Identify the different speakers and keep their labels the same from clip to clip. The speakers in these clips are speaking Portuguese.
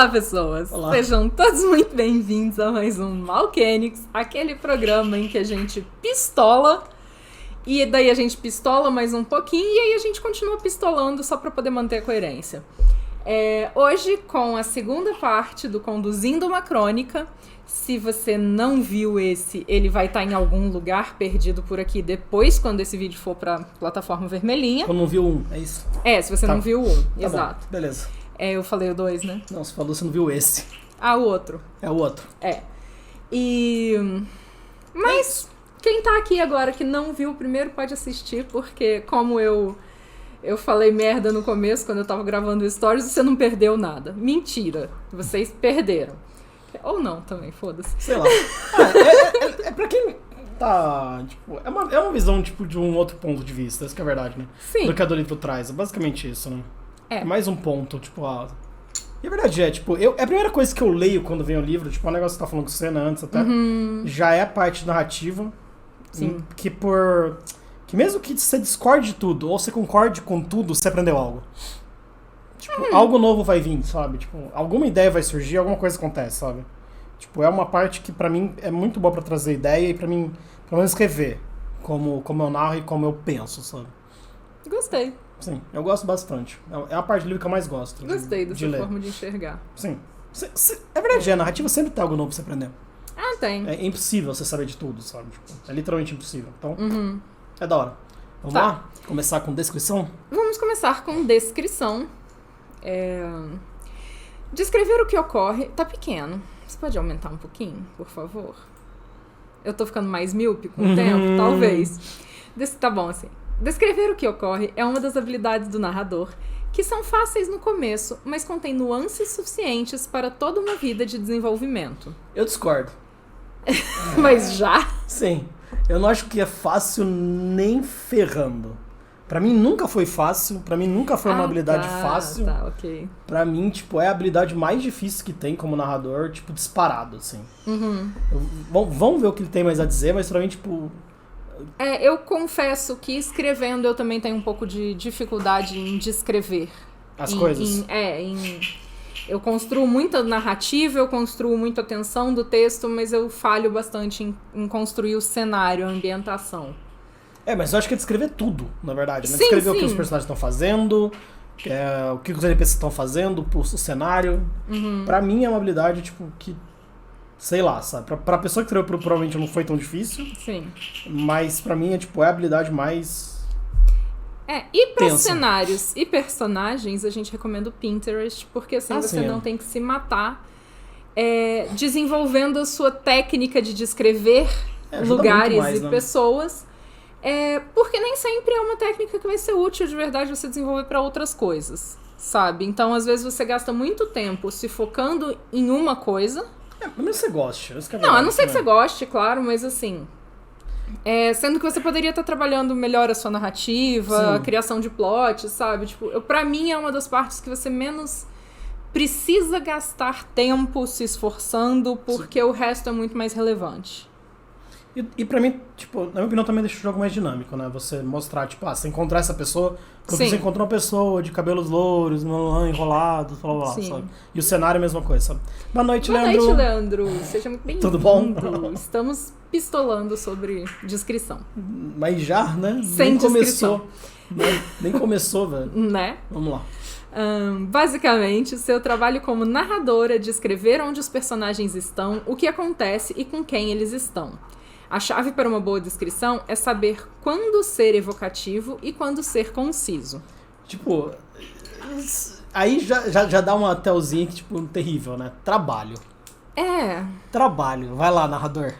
Speaker 1: Olá, pessoas!
Speaker 2: Olá.
Speaker 1: Sejam todos muito bem-vindos a mais um Malkenix, aquele programa em que a gente pistola, e daí a gente pistola mais um pouquinho, e aí a gente continua pistolando só pra poder manter a coerência. Hoje, com a segunda parte do Conduzindo uma Crônica. Se você não viu esse, ele vai estar em algum lugar perdido por aqui depois, quando esse vídeo for pra plataforma vermelhinha.
Speaker 2: Quando não viu um, é isso?
Speaker 1: Se você não viu um, exato.
Speaker 2: Bom, beleza.
Speaker 1: Eu falei o 2, né?
Speaker 2: Não, você falou, você não viu esse.
Speaker 1: Ah, o outro.
Speaker 2: É o outro.
Speaker 1: Mas quem tá aqui agora que não viu o primeiro pode assistir, porque como eu falei merda no começo, quando eu tava gravando o Stories, você não perdeu nada. Mentira. Vocês perderam. Ou não também, foda-se.
Speaker 2: Sei lá. É pra quem tá, tipo, é uma visão, tipo, de um outro ponto de vista, essa que é a verdade, né?
Speaker 1: Sim.
Speaker 2: Do que a do livro traz, é basicamente isso, né?
Speaker 1: É.
Speaker 2: Mais um ponto, tipo, E a verdade é, tipo, é a primeira coisa que eu leio quando vem o livro, tipo, um negócio que você tá falando com você, né, antes até, já é a parte narrativa.
Speaker 1: Sim.
Speaker 2: Que mesmo que você discorde de tudo, ou você concorde com tudo, você aprendeu algo. Tipo, algo novo vai vir, sabe? Tipo, alguma ideia vai surgir, alguma coisa acontece, sabe? Tipo, é uma parte que pra mim é muito boa pra trazer ideia e pra mim, pelo menos escrever como eu narro e como eu penso, sabe?
Speaker 1: Gostei.
Speaker 2: Sim, eu gosto bastante. É a parte do livro que eu mais gosto.
Speaker 1: Gostei
Speaker 2: de
Speaker 1: dessa
Speaker 2: ler.
Speaker 1: forma de enxergar.
Speaker 2: Sim. É verdade, a narrativa sempre tem algo novo pra você aprender.
Speaker 1: Tem.
Speaker 2: É impossível você saber de tudo, sabe? Tipo, é literalmente impossível. Então, é da hora. Vamos
Speaker 1: Tá.
Speaker 2: lá? Começar com descrição?
Speaker 1: Vamos começar com descrição. Descrever o que ocorre... Tá pequeno. Você pode aumentar um pouquinho, por favor? Eu tô ficando mais míope com o tempo? Talvez. Tá bom, assim. Descrever o que ocorre é uma das habilidades do narrador, que são fáceis no começo, mas contém nuances suficientes para toda uma vida de desenvolvimento.
Speaker 2: Eu discordo.
Speaker 1: Mas já?
Speaker 2: Sim. Eu não acho que é fácil nem ferrando. Pra mim nunca foi fácil, pra mim nunca foi uma habilidade fácil.
Speaker 1: Tá, ok.
Speaker 2: Pra mim, tipo, é a habilidade mais difícil que tem como narrador, tipo, disparado, assim. Vamos ver o que ele tem mais a dizer, mas pra mim, tipo...
Speaker 1: Eu confesso que escrevendo eu também tenho um pouco de dificuldade em descrever.
Speaker 2: As coisas.
Speaker 1: Eu construo muita narrativa, eu construo muita tensão do texto, mas eu falho bastante em construir o cenário, a ambientação.
Speaker 2: Mas eu acho que é descrever tudo, na verdade, né?
Speaker 1: Sim,
Speaker 2: Descrever
Speaker 1: sim.
Speaker 2: o que os personagens estão fazendo, o que os NPCs estão fazendo, o cenário. Pra mim é uma habilidade, tipo, que... Sei lá, sabe? Pra pessoa que escreveu provavelmente não foi tão difícil.
Speaker 1: Sim.
Speaker 2: Mas pra mim é, tipo, é a habilidade mais...
Speaker 1: E pra
Speaker 2: tensa.
Speaker 1: cenários e personagens, a gente recomenda o Pinterest, porque assim você não tem que se matar desenvolvendo a sua técnica de descrever
Speaker 2: ajuda
Speaker 1: lugares
Speaker 2: muito mais,
Speaker 1: e
Speaker 2: né?
Speaker 1: pessoas. Porque nem sempre é uma técnica que vai ser útil de verdade você desenvolver pra outras coisas, sabe? Então, às vezes, você gasta muito tempo se focando em uma coisa.
Speaker 2: Mas você gosta. Isso que é
Speaker 1: Não, a
Speaker 2: verdade,
Speaker 1: não ser que
Speaker 2: né?
Speaker 1: você goste, claro, mas assim... sendo que você poderia estar trabalhando melhor a sua narrativa,
Speaker 2: Sim.
Speaker 1: a criação de plot, sabe? Tipo, pra mim é uma das partes que você menos precisa gastar tempo se esforçando, porque o resto é muito mais relevante.
Speaker 2: E pra mim, tipo, na minha opinião também deixa o jogo mais dinâmico, né? Você mostrar, tipo, você encontrar essa pessoa, quando
Speaker 1: Sim.
Speaker 2: você encontrou uma pessoa de cabelos louros, enrolados, blá blá blá,
Speaker 1: Sim.
Speaker 2: sabe? E o cenário é a mesma coisa, sabe? Boa noite,
Speaker 1: Boa
Speaker 2: Leandro.
Speaker 1: noite, Leandro. Seja muito bem-vindo.
Speaker 2: Tudo bom?
Speaker 1: Estamos pistolando sobre descrição.
Speaker 2: Mas já, né?
Speaker 1: Sem
Speaker 2: Nem
Speaker 1: descrição.
Speaker 2: começou. Nem começou, velho.
Speaker 1: Né?
Speaker 2: Vamos lá.
Speaker 1: Basicamente, seu trabalho como narradora é descrever onde os personagens estão, o que acontece e com quem eles estão. A chave para uma boa descrição é saber quando ser evocativo e quando ser conciso.
Speaker 2: Tipo, aí já dá uma telzinha que, tipo, terrível, né? Trabalho. Trabalho. Vai lá, narrador.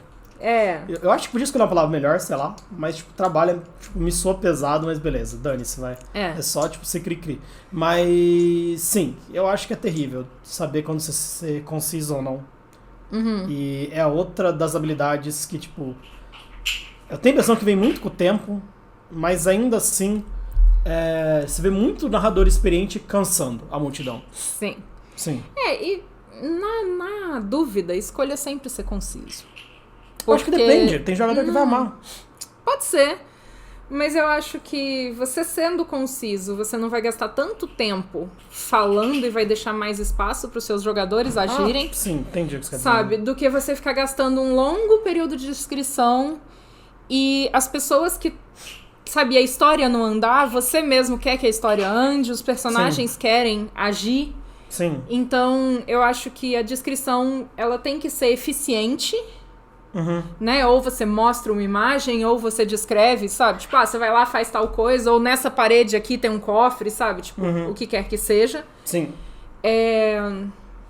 Speaker 2: Eu acho que podia escolher uma palavra melhor, sei lá. Mas, tipo, trabalho me soa pesado, mas beleza. Dane-se, vai. É só, tipo, ser cri-cri. Mas, sim, eu acho que é terrível saber quando você ser conciso ou não. E é outra das habilidades que, tipo... Eu tenho a impressão que vem muito com o tempo, mas ainda assim... você vê muito narrador experiente cansando a multidão.
Speaker 1: Sim.
Speaker 2: Sim.
Speaker 1: E na dúvida, escolha sempre ser conciso.
Speaker 2: Eu acho que depende. Tem jogador que vai amar.
Speaker 1: Pode ser. Mas eu acho que você sendo conciso, você não vai gastar tanto tempo falando e vai deixar mais espaço para os seus jogadores agirem.
Speaker 2: Sim, entendi o que você quer dizer.
Speaker 1: Sabe? Do que você ficar gastando um longo período de descrição e as pessoas que... Sabe, a história não andar, você mesmo quer que a história ande, os personagens querem agir.
Speaker 2: Sim.
Speaker 1: Então, eu acho que a descrição, ela tem que ser eficiente, né? Ou você mostra uma imagem, ou você descreve, sabe? Tipo, você vai lá, faz tal coisa, ou nessa parede aqui tem um cofre, sabe? Tipo, o que quer que seja.
Speaker 2: Sim.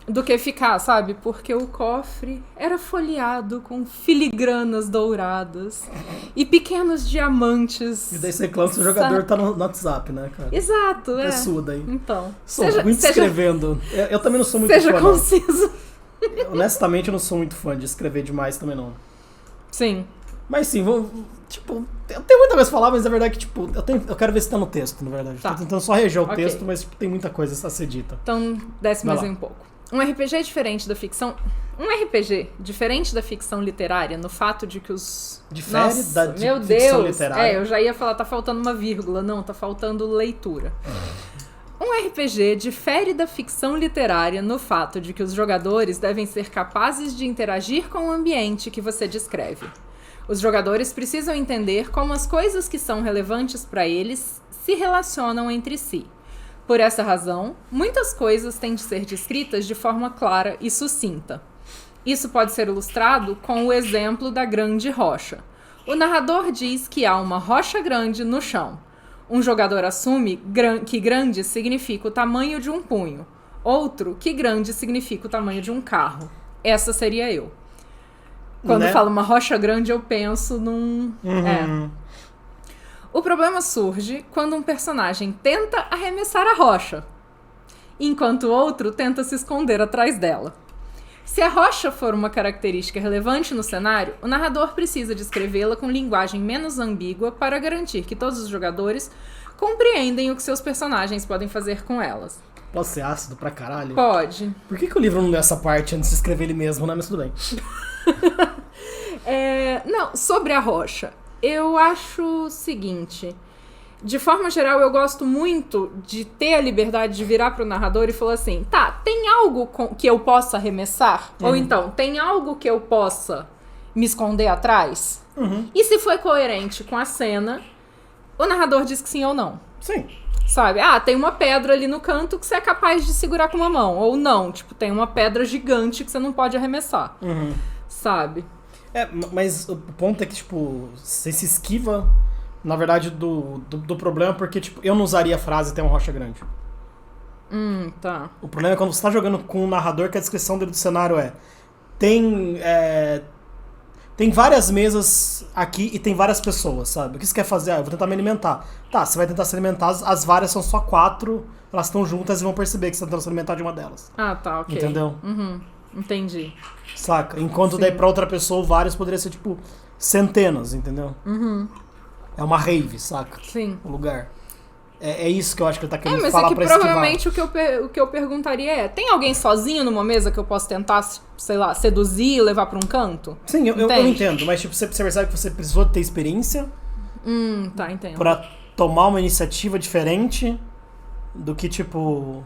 Speaker 1: Do que ficar, sabe? Porque o cofre era folheado com filigranas douradas e pequenos diamantes.
Speaker 2: E daí você reclama que o jogador tá no WhatsApp, né, cara?
Speaker 1: Exato,
Speaker 2: É sua daí.
Speaker 1: Então.
Speaker 2: Sou muito escrevendo. Eu também não sou muito
Speaker 1: fã. Seja
Speaker 2: Seja
Speaker 1: conciso.
Speaker 2: Honestamente, eu não sou muito fã de escrever demais também, não.
Speaker 1: Sim.
Speaker 2: Mas sim, tipo, eu tenho muita coisa a falar, mas a verdade é que, tipo, eu quero ver se tá no texto, na verdade.
Speaker 1: Tá.
Speaker 2: Tô tentando só reger o texto, mas tipo, tem muita coisa a ser dita.
Speaker 1: Então, desce mais um pouco. Um RPG diferente da ficção... Um RPG diferente da ficção literária, no fato de que os...
Speaker 2: Difere da
Speaker 1: meu
Speaker 2: ficção
Speaker 1: Deus,
Speaker 2: literária?
Speaker 1: eu já ia falar, tá faltando uma vírgula. Não, tá faltando leitura. Um RPG difere da ficção literária no fato de que os jogadores devem ser capazes de interagir com o ambiente que você descreve. Os jogadores precisam entender como as coisas que são relevantes para eles se relacionam entre si. Por essa razão, muitas coisas têm de ser descritas de forma clara e sucinta. Isso pode ser ilustrado com o exemplo da grande rocha. O narrador diz que há uma rocha grande no chão. Um jogador assume que grande significa o tamanho de um punho. Outro, que grande significa o tamanho de um carro. Essa seria eu. Quando eu falo uma rocha grande, eu penso num... O problema surge quando um personagem tenta arremessar a rocha, enquanto o outro tenta se esconder atrás dela. Se a rocha for uma característica relevante no cenário, o narrador precisa descrevê-la com linguagem menos ambígua para garantir que todos os jogadores compreendem o que seus personagens podem fazer com elas.
Speaker 2: Posso ser ácido pra caralho?
Speaker 1: Pode.
Speaker 2: Por que o livro não leu essa parte antes de escrever ele mesmo, né? Mas tudo bem.
Speaker 1: Não, sobre a rocha. Eu acho o seguinte, de forma geral eu gosto muito de ter a liberdade de virar pro narrador e falar assim, tá, tem algo que eu possa arremessar? Ou então, tem algo que eu possa me esconder atrás? E se for coerente com a cena, o narrador diz que sim ou não.
Speaker 2: Sim.
Speaker 1: Sabe? Tem uma pedra ali no canto que você é capaz de segurar com uma mão. Ou não, tipo, tem uma pedra gigante que você não pode arremessar. Sabe?
Speaker 2: Mas o ponto é que, tipo, você se esquiva, na verdade, do problema, porque, tipo, eu não usaria a frase tem uma rocha grande.
Speaker 1: Tá.
Speaker 2: O problema é quando você tá jogando com um narrador que a descrição dele do cenário tem várias mesas aqui e tem várias pessoas, sabe? O que você quer fazer? Eu vou tentar me alimentar. Tá, você vai tentar se alimentar, as várias são só 4, elas estão juntas e vão perceber que você tá tentando se alimentar de uma delas.
Speaker 1: Tá, ok.
Speaker 2: Entendeu?
Speaker 1: Entendi.
Speaker 2: Saca? Enquanto daí pra outra pessoa, vários poderia ser, tipo, centenas, entendeu? É uma rave, saca?
Speaker 1: Sim.
Speaker 2: O lugar. É isso que eu acho que ele tá querendo falar pra esquivar.
Speaker 1: Mas provavelmente o que eu perguntaria tem alguém sozinho numa mesa que eu posso tentar, sei lá, seduzir e levar pra um canto?
Speaker 2: Sim, eu entendo, mas tipo, você percebe que você precisou ter experiência
Speaker 1: Tá, entendo.
Speaker 2: Pra tomar uma iniciativa diferente do que, tipo,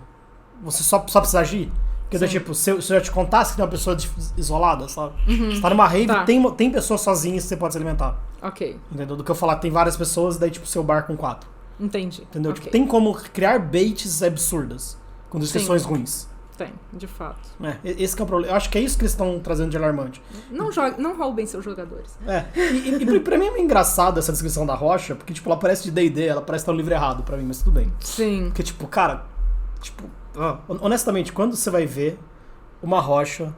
Speaker 2: você só precisa agir. Porque, tipo, se eu já te contasse que tem uma pessoa isolada, sabe? Você tá numa rave, tem pessoas sozinhas que você pode se alimentar.
Speaker 1: Ok.
Speaker 2: Entendeu? Do que eu falar que tem várias pessoas, daí, tipo, seu bar com 4.
Speaker 1: Entendi.
Speaker 2: Entendeu?
Speaker 1: Okay.
Speaker 2: Tipo, tem como criar baits absurdas com descrições ruins.
Speaker 1: Tem, de fato.
Speaker 2: Esse que é o problema. Eu acho que é isso que eles estão trazendo de alarmante.
Speaker 1: Não roubem seus jogadores.
Speaker 2: E pra mim é meio engraçado essa descrição da rocha, porque, tipo, ela parece de D&D, ela parece estar no livro errado pra mim, mas tudo bem.
Speaker 1: Sim.
Speaker 2: Porque, tipo, cara, tipo, honestamente, quando você vai ver uma rocha,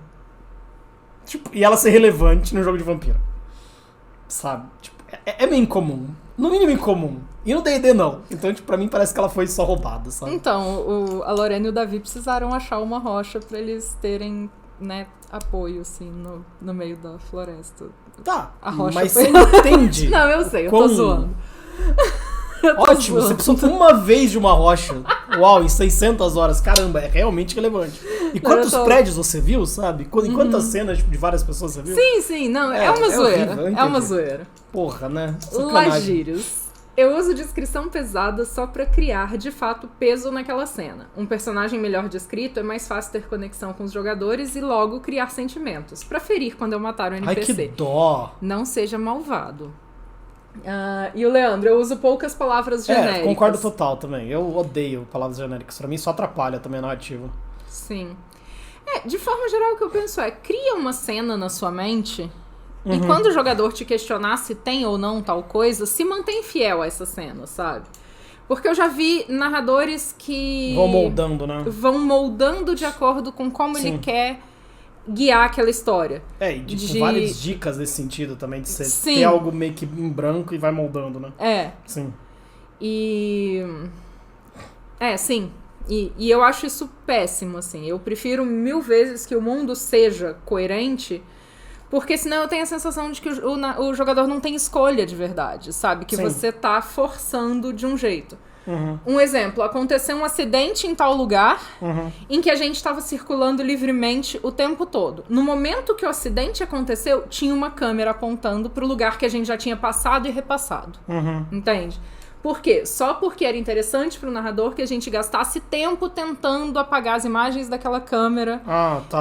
Speaker 2: tipo, e ela ser relevante no jogo de vampiro, sabe? Tipo, é meio incomum. No mínimo incomum. E no D&D não. Então, tipo, pra mim parece que ela foi só roubada, sabe?
Speaker 1: Então, a Lorena e o Davi precisaram achar uma rocha pra eles terem, né, apoio, assim, no meio da floresta.
Speaker 2: Tá,
Speaker 1: a rocha
Speaker 2: mas
Speaker 1: foi...
Speaker 2: você entende.
Speaker 1: Não, eu sei, eu tô zoando.
Speaker 2: Ótimo, você precisou uma vez de uma rocha. Uau, em 600 horas. Caramba, é realmente relevante. E quantos prédios você viu, sabe? Em quantas cenas de várias pessoas você viu?
Speaker 1: Sim, não, é uma zoeira.
Speaker 2: Horrível,
Speaker 1: é uma zoeira.
Speaker 2: Porra, né?
Speaker 1: Lagírios. Eu uso descrição pesada só pra criar, de fato, peso naquela cena. Um personagem melhor descrito é mais fácil ter conexão com os jogadores e logo criar sentimentos. Pra ferir quando eu matar o NPC.
Speaker 2: Ai, que dó!
Speaker 1: Não seja malvado. E o Leandro, eu uso poucas palavras genéricas.
Speaker 2: Concordo total também. Eu odeio palavras genéricas. Pra mim só atrapalha também a narrativa.
Speaker 1: Sim. De forma geral, o que eu penso cria uma cena na sua mente... E quando o jogador te questionar se tem ou não tal coisa, se mantém fiel a essa cena, sabe? Porque eu já vi narradores que...
Speaker 2: Vão moldando, né?
Speaker 1: Vão moldando de acordo com como ele quer guiar aquela história.
Speaker 2: E várias dicas nesse sentido também, de você ter algo meio que em branco e vai moldando, né? Sim.
Speaker 1: Sim. E eu acho isso péssimo, assim. Eu prefiro 1000 vezes que o mundo seja coerente... Porque senão eu tenho a sensação de que o jogador não tem escolha de verdade, sabe? Que você tá forçando de um jeito. Um exemplo, aconteceu um acidente em tal lugar em que a gente estava circulando livremente o tempo todo. No momento que o acidente aconteceu, tinha uma câmera apontando pro lugar que a gente já tinha passado e repassado. Entende? Por quê? Só porque era interessante pro narrador que a gente gastasse tempo tentando apagar as imagens daquela câmera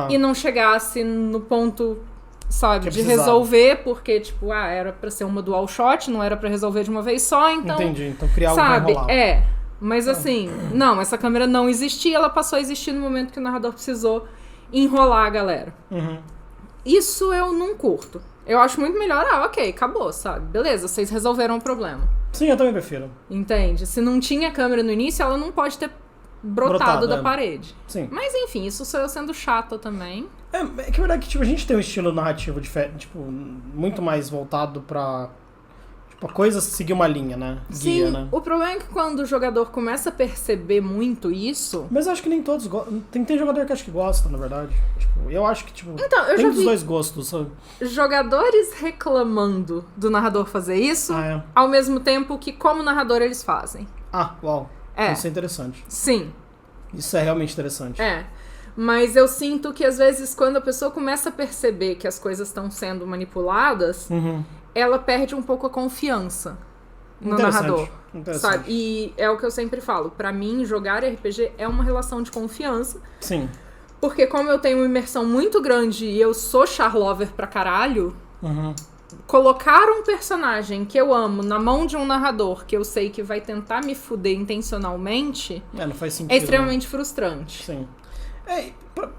Speaker 1: e não chegasse no ponto... sabe, de resolver, porque, tipo, era pra ser uma dual shot, não era pra resolver de uma vez só, então...
Speaker 2: Entendi, então criar algo vai rolar.
Speaker 1: Mas assim, não, essa câmera não existia, ela passou a existir no momento que o narrador precisou enrolar a galera. Isso eu não curto. Eu acho muito melhor, ok, acabou, sabe? Beleza, vocês resolveram o problema.
Speaker 2: Sim, eu também prefiro.
Speaker 1: Entende? Se não tinha câmera no início, ela não pode ter brotado da parede.
Speaker 2: Sim.
Speaker 1: Mas enfim, isso sou eu sendo chata também.
Speaker 2: É que é verdade que, tipo, a gente tem um estilo narrativo diferente, tipo, muito mais voltado pra... Tipo, a coisa seguir uma linha, né? Guia, né?
Speaker 1: O problema é que quando o jogador começa a perceber muito isso...
Speaker 2: Mas eu acho que nem todos gostam. Tem jogador que acho que gosta, na verdade. Tipo, eu acho que, tipo,
Speaker 1: então, eu
Speaker 2: tem
Speaker 1: já
Speaker 2: dos dois gostos, sabe?
Speaker 1: Jogadores reclamando do narrador fazer isso, ao mesmo tempo que, como narrador, eles fazem.
Speaker 2: Uau. Isso é interessante.
Speaker 1: Sim.
Speaker 2: Isso é realmente interessante.
Speaker 1: Mas eu sinto que, às vezes, quando a pessoa começa a perceber que as coisas estão sendo manipuladas, ela perde um pouco a confiança no narrador. Sabe? E é o que eu sempre falo. Pra mim, jogar RPG é uma relação de confiança.
Speaker 2: Sim.
Speaker 1: Porque como eu tenho uma imersão muito grande e eu sou charlover pra caralho... Colocar um personagem que eu amo na mão de um narrador que eu sei que vai tentar me fuder intencionalmente
Speaker 2: não faz sentido,
Speaker 1: é extremamente frustrante.
Speaker 2: Sim.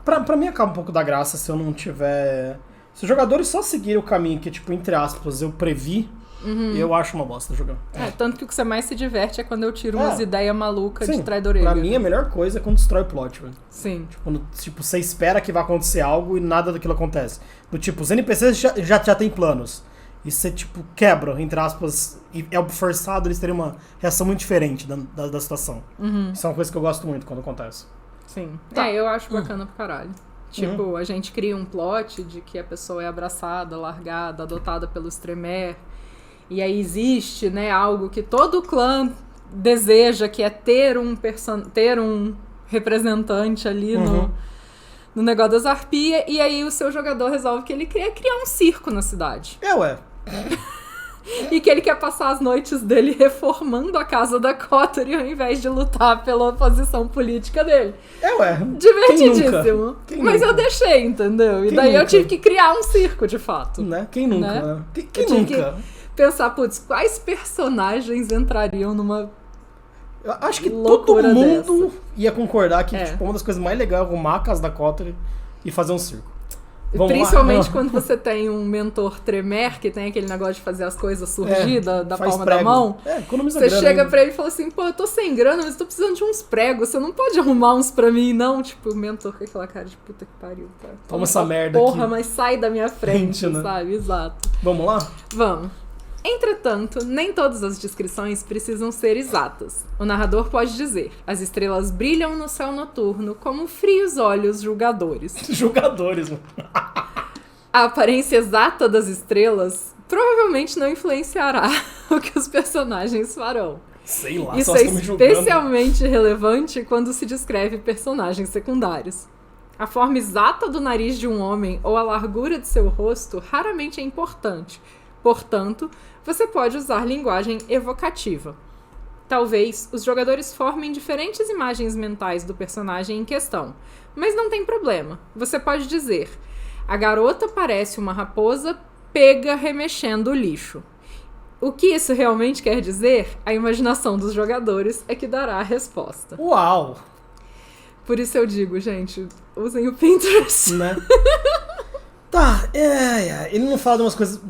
Speaker 2: Pra mim acaba um pouco da graça se eu não tiver... Se os jogadores só seguirem o caminho que, tipo, entre aspas, eu previ, eu acho uma bosta jogar.
Speaker 1: Tanto que o que você mais se diverte é quando eu tiro umas ideias malucas de trás da orelha.
Speaker 2: Pra mim a melhor coisa é quando destrói o plot, velho.
Speaker 1: Sim.
Speaker 2: Quando, tipo, você espera que vai acontecer algo e nada daquilo acontece. Do tipo, os NPCs já tem planos. E você, tipo, quebra, entre aspas, e é forçado eles terem uma reação muito diferente da situação. Isso é uma coisa que eu gosto muito quando acontece.
Speaker 1: Sim. Eu acho bacana pra caralho. Tipo, a gente cria um plot de que a pessoa é abraçada, largada, adotada pelos Tremere. E aí existe, né, algo que todo clã deseja, que é ter um representante ali no negócio das arpias. E aí o seu jogador resolve que ele quer criar um circo na cidade. E que ele quer passar as noites dele reformando a casa da Kotori ao invés de lutar pela posição política dele. Divertidíssimo. Mas eu deixei, entendeu? E daí eu tive que criar um circo, de fato.
Speaker 2: Né? Quem nunca?
Speaker 1: Né?
Speaker 2: Quem nunca?
Speaker 1: Pensar, putz, quais personagens entrariam numa
Speaker 2: eu acho que todo mundo
Speaker 1: dessa
Speaker 2: ia concordar que tipo, uma das coisas mais legais é arrumar a casa da Kotori e fazer um circo.
Speaker 1: Principalmente quando você tem um mentor Tremere, que tem aquele negócio de fazer as coisas surgir da palma
Speaker 2: prego.
Speaker 1: Da mão.
Speaker 2: Economiza
Speaker 1: você
Speaker 2: grana,
Speaker 1: chega pra ele e fala assim, eu tô sem grana, mas tô precisando de uns pregos, você não pode arrumar uns pra mim, não? Tipo, o mentor com aquela cara de puta que pariu, cara.
Speaker 2: Toma essa merda
Speaker 1: porra,
Speaker 2: aqui.
Speaker 1: Mas sai da minha frente,
Speaker 2: né?
Speaker 1: Sabe? Exato.
Speaker 2: Vamos lá?
Speaker 1: Vamos. Entretanto, nem todas as descrições precisam ser exatas. O narrador pode dizer: as estrelas brilham no céu noturno como frios olhos julgadores.
Speaker 2: Julgadores, mano.
Speaker 1: A aparência exata das estrelas provavelmente não influenciará o que os personagens farão.
Speaker 2: Sei lá,
Speaker 1: isso
Speaker 2: só
Speaker 1: é
Speaker 2: especialmente
Speaker 1: relevante quando se descreve personagens secundários. A forma exata do nariz de um homem ou a largura de seu rosto raramente é importante, Portanto, você pode usar linguagem evocativa. Talvez os jogadores formem diferentes imagens mentais do personagem em questão, mas não tem problema. Você pode dizer: a garota parece uma raposa pega remexendo o lixo. O que isso realmente quer dizer? A imaginação dos jogadores é que dará a resposta.
Speaker 2: Uau!
Speaker 1: Por isso eu digo, gente, usem o Pinterest.
Speaker 2: Né? Tá, ele não fala de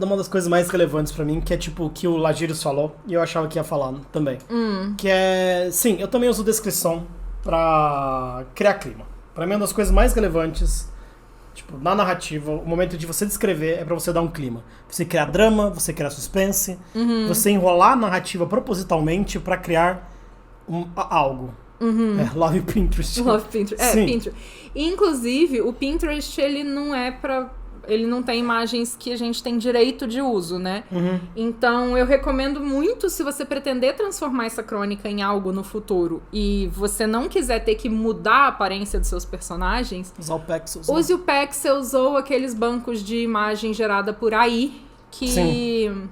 Speaker 2: uma das coisas mais relevantes pra mim, que é tipo o que o Lagirius falou, e eu achava que ia falar também. Que é, sim, eu também uso descrição pra criar clima. Pra mim, uma das coisas mais relevantes, tipo, na narrativa, o momento de você descrever é pra você dar um clima. Você criar drama, você criar suspense, você enrolar a narrativa propositalmente pra criar algo. Love Pinterest.
Speaker 1: Love Pinterest. Pinterest. Inclusive, o Pinterest, ele não tem imagens que a gente tem direito de uso, né? Então, eu recomendo muito, se você pretender transformar essa crônica em algo no futuro e você não quiser ter que mudar a aparência dos seus personagens,
Speaker 2: usar o Pexels,
Speaker 1: use o Pexels ou aqueles bancos de imagem gerada por AI, que... Sim.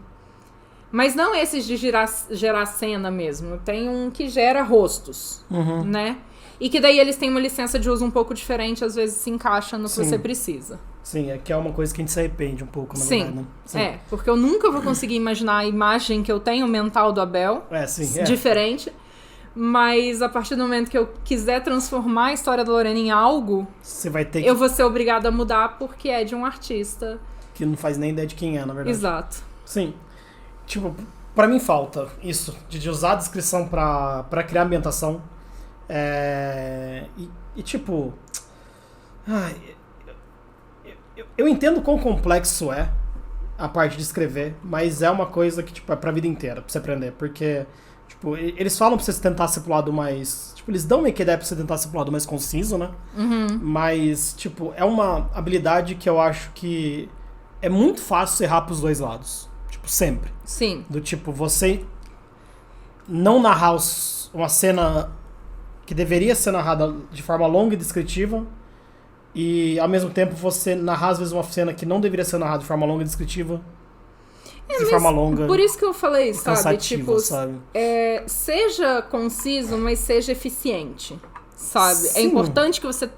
Speaker 1: Mas não esses de gerar cena mesmo. Tem um que gera rostos, né? E que daí eles têm uma licença de uso um pouco diferente, às vezes se encaixa no que você precisa.
Speaker 2: Sim, é que é uma coisa que a gente se arrepende um pouco, na verdade, né?
Speaker 1: Sim, porque eu nunca vou conseguir imaginar a imagem que eu tenho mental do Abel. Diferente. Mas a partir do momento que eu quiser transformar a história da Lorena em algo,
Speaker 2: você vai ter
Speaker 1: eu vou ser obrigada a mudar porque é de um artista.
Speaker 2: Que não faz nem ideia de quem é, na verdade.
Speaker 1: Exato.
Speaker 2: Sim. Tipo, pra mim falta isso, de usar a descrição pra criar ambientação. Tipo... Eu entendo quão complexo é a parte de escrever, mas é uma coisa que, tipo, é pra vida inteira, pra você aprender. Porque, tipo, eles falam pra você tentar ser pro lado mais... Tipo, eles dão meio que ideia pra você tentar ser pro lado mais conciso, né? Mas, tipo, é uma habilidade que eu acho que é muito fácil errar pros dois lados. Tipo, sempre.
Speaker 1: Sim.
Speaker 2: Do tipo, você não narrar uma cena que deveria ser narrada de forma longa e descritiva, e ao mesmo tempo você narrar às vezes uma cena que não deveria ser narrada de forma longa e descritiva, de forma longa.
Speaker 1: Por isso que eu falei, sabe? Tipo,
Speaker 2: sabe?
Speaker 1: Seja conciso, mas seja eficiente, sabe?
Speaker 2: Sim.
Speaker 1: É importante que você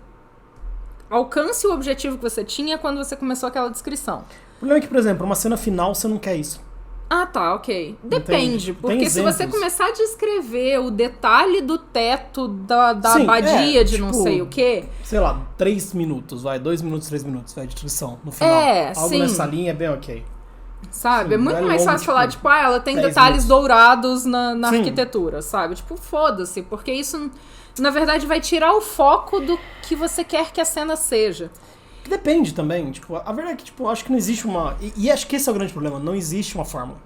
Speaker 1: alcance o objetivo que você tinha quando você começou aquela descrição.
Speaker 2: O problema é que, por exemplo, uma cena final você não quer isso.
Speaker 1: Ah, tá, ok. Depende, porque se você começar a descrever o detalhe do teto da abadia de não sei o quê...
Speaker 2: Sei lá, 3 minutos, 2 minutos, 3 minutos, de descrição no final. Algo nessa linha é bem ok.
Speaker 1: Sabe? É muito mais fácil falar, tipo, ela tem detalhes dourados na arquitetura, sabe? Tipo, foda-se, porque isso, na verdade, vai tirar o foco do que você quer que a cena seja.
Speaker 2: Depende também, tipo, a verdade é que, tipo, acho que não existe uma... E acho que esse é o grande problema, não existe uma fórmula.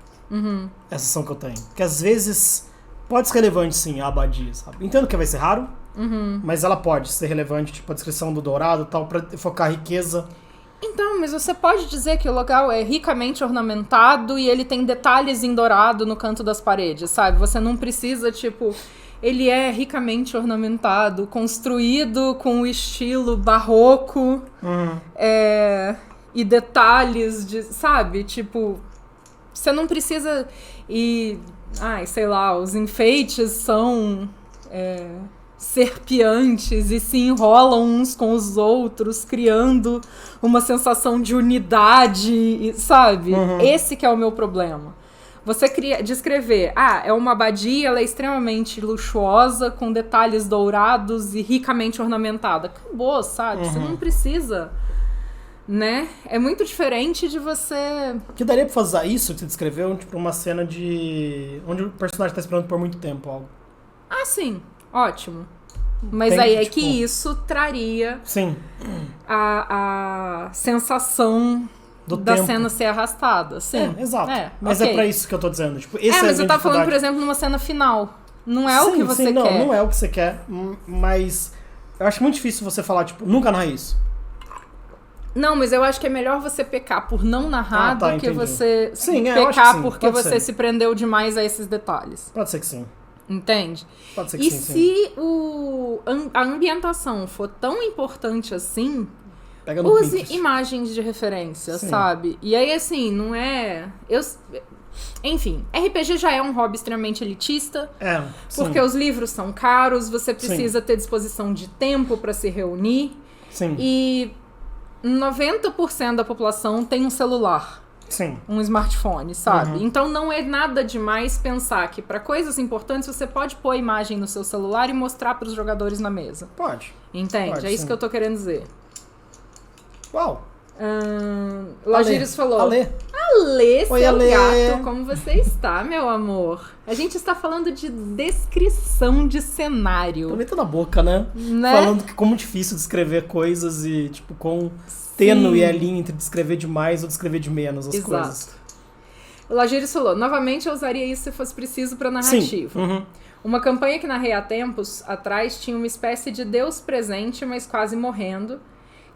Speaker 2: Essa ação que eu tenho. Porque às vezes pode ser relevante, sim, a abadia, sabe? Entendo que vai ser raro, mas ela pode ser relevante, tipo, a descrição do dourado e tal, pra focar a riqueza.
Speaker 1: Então, mas você pode dizer que o local é ricamente ornamentado e ele tem detalhes em dourado no canto das paredes, sabe? Você não precisa, tipo... Ele é ricamente ornamentado, construído com o estilo barroco, e detalhes de, sabe? Tipo, você não precisa sei lá, os enfeites são serpeantes e se enrolam uns com os outros, criando uma sensação de unidade, sabe? Esse que é o meu problema. Você descrever, é uma abadia, ela é extremamente luxuosa, com detalhes dourados e ricamente ornamentada. Acabou, sabe? Você não precisa, né? É muito diferente de você...
Speaker 2: Que daria pra fazer isso que você descreveu, tipo, uma cena onde o personagem tá esperando por muito tempo algo.
Speaker 1: Ah, sim. Ótimo. Mas aí é que isso traria a sensação... da tempo. Cena ser arrastada, sim.
Speaker 2: Exato. Mas é pra isso que eu tô dizendo. Tipo, mas
Speaker 1: você tá falando, por exemplo, numa cena final. Não é o que você quer.
Speaker 2: Não é o que você quer, mas eu acho muito difícil você falar, tipo, nunca narra isso.
Speaker 1: Não, mas eu acho que é melhor você pecar por não narrar do que você
Speaker 2: pecar
Speaker 1: porque você se prendeu demais a esses detalhes.
Speaker 2: Pode ser que sim.
Speaker 1: Entende?
Speaker 2: Pode ser que
Speaker 1: sim. E se a ambientação for tão importante assim...
Speaker 2: Pega no
Speaker 1: Use
Speaker 2: Pinterest.
Speaker 1: imagens de referência, sabe? E aí, assim, não é... Enfim, RPG já é um hobby extremamente elitista. Porque os livros são caros, você precisa ter disposição de tempo pra se reunir.
Speaker 2: Sim.
Speaker 1: E 90% da população tem um celular.
Speaker 2: Sim.
Speaker 1: Um smartphone, sabe? Então não é nada demais pensar que pra coisas importantes você pode pôr a imagem no seu celular e mostrar pros jogadores na mesa.
Speaker 2: Pode.
Speaker 1: Entende?
Speaker 2: Pode,
Speaker 1: é isso que eu tô querendo dizer.
Speaker 2: Uau.
Speaker 1: Lagírios falou.
Speaker 2: Ale,
Speaker 1: Oi,
Speaker 2: seu Ale.
Speaker 1: gato, como você está, meu amor? A gente está falando de descrição de cenário.
Speaker 2: Também tá na boca, né? Falando que como difícil descrever coisas e, tipo, com tênue a linha entre descrever demais ou descrever de menos as coisas.
Speaker 1: O Lagírios falou, novamente eu usaria isso se fosse preciso pra narrativa. Uma campanha que narrei há tempos atrás tinha uma espécie de Deus presente, mas quase morrendo,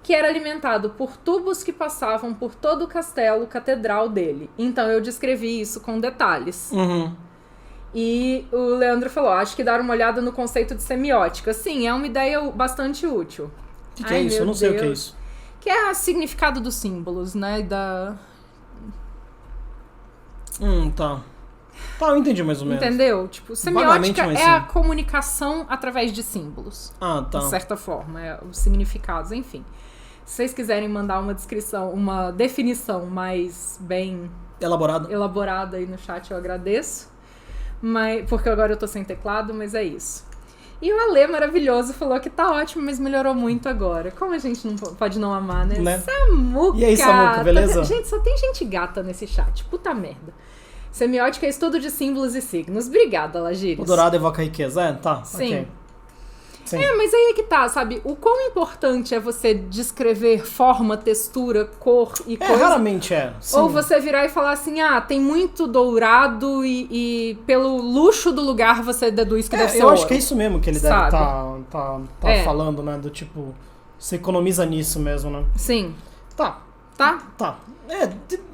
Speaker 1: que era alimentado por tubos que passavam por todo o castelo catedral dele. Então eu descrevi isso com detalhes. E o Leandro falou, acho que dar uma olhada no conceito de semiótica. Sim, é uma ideia bastante útil.
Speaker 2: O que é isso? Eu não sei o que é isso.
Speaker 1: Que é o significado dos símbolos, né?
Speaker 2: Tá, eu entendi mais ou menos.
Speaker 1: Entendeu? Tipo, semiótica é a comunicação através de símbolos.
Speaker 2: Tá.
Speaker 1: De certa forma, os significados, enfim. Se vocês quiserem mandar uma descrição, uma definição mais bem elaborada aí no chat, eu agradeço. Porque agora eu tô sem teclado, mas é isso. E o Ale maravilhoso falou que tá ótimo, mas melhorou muito agora. Como a gente não pode não amar, né? Samuca!
Speaker 2: E aí, Samuca, beleza?
Speaker 1: Gente, só tem gente gata nesse chat. Puta merda. Semiótica é estudo de símbolos e signos. Obrigada, Lagírios.
Speaker 2: O dourado evoca riqueza, tá.
Speaker 1: Sim.
Speaker 2: Okay. Sim.
Speaker 1: Mas aí é que tá, sabe? O quão importante é você descrever forma, textura, cor e coisa.
Speaker 2: Raramente é. Sim.
Speaker 1: Ou você virar e falar assim, tem muito dourado e pelo luxo do lugar você deduz que deve ser
Speaker 2: eu
Speaker 1: ouro.
Speaker 2: acho que é isso mesmo que ele deve tá falando, né? Do tipo, você economiza nisso mesmo, né?
Speaker 1: Sim.
Speaker 2: Tá.
Speaker 1: Tá?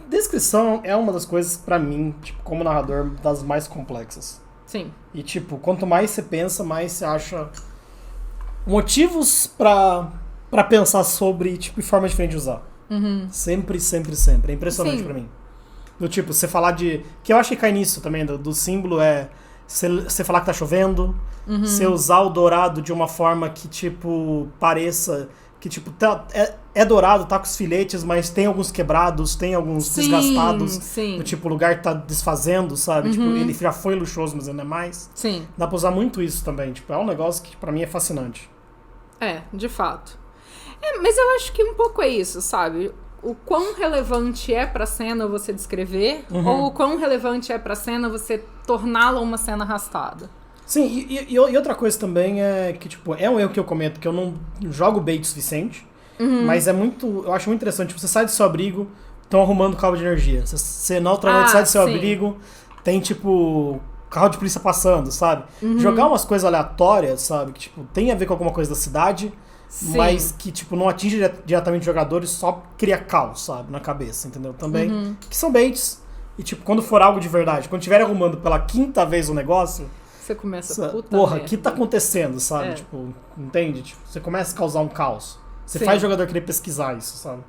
Speaker 2: Descrição é uma das coisas, pra mim, tipo, como narrador, das mais complexas.
Speaker 1: Sim.
Speaker 2: E, tipo, quanto mais você pensa, mais você acha motivos pra pensar sobre, tipo, e formas diferentes de usar. Sempre. É impressionante pra mim. Do tipo, você falar de... Que eu acho que cai nisso também, do símbolo você falar que tá chovendo, você usar o dourado de uma forma que, tipo, pareça... Que, tipo, é dourado, tá com os filetes, mas tem alguns quebrados, tem alguns desgastados.
Speaker 1: Sim.
Speaker 2: Do tipo, o lugar tá desfazendo, sabe? Tipo, ele já foi luxuoso, mas ainda é mais.
Speaker 1: Sim.
Speaker 2: Dá pra usar muito isso também. Tipo, é um negócio que pra mim é fascinante.
Speaker 1: De fato. Mas eu acho que um pouco é isso, sabe? O quão relevante é pra cena você descrever, ou o quão relevante é pra cena você torná-la uma cena arrastada.
Speaker 2: Sim, e outra coisa também é que, tipo, é um erro que eu cometo, que eu não jogo bait o suficiente, mas eu acho muito interessante, tipo, você sai do seu abrigo, estão arrumando cabo de energia. Você naturalmente sai do seu abrigo, tem, tipo, carro de polícia passando, sabe? Jogar umas coisas aleatórias, sabe? Que, tipo, tem a ver com alguma coisa da cidade, mas que, tipo, não atinge diretamente os jogadores, só cria caos, sabe? Na cabeça, entendeu? Também, que são baits. E, tipo, quando for algo de verdade, quando estiver arrumando pela 5ª vez o negócio...
Speaker 1: Você começa,
Speaker 2: porra, o que tá acontecendo, sabe? Tipo, entende? Tipo, você começa a causar um caos. Você faz o jogador querer pesquisar isso, sabe?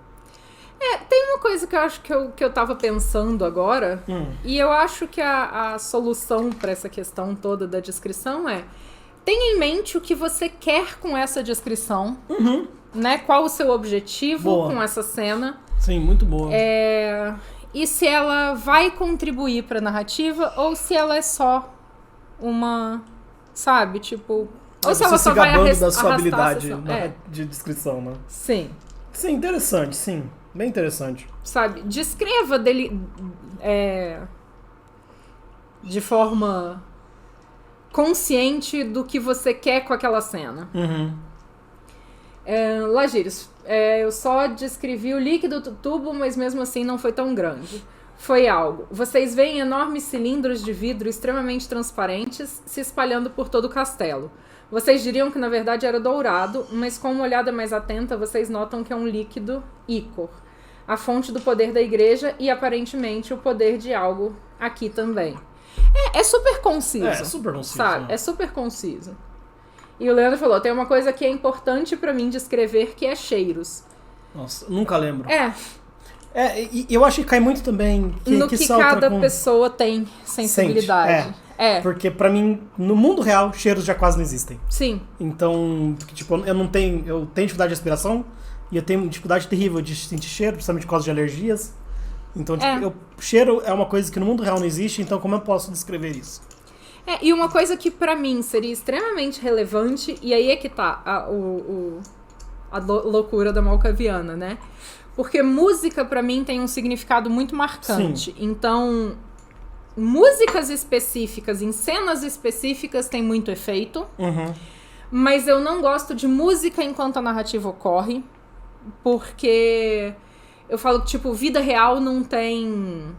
Speaker 1: Tem uma coisa que eu acho que eu tava pensando agora, e eu acho que a solução pra essa questão toda da descrição tenha em mente o que você quer com essa descrição, né? Qual o seu objetivo com essa cena.
Speaker 2: Sim, muito boa.
Speaker 1: E se ela vai contribuir pra narrativa, ou se ela é só uma, sabe, tipo... Ou se ela só vai arrastar da sua habilidade
Speaker 2: de descrição, né?
Speaker 1: Sim.
Speaker 2: Sim, interessante, sim. Bem interessante.
Speaker 1: Sabe, descreva dele de forma consciente do que você quer com aquela cena. Lagírios, eu só descrevi o líquido do tubo, mas mesmo assim não foi tão grande. Foi algo. Vocês veem enormes cilindros de vidro extremamente transparentes se espalhando por todo o castelo. Vocês diriam que na verdade era dourado, mas com uma olhada mais atenta vocês notam que é um líquido ícor, a fonte do poder da igreja e aparentemente o poder de algo aqui também. É super conciso.
Speaker 2: É super conciso.
Speaker 1: Sabe?
Speaker 2: Né?
Speaker 1: É super conciso. E o Leandro falou, tem uma coisa que é importante pra mim descrever que é cheiros.
Speaker 2: Nossa, nunca lembro.
Speaker 1: E
Speaker 2: eu acho que cai muito também...
Speaker 1: no que cada pessoa tem sensibilidade.
Speaker 2: Sente. Porque pra mim, no mundo real, cheiros já quase não existem.
Speaker 1: Sim.
Speaker 2: Então, tipo, eu tenho dificuldade de respiração e eu tenho dificuldade terrível de sentir cheiro, principalmente por causa de alergias. Então, tipo, cheiro é uma coisa que no mundo real não existe, então como eu posso descrever isso?
Speaker 1: E uma coisa que pra mim seria extremamente relevante, e aí é que tá a loucura da malcaviana, né? Porque música pra mim tem um significado muito marcante. Sim. Então, músicas específicas, em cenas específicas, tem muito efeito.
Speaker 2: Uhum.
Speaker 1: Mas eu não gosto de música enquanto a narrativa ocorre, porque eu falo que, tipo, vida real não tem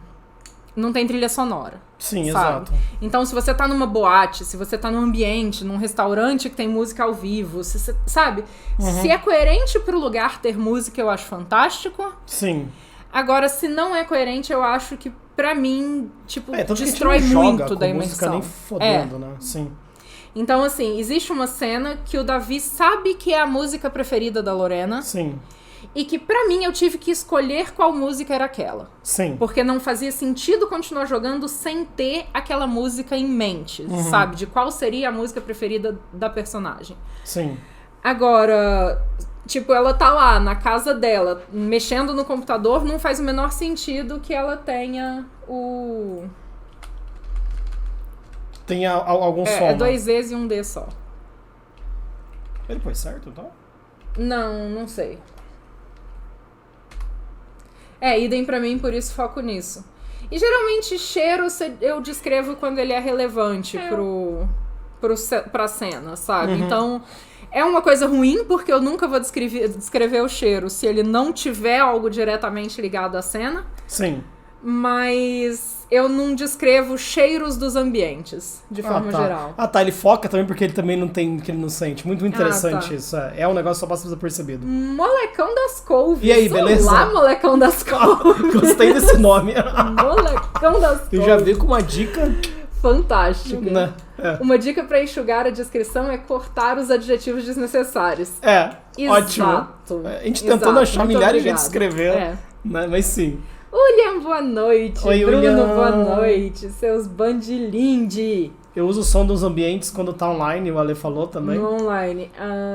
Speaker 1: trilha sonora.
Speaker 2: Sim,
Speaker 1: sabe?
Speaker 2: Exato.
Speaker 1: Então, se você tá numa boate, se você tá num ambiente, num restaurante que tem música ao vivo, sabe?
Speaker 2: Uhum.
Speaker 1: Se é coerente pro lugar ter música, eu acho fantástico.
Speaker 2: Sim.
Speaker 1: Agora, se não é coerente, eu acho que, pra mim, tipo,
Speaker 2: destrói muito da imersão. Nem fodendo, né? Sim.
Speaker 1: Então, assim, existe uma cena que o Davi sabe que é a música preferida da Lorena.
Speaker 2: Sim.
Speaker 1: E que, pra mim, eu tive que escolher qual música era aquela.
Speaker 2: Sim.
Speaker 1: Porque não fazia sentido continuar jogando sem ter aquela música em mente, sabe? De qual seria a música preferida da personagem.
Speaker 2: Sim.
Speaker 1: Agora, tipo, ela tá lá na casa dela, mexendo no computador, não faz o menor sentido que ela tenha o...
Speaker 2: Tenha algum som.
Speaker 1: É 2 Zs e um D só.
Speaker 2: Ele foi certo, então?
Speaker 1: Não sei. Idem pra mim, por isso foco nisso. E geralmente cheiro eu descrevo quando ele é relevante pra cena, sabe?
Speaker 2: Uhum.
Speaker 1: Então, é uma coisa ruim, porque eu nunca vou descrever o cheiro se ele não tiver algo diretamente ligado à cena.
Speaker 2: Sim.
Speaker 1: Mas eu não descrevo cheiros dos ambientes, de forma geral.
Speaker 2: Ele foca também porque ele também não tem, que ele não sente. Muito interessante isso. É um negócio que só passa desapercebido.
Speaker 1: Molecão das couves.
Speaker 2: E aí, beleza?
Speaker 1: Olá, molecão das couves.
Speaker 2: Gostei desse nome.
Speaker 1: Molecão das couves.
Speaker 2: Eu já vi com uma dica...
Speaker 1: Fantástica.
Speaker 2: Né?
Speaker 1: Uma dica pra enxugar a descrição é cortar os adjetivos desnecessários.
Speaker 2: Ótimo. A gente tentando achar milhares de jeitos de escrever, né? Mas sim.
Speaker 1: William, boa noite.
Speaker 2: Oi,
Speaker 1: Bruno,
Speaker 2: William.
Speaker 1: boa noite. Seus bandilinde.
Speaker 2: Eu uso o som dos ambientes quando tá online, o Ale falou também.
Speaker 1: No online.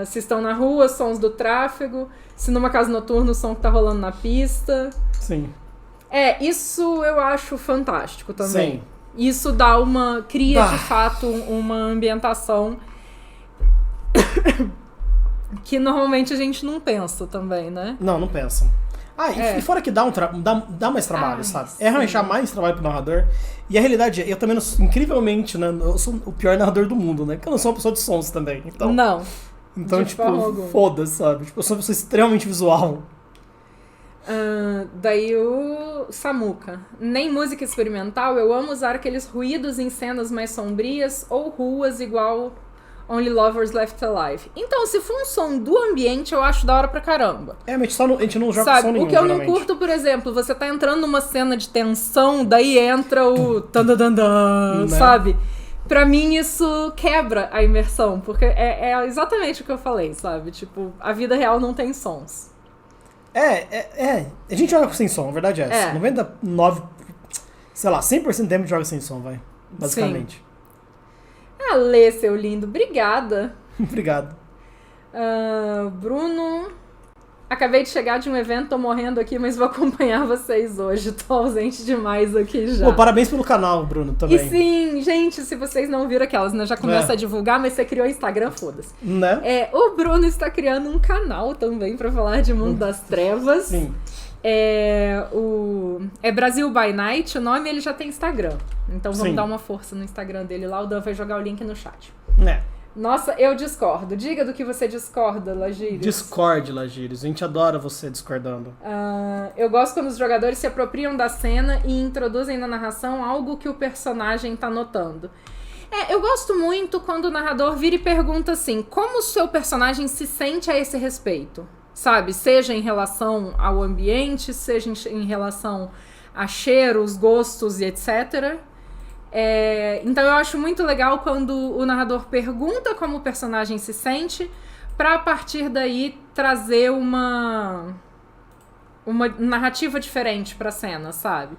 Speaker 1: Se estão na rua, sons do tráfego. Se numa casa noturna, o som que tá rolando na pista.
Speaker 2: Sim.
Speaker 1: Isso eu acho fantástico também.
Speaker 2: Sim.
Speaker 1: Isso cria de fato uma ambientação que normalmente a gente não pensa também, né?
Speaker 2: Não pensa. E fora que dá mais trabalho, sabe? É arranjar mais trabalho pro narrador. E a realidade é, eu também, incrivelmente, né? Eu sou o pior narrador do mundo, né? Porque eu não sou uma pessoa de sons também. Então,
Speaker 1: não.
Speaker 2: Então, tipo, foda-se, sabe? Tipo, eu sou uma pessoa extremamente visual.
Speaker 1: Daí o Samuca. Nem música experimental, eu amo usar aqueles ruídos em cenas mais sombrias ou ruas igual Only Lovers Left Alive. Então, se for um som do ambiente, eu acho da hora pra caramba.
Speaker 2: Mas a gente não joga som nenhum,
Speaker 1: o que eu não curto, por exemplo, você tá entrando numa cena de tensão, daí entra o tandadandan, sabe? Pra mim, isso quebra a imersão, porque é exatamente o que eu falei, sabe? Tipo, a vida real não tem sons.
Speaker 2: A gente joga sem som, a verdade é essa. 99, sei lá, 100% do tempo joga sem som, vai. Basicamente.
Speaker 1: Sim. Lê, seu lindo. Obrigada.
Speaker 2: Obrigado.
Speaker 1: Bruno... Acabei de chegar de um evento, tô morrendo aqui, mas vou acompanhar vocês hoje. Tô ausente demais aqui já.
Speaker 2: Parabéns pelo canal, Bruno, também.
Speaker 1: E sim, gente, se vocês não viram aquelas, né? Já começa a divulgar, mas você criou o Instagram, foda-se.
Speaker 2: Né?
Speaker 1: O Bruno está criando um canal também pra falar de Mundo das Trevas.
Speaker 2: Sim.
Speaker 1: É Brasil by Night, o nome, ele já tem Instagram. Então vamos dar uma força no Instagram dele lá. O Dan vai jogar o link no chat. Nossa, eu discordo. Diga do que você discorda, Lagírios.
Speaker 2: Discorde, Lagírios. A gente adora você discordando.
Speaker 1: Eu gosto quando os jogadores se apropriam da cena e introduzem na narração algo que o personagem tá notando. Eu gosto muito quando o narrador vira e pergunta assim, como o seu personagem se sente a esse respeito? Sabe? Seja em relação ao ambiente, seja em relação a cheiros, gostos e etc. Então eu acho muito legal quando o narrador pergunta como o personagem se sente, pra a partir daí trazer uma uma narrativa diferente pra cena, sabe?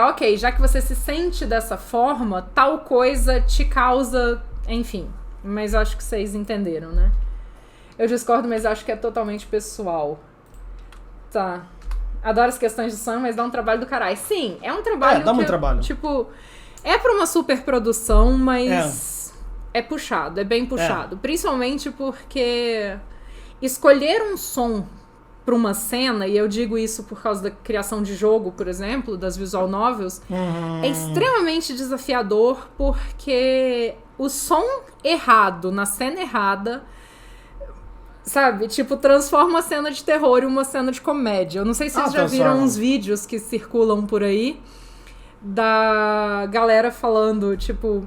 Speaker 1: Ok, já que você se sente dessa forma, tal coisa te causa... Enfim, mas eu acho que vocês entenderam, né? Eu discordo, mas acho que é totalmente pessoal. Tá. Adoro as questões de som, mas dá um trabalho do caralho. Sim, é um trabalho
Speaker 2: dá muito trabalho.
Speaker 1: Tipo, é pra uma superprodução, mas é puxado, é bem puxado. Principalmente porque escolher um som pra uma cena, e eu digo isso por causa da criação de jogo, por exemplo, das visual novels, é extremamente desafiador porque o som errado na cena errada, sabe, tipo, transforma a cena de terror em uma cena de comédia. Eu não sei se vocês já viram uns vídeos que circulam por aí da galera falando, tipo,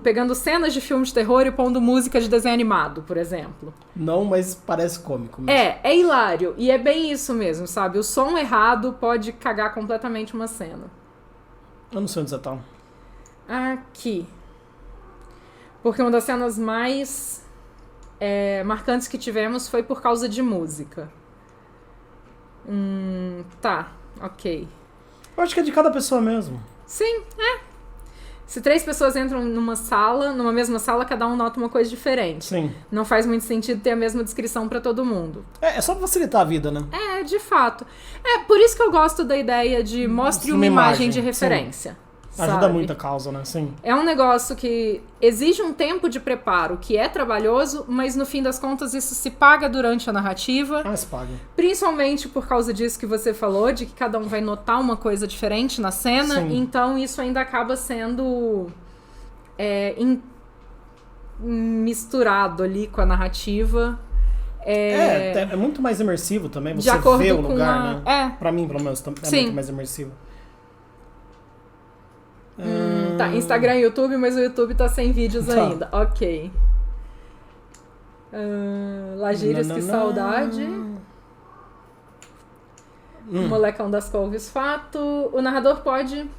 Speaker 1: pegando cenas de filme de terror e pondo música de desenho animado, por exemplo.
Speaker 2: Não, mas parece cômico mesmo.
Speaker 1: É hilário. E é bem isso mesmo, sabe? O som errado pode cagar completamente uma cena.
Speaker 2: Eu não sei onde você tá.
Speaker 1: Aqui. Porque uma das cenas mais marcantes que tivemos foi por causa de música. Tá, ok.
Speaker 2: Eu acho que é de cada pessoa mesmo.
Speaker 1: Sim, Se 3 pessoas entram numa mesma sala, cada um nota uma coisa diferente.
Speaker 2: Sim.
Speaker 1: Não faz muito sentido ter a mesma descrição pra todo mundo.
Speaker 2: É só pra facilitar a vida, né?
Speaker 1: De fato. Por isso que eu gosto da ideia de mostre uma imagem de referência.
Speaker 2: Ajuda muito a causa, né? Sim.
Speaker 1: É um negócio que exige um tempo de preparo, que é trabalhoso, mas no fim das contas isso se paga durante a narrativa.
Speaker 2: Se paga.
Speaker 1: Principalmente por causa disso que você falou, de que cada um vai notar uma coisa diferente na cena.
Speaker 2: Sim.
Speaker 1: Então isso ainda acaba sendo misturado ali com a narrativa.
Speaker 2: É muito mais imersivo também. Você vê o lugar, né? Pra mim, pelo menos, é muito mais imersivo.
Speaker 1: Tá, Instagram e YouTube, mas o YouTube tá sem vídeos ainda. Ok. Lagírias, que saudade. Molecão das Couves, fato. O narrador pode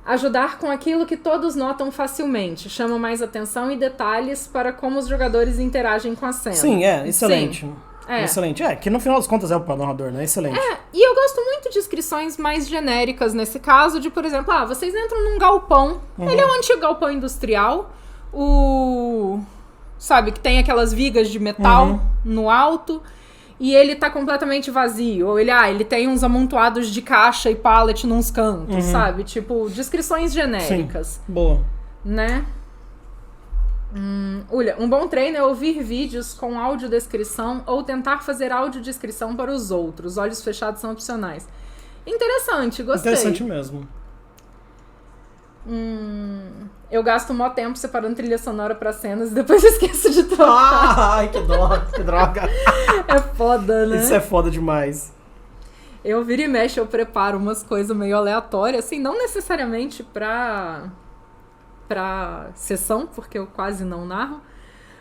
Speaker 1: ajudar com aquilo que todos notam facilmente. Chama mais atenção e detalhes para como os jogadores interagem com a cena.
Speaker 2: Sim, excelente. Sim. Excelente. Que no final das contas é o narrador, né? Excelente.
Speaker 1: E eu gosto muito de descrições mais genéricas nesse caso, de, por exemplo, vocês entram num galpão. Ele é um antigo galpão industrial. Sabe, que tem aquelas vigas de metal no alto. E ele tá completamente vazio. Ou ele tem uns amontoados de caixa e pallet nos cantos, sabe? Tipo, descrições genéricas.
Speaker 2: Sim. Boa.
Speaker 1: Né? Olha, um bom treino é ouvir vídeos com audiodescrição ou tentar fazer audiodescrição para os outros. Olhos fechados são opcionais. Interessante, gostei.
Speaker 2: Interessante mesmo.
Speaker 1: Eu gasto mó tempo separando trilha sonora para cenas e depois esqueço de trocar.
Speaker 2: Ai, que droga.
Speaker 1: É foda, né?
Speaker 2: Isso é foda demais.
Speaker 1: Eu vira e mexe, eu preparo umas coisas meio aleatórias, assim, não necessariamente pra sessão, porque eu quase não narro,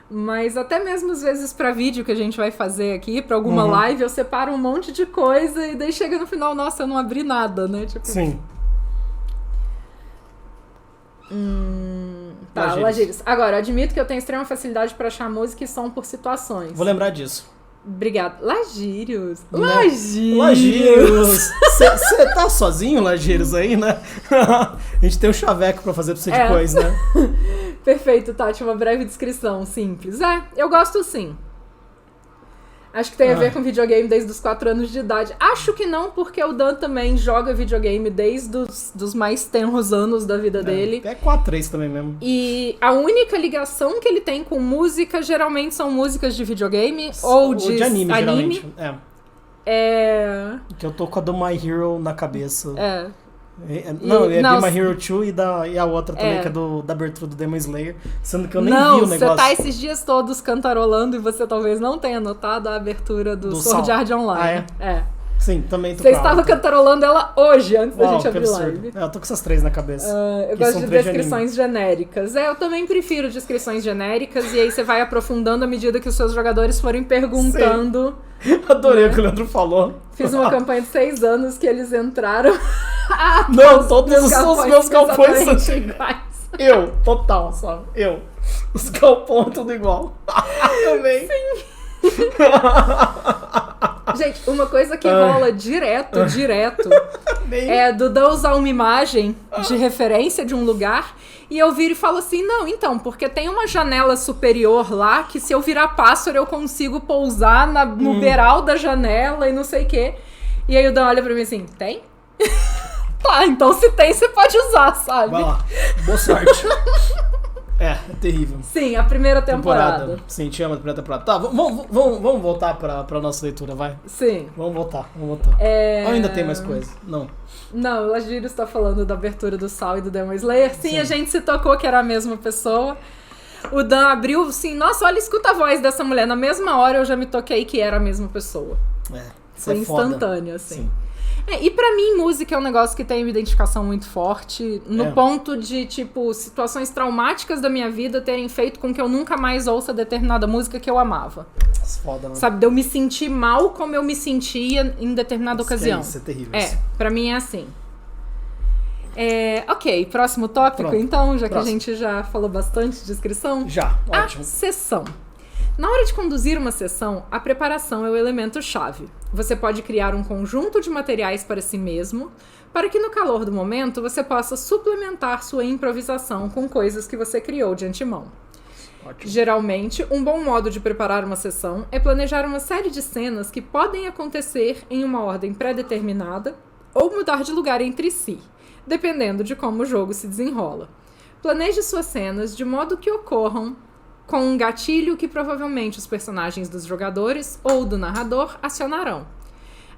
Speaker 1: mas até mesmo às vezes pra vídeo que a gente vai fazer aqui, pra alguma live, eu separo um monte de coisa e daí chega no final, nossa, eu não abri nada, né? Tipo...
Speaker 2: Sim.
Speaker 1: Tá, Lagírios. Agora, eu admito que eu tenho extrema facilidade pra achar música e som por situações.
Speaker 2: Vou lembrar disso.
Speaker 1: Obrigada. Lagírios.
Speaker 2: Né? Lagírios. Você tá sozinho, Lagírios, aí, né? A gente tem um chaveco pra fazer pra você depois, né?
Speaker 1: Perfeito, Tati. Uma breve descrição simples. Eu gosto sim. Acho que tem a ver com videogame desde os 4 anos de idade. Acho que não, porque o Dan também joga videogame desde os mais tenros anos da vida dele.
Speaker 2: É 4-3 também mesmo.
Speaker 1: E a única ligação que ele tem com música geralmente são músicas de videogame ou de anime.
Speaker 2: Geralmente. Que eu tô com a do My Hero na cabeça. Não, My Hero 2 e a outra também, que é da abertura do Demon Slayer, sendo que eu nem vi o negócio.
Speaker 1: Você tá esses dias todos cantarolando e você talvez não tenha notado a abertura do Sword Art Online.
Speaker 2: Sim, também tô
Speaker 1: Você estava cantarolando ela hoje, antes da gente abrir live.
Speaker 2: Eu tô com essas 3 na cabeça.
Speaker 1: Eu gosto de descrições genéricas. Eu também prefiro descrições genéricas e aí você vai aprofundando à medida que os seus jogadores forem perguntando.
Speaker 2: Sim. Adorei o que o Leandro falou.
Speaker 1: Fiz uma campanha de 6 anos que eles entraram.
Speaker 2: Não, todos os meus galpões são iguais. Total, sabe? Os galpões tudo igual. Também.
Speaker 1: Sim. Gente, uma coisa que rola direto, é do Dan usar uma imagem de referência de um lugar e eu viro e falo assim, não, então, porque tem uma janela superior lá que se eu virar pássaro eu consigo pousar no beiral da janela e não sei o quê. E aí o Dan olha pra mim assim, tem? Tá, então se tem, você pode usar, sabe?
Speaker 2: Vai lá, boa sorte. É terrível.
Speaker 1: Sim, a primeira temporada.
Speaker 2: Sim, te amo a primeira temporada. Tá, vamos voltar pra nossa leitura, vai?
Speaker 1: Sim.
Speaker 2: Vamos voltar. Ou ainda tem mais coisa? Não,
Speaker 1: o Agírio está falando da abertura do Saw e do Demon Slayer. Sim, a gente se tocou que era a mesma pessoa. O Dan abriu, assim, nossa, olha, escuta a voz dessa mulher. Na mesma hora eu já me toquei que era a mesma pessoa. Foi instantâneo, assim. Sim. E pra mim, música é um negócio que tem uma identificação muito forte, no ponto de, tipo, situações traumáticas da minha vida terem feito com que eu nunca mais ouça determinada música que eu amava.
Speaker 2: Foda, né?
Speaker 1: Sabe, de eu me sentir mal como eu me sentia em determinada ocasião.
Speaker 2: Isso é terrível.
Speaker 1: Pra mim é assim. Ok, próximo tópico, então, já que a gente já falou bastante de descrição.
Speaker 2: Já, ótimo.
Speaker 1: A sessão. Na hora de conduzir uma sessão, a preparação é o elemento-chave. Você pode criar um conjunto de materiais para si mesmo, para que no calor do momento você possa suplementar sua improvisação com coisas que você criou de antemão.
Speaker 2: Ótimo.
Speaker 1: Geralmente, um bom modo de preparar uma sessão é planejar uma série de cenas que podem acontecer em uma ordem pré-determinada ou mudar de lugar entre si, dependendo de como o jogo se desenrola. Planeje suas cenas de modo que ocorram com um gatilho que provavelmente os personagens dos jogadores ou do narrador acionarão.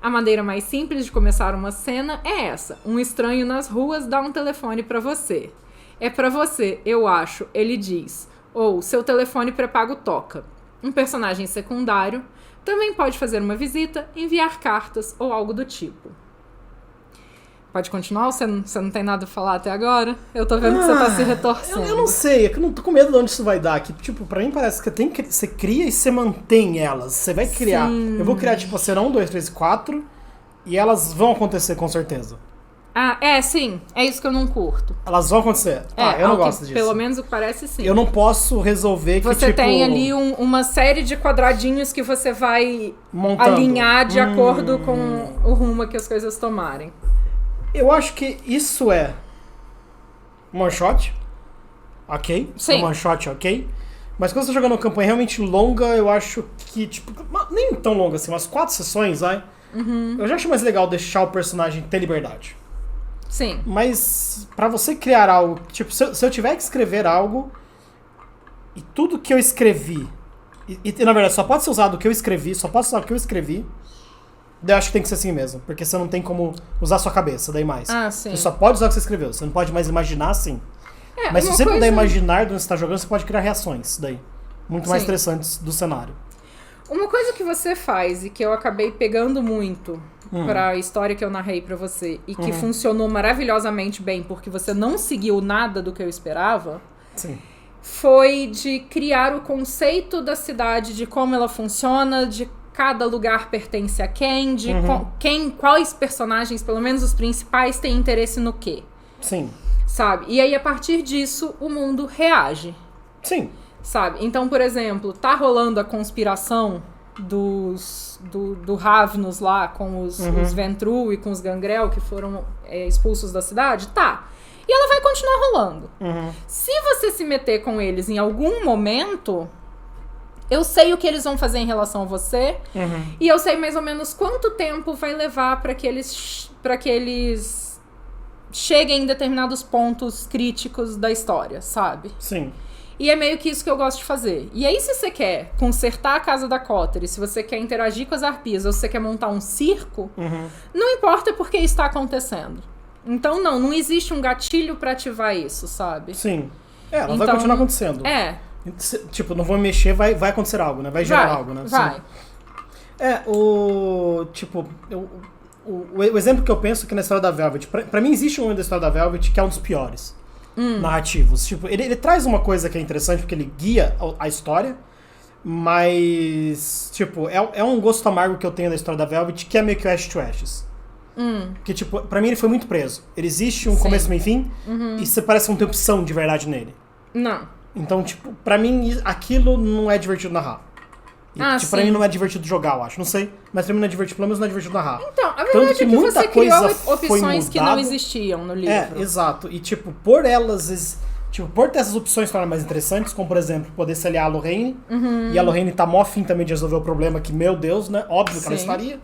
Speaker 1: A maneira mais simples de começar uma cena é essa. Um estranho nas ruas dá um telefone pra você. É pra você, eu acho, ele diz. Ou seu telefone pré-pago toca. Um personagem secundário também pode fazer uma visita, enviar cartas ou algo do tipo. Pode continuar ou você não tem nada a falar até agora? Eu tô vendo que você tá se retorcendo.
Speaker 2: Eu não sei, é que eu não tô com medo de onde isso vai dar. Que, tipo, pra mim parece que você cria e você mantém elas. Você vai criar.
Speaker 1: Sim.
Speaker 2: Eu vou criar, tipo, a cena 1, 2, 3, 4 e elas vão acontecer com certeza.
Speaker 1: Sim. É isso que eu não curto.
Speaker 2: Elas vão acontecer. Eu não gosto disso.
Speaker 1: Pelo menos o que parece, sim.
Speaker 2: Eu não posso resolver que,
Speaker 1: você tem ali uma série de quadradinhos que você vai
Speaker 2: montando,
Speaker 1: alinhar de acordo com o rumo que as coisas tomarem.
Speaker 2: Eu acho que isso é um one shot, ok?
Speaker 1: Sim.
Speaker 2: Um one shot, ok? Mas quando você tá jogando uma campanha realmente longa, eu acho que, tipo, nem tão longa assim, umas 4 sessões, vai. Eu já acho mais legal deixar o personagem ter liberdade.
Speaker 1: Sim.
Speaker 2: Mas pra você criar algo, tipo, se eu tiver que escrever algo e tudo que eu escrevi, e na verdade só pode ser usado o que eu escrevi, eu acho que tem que ser assim mesmo, porque você não tem como usar a sua cabeça, daí mais.
Speaker 1: Sim.
Speaker 2: Você só pode usar o que você escreveu, você não pode mais imaginar assim. Mas se você puder imaginar de onde você tá jogando, você pode criar reações daí. Muito mais interessantes do cenário.
Speaker 1: Uma coisa que você faz e que eu acabei pegando muito pra história que eu narrei pra você e que funcionou maravilhosamente bem porque você não seguiu nada do que eu esperava, foi de criar o conceito da cidade, de como ela funciona, de cada lugar pertence a quem, de quais personagens, pelo menos os principais, têm interesse no quê.
Speaker 2: Sim.
Speaker 1: Sabe? E aí, a partir disso, o mundo reage.
Speaker 2: Sim.
Speaker 1: Sabe? Então, por exemplo, tá rolando a conspiração do Ravnus lá com os Ventru e com os Gangrel que foram expulsos da cidade? Tá. E ela vai continuar rolando. Se você se meter com eles em algum momento, eu sei o que eles vão fazer em relação a você e eu sei mais ou menos quanto tempo vai levar para que eles cheguem em determinados pontos críticos da história, sabe?
Speaker 2: Sim.
Speaker 1: E é meio que isso que eu gosto de fazer. E aí, se você quer consertar a casa da Cottery, se você quer interagir com as arpias, ou se você quer montar um circo, não importa porque isso está acontecendo. Então, não existe um gatilho pra ativar isso, sabe?
Speaker 2: Sim. Ela vai continuar acontecendo. Tipo, não vou mexer, vai acontecer algo, né? Vai gerar algo, né?
Speaker 1: Vai.
Speaker 2: O exemplo que eu penso aqui na história da Velvet, pra mim existe um momento da história da Velvet que é um dos piores narrativos. Tipo, ele traz uma coisa que é interessante porque ele guia a história, mas, tipo, é um gosto amargo que eu tenho da história da Velvet, que é meio que o Ash to Ashes. Que, tipo, pra mim ele foi muito preso. Ele existe um começo, meio e fim, e você parece que não tem opção de verdade nele.
Speaker 1: Não.
Speaker 2: Então, tipo, pra mim aquilo não é divertido narrar. E, pra mim não é divertido jogar, eu acho. Não sei, mas pra mim não é divertido, pelo menos não é divertido narrar.
Speaker 1: Então, a verdade é que você criou opções que não existiam no livro.
Speaker 2: É, exato. E, tipo, por ter essas opções torna mais interessantes, como, por exemplo, poder se aliar a Lorraine. E a Lorraine tá mó fim também de resolver o problema que, meu Deus, né? Óbvio que ela estaria.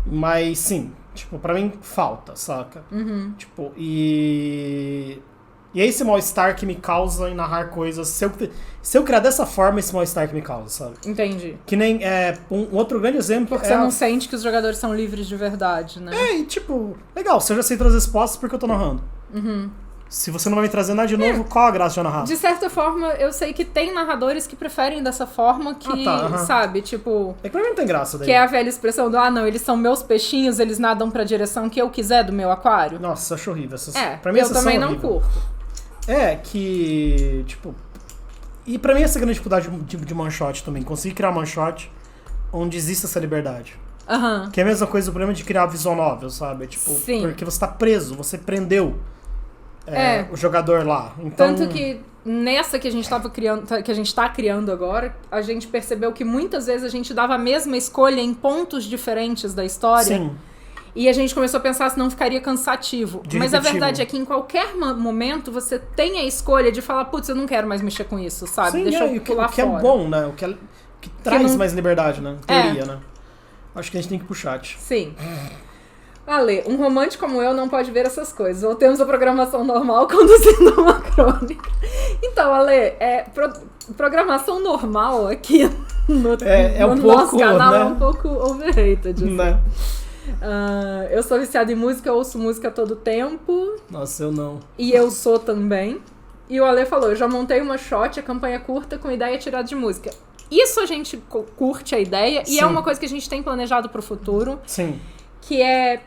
Speaker 2: Mas, sim, tipo, pra mim, falta, saca? Tipo, e esse mal-estar que me causa em narrar coisas... Se eu criar dessa forma, esse mal-estar que me causa, sabe?
Speaker 1: Entendi.
Speaker 2: Que nem... um outro grande exemplo
Speaker 1: Porque você não sente que os jogadores são livres de verdade, né?
Speaker 2: E tipo... Legal, você já sei trazer respostas porque eu tô narrando. Se você não vai me trazer nada de novo, qual a graça de eu narrar?
Speaker 1: De certa forma, eu sei que tem narradores que preferem dessa forma que, sabe, tipo...
Speaker 2: É que pra mim não tem graça daí.
Speaker 1: Que é a velha expressão do, não, eles são meus peixinhos, eles nadam pra direção que eu quiser do meu aquário.
Speaker 2: Nossa, acho horrível.
Speaker 1: Pra mim, eu também não curto.
Speaker 2: Que, tipo... E pra mim essa é a grande dificuldade de one shot também. Conseguir criar one shot onde existe essa liberdade. Que é a mesma coisa do problema de criar visual novel, sabe? Tipo, porque você tá preso, você prendeu o jogador lá. Então...
Speaker 1: Tanto que nessa que a gente tava criando, que a gente tá criando agora, a gente percebeu que muitas vezes a gente dava a mesma escolha em pontos diferentes da história.
Speaker 2: Sim.
Speaker 1: E a gente começou a pensar se não ficaria cansativo. Mas a verdade é que em qualquer momento você tem a escolha de falar, putz, eu não quero mais mexer com isso, sabe?
Speaker 2: Sim,
Speaker 1: deixa eu pular
Speaker 2: fora. O que é bom, né? O que traz mais liberdade, né? Teoria, né? Acho que a gente tem que ir pro chat.
Speaker 1: Sim. Ale, um romântico como eu não pode ver essas coisas. Voltemos à programação normal conduzindo uma crônica. Então, Ale, programação normal aqui no nosso canal, né? É um pouco overrated. Assim.
Speaker 2: Né?
Speaker 1: Eu sou viciada em música, eu ouço música todo tempo.
Speaker 2: Nossa, eu não.
Speaker 1: E eu sou também. E o Ale falou, eu já montei uma shot, a campanha curta, com ideia tirada de música. Isso a gente curte a ideia, e é uma coisa que a gente tem planejado pro futuro.
Speaker 2: Sim.
Speaker 1: Que é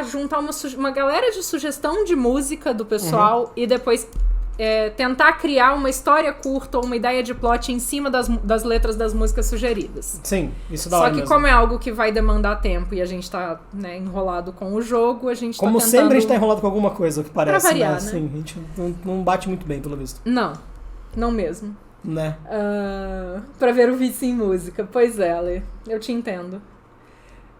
Speaker 1: juntar uma galera de sugestão de música do pessoal e depois tentar criar uma história curta ou uma ideia de plot em cima das letras das músicas sugeridas.
Speaker 2: Sim, isso dá hora mesmo.
Speaker 1: Só que como é algo que vai demandar tempo e a gente tá enrolado com o jogo, a gente tá tentando...
Speaker 2: Como sempre a gente tá enrolado com alguma coisa, que parece,
Speaker 1: pra variar, né?
Speaker 2: Sim, a gente não bate muito bem, pelo visto.
Speaker 1: Não mesmo.
Speaker 2: Né?
Speaker 1: Pra ver o vício em música. Pois é, Ale, eu te entendo.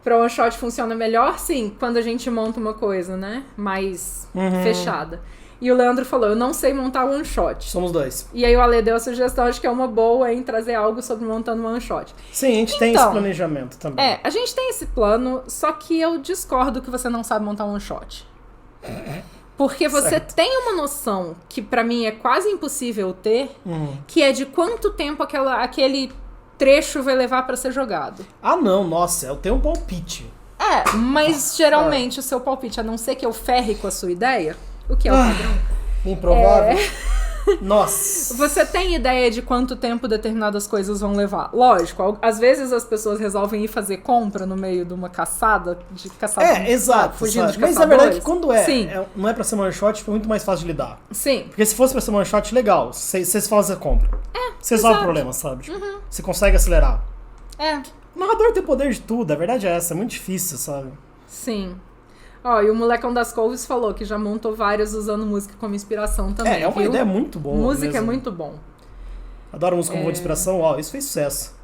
Speaker 1: Pra one shot funciona melhor, sim, quando a gente monta uma coisa, né? Mais fechada. E o Leandro falou, eu não sei montar one shot.
Speaker 2: Somos dois.
Speaker 1: E aí o Ale deu a sugestão, acho que é uma boa em trazer algo sobre montando one shot.
Speaker 2: Sim, a gente tem esse planejamento também.
Speaker 1: A gente tem esse plano, só que eu discordo que você não sabe montar one shot. Porque você tem uma noção, que pra mim é quase impossível ter, que é de quanto tempo aquele trecho vai levar pra ser jogado.
Speaker 2: Não, nossa, eu tenho um palpite.
Speaker 1: Mas geralmente o seu palpite, a não ser que eu ferre com a sua ideia, o que é o padrão?
Speaker 2: Improvável. Nossa.
Speaker 1: Você tem ideia de quanto tempo determinadas coisas vão levar? Lógico, às vezes as pessoas resolvem ir fazer compra no meio de uma caçada,
Speaker 2: exato.
Speaker 1: Fugindo de
Speaker 2: mas
Speaker 1: caçadores.
Speaker 2: na verdade, quando não é pra ser one shot, foi muito mais fácil de lidar.
Speaker 1: Sim.
Speaker 2: Porque se fosse pra ser one shot, legal. Vocês fazem a compra. Você resolve o problema, sabe? Você consegue acelerar. O narrador tem poder de tudo, a verdade é essa. É muito difícil, sabe?
Speaker 1: Sim. E o Molecão das Couves falou que já montou várias usando música como inspiração também.
Speaker 2: É uma ideia muito boa.
Speaker 1: Música
Speaker 2: mesmo.
Speaker 1: É muito bom.
Speaker 2: Adoro música como inspiração, isso fez sucesso.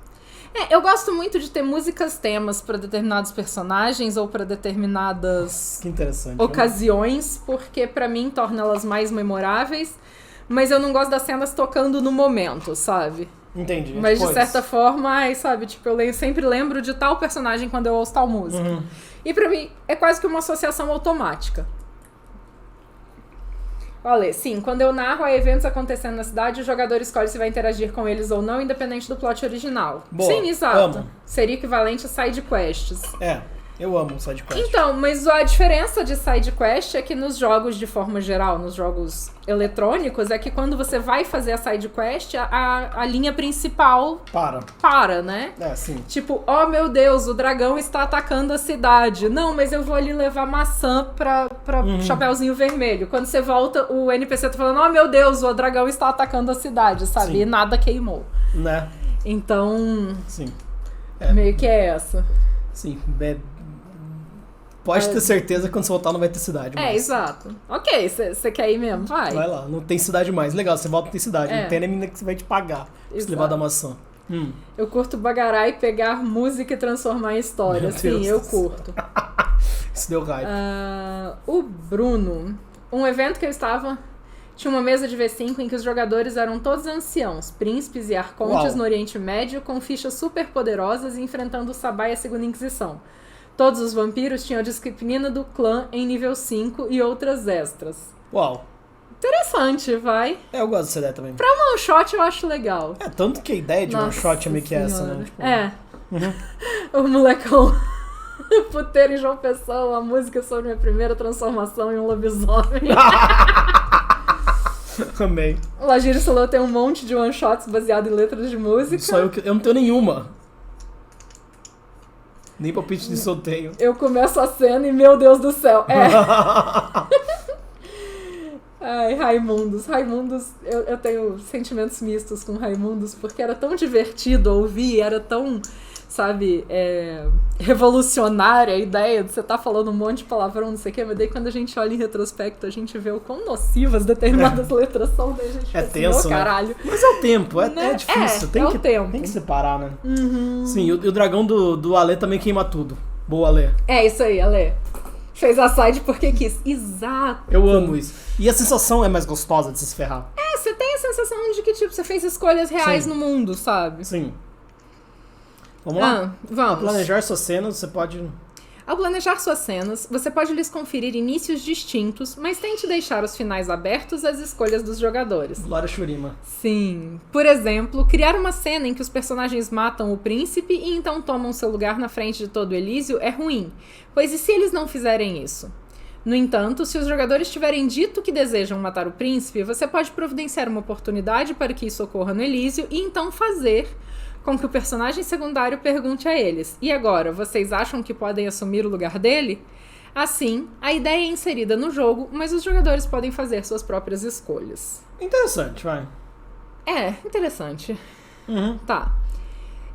Speaker 1: Eu gosto muito de ter músicas temas pra determinados personagens ou pra determinadas
Speaker 2: que interessante,
Speaker 1: ocasiões, porque pra mim torna elas mais memoráveis, mas eu não gosto das cenas tocando no momento, sabe?
Speaker 2: Entendi.
Speaker 1: Mas de certa forma, sabe, tipo, eu sempre lembro de tal personagem quando eu ouço tal música. E pra mim, é quase que uma associação automática. Olha, sim, quando eu narro eventos acontecendo na cidade, o jogador escolhe se vai interagir com eles ou não, independente do plot original.
Speaker 2: Boa,
Speaker 1: sim, exato.
Speaker 2: amo.
Speaker 1: Seria equivalente a side quests.
Speaker 2: Eu amo side quest.
Speaker 1: Então, mas a diferença de side quest é que nos jogos, de forma geral, nos jogos eletrônicos, é que quando você vai fazer a side quest, a linha principal para, né?
Speaker 2: Sim.
Speaker 1: Tipo, meu Deus, o dragão está atacando a cidade. Não, mas eu vou ali levar maçã pra Chapeuzinho Vermelho. Quando você volta, o NPC tá falando, meu Deus, o dragão está atacando a cidade, sabe?
Speaker 2: Sim.
Speaker 1: E nada queimou.
Speaker 2: Né?
Speaker 1: Então,
Speaker 2: sim.
Speaker 1: Meio que é essa.
Speaker 2: Sim, pode ter certeza que quando você voltar não vai ter cidade mais.
Speaker 1: Exato. Ok, você quer ir mesmo? Vai
Speaker 2: lá, não tem cidade mais. Legal, você volta não tem cidade. Não tem nem menina que você vai te pagar pra você levar da maçã.
Speaker 1: Eu curto bagarar e pegar música e transformar em história. Sim, eu curto.
Speaker 2: Isso deu raiva.
Speaker 1: O Bruno, um evento que eu estava, tinha uma mesa de V5 em que os jogadores eram todos anciãos, príncipes e arcontes no Oriente Médio, com fichas super poderosas e enfrentando o Sabá e a Segunda Inquisição. Todos os vampiros tinham a disciplina do clã em nível 5 e outras extras.
Speaker 2: Uau.
Speaker 1: Interessante, vai.
Speaker 2: Eu gosto dessa ideia também.
Speaker 1: Pra one shot eu acho legal.
Speaker 2: Tanto que a ideia de one shot é meio que essa, né? Tipo...
Speaker 1: O molecão puteiro em João Pessoa, a música sobre minha primeira transformação em um lobisomem.
Speaker 2: Amei.
Speaker 1: O Lagir Solô tem um monte de one shots baseado em letras de música.
Speaker 2: Só eu não tenho nenhuma. Nem palpite disso eu tenho.
Speaker 1: Eu começo a cena e, meu Deus do céu, Ai, Raimundos. Raimundos, eu tenho sentimentos mistos com Raimundos, porque era tão divertido ouvir, era tão, sabe, revolucionária a ideia de você estar falando um monte de palavrão, não sei o quê, mas daí quando a gente olha em retrospecto, a gente vê o quão nocivas determinadas letras são, daí a gente fica
Speaker 2: tenso, caralho.
Speaker 1: Né?
Speaker 2: Mas é o tempo, é difícil.
Speaker 1: O tempo.
Speaker 2: Tem que separar, né? Sim, o dragão do Ale também queima tudo. Boa, Ale.
Speaker 1: É isso aí, Ale. Fez a side porque quis. Exato.
Speaker 2: Eu amo isso. E a sensação é mais gostosa de se ferrar.
Speaker 1: Você tem a sensação de que, tipo, você fez escolhas reais no mundo, sabe?
Speaker 2: Sim. Vamos lá?
Speaker 1: Vamos.
Speaker 2: Ao planejar suas cenas, você pode...
Speaker 1: Ao planejar suas cenas, você pode lhes conferir inícios distintos, mas tente deixar os finais abertos às escolhas dos jogadores.
Speaker 2: Glória Shurima.
Speaker 1: Sim. Por exemplo, criar uma cena em que os personagens matam o príncipe e então tomam seu lugar na frente de todo o Elísio é ruim, pois e se eles não fizerem isso? No entanto, se os jogadores tiverem dito que desejam matar o príncipe, você pode providenciar uma oportunidade para que isso ocorra no Elísio e então fazer com que o personagem secundário pergunte a eles: e agora, vocês acham que podem assumir o lugar dele? Assim, a ideia é inserida no jogo, mas os jogadores podem fazer suas próprias escolhas.
Speaker 2: Interessante, vai.
Speaker 1: Interessante. Tá.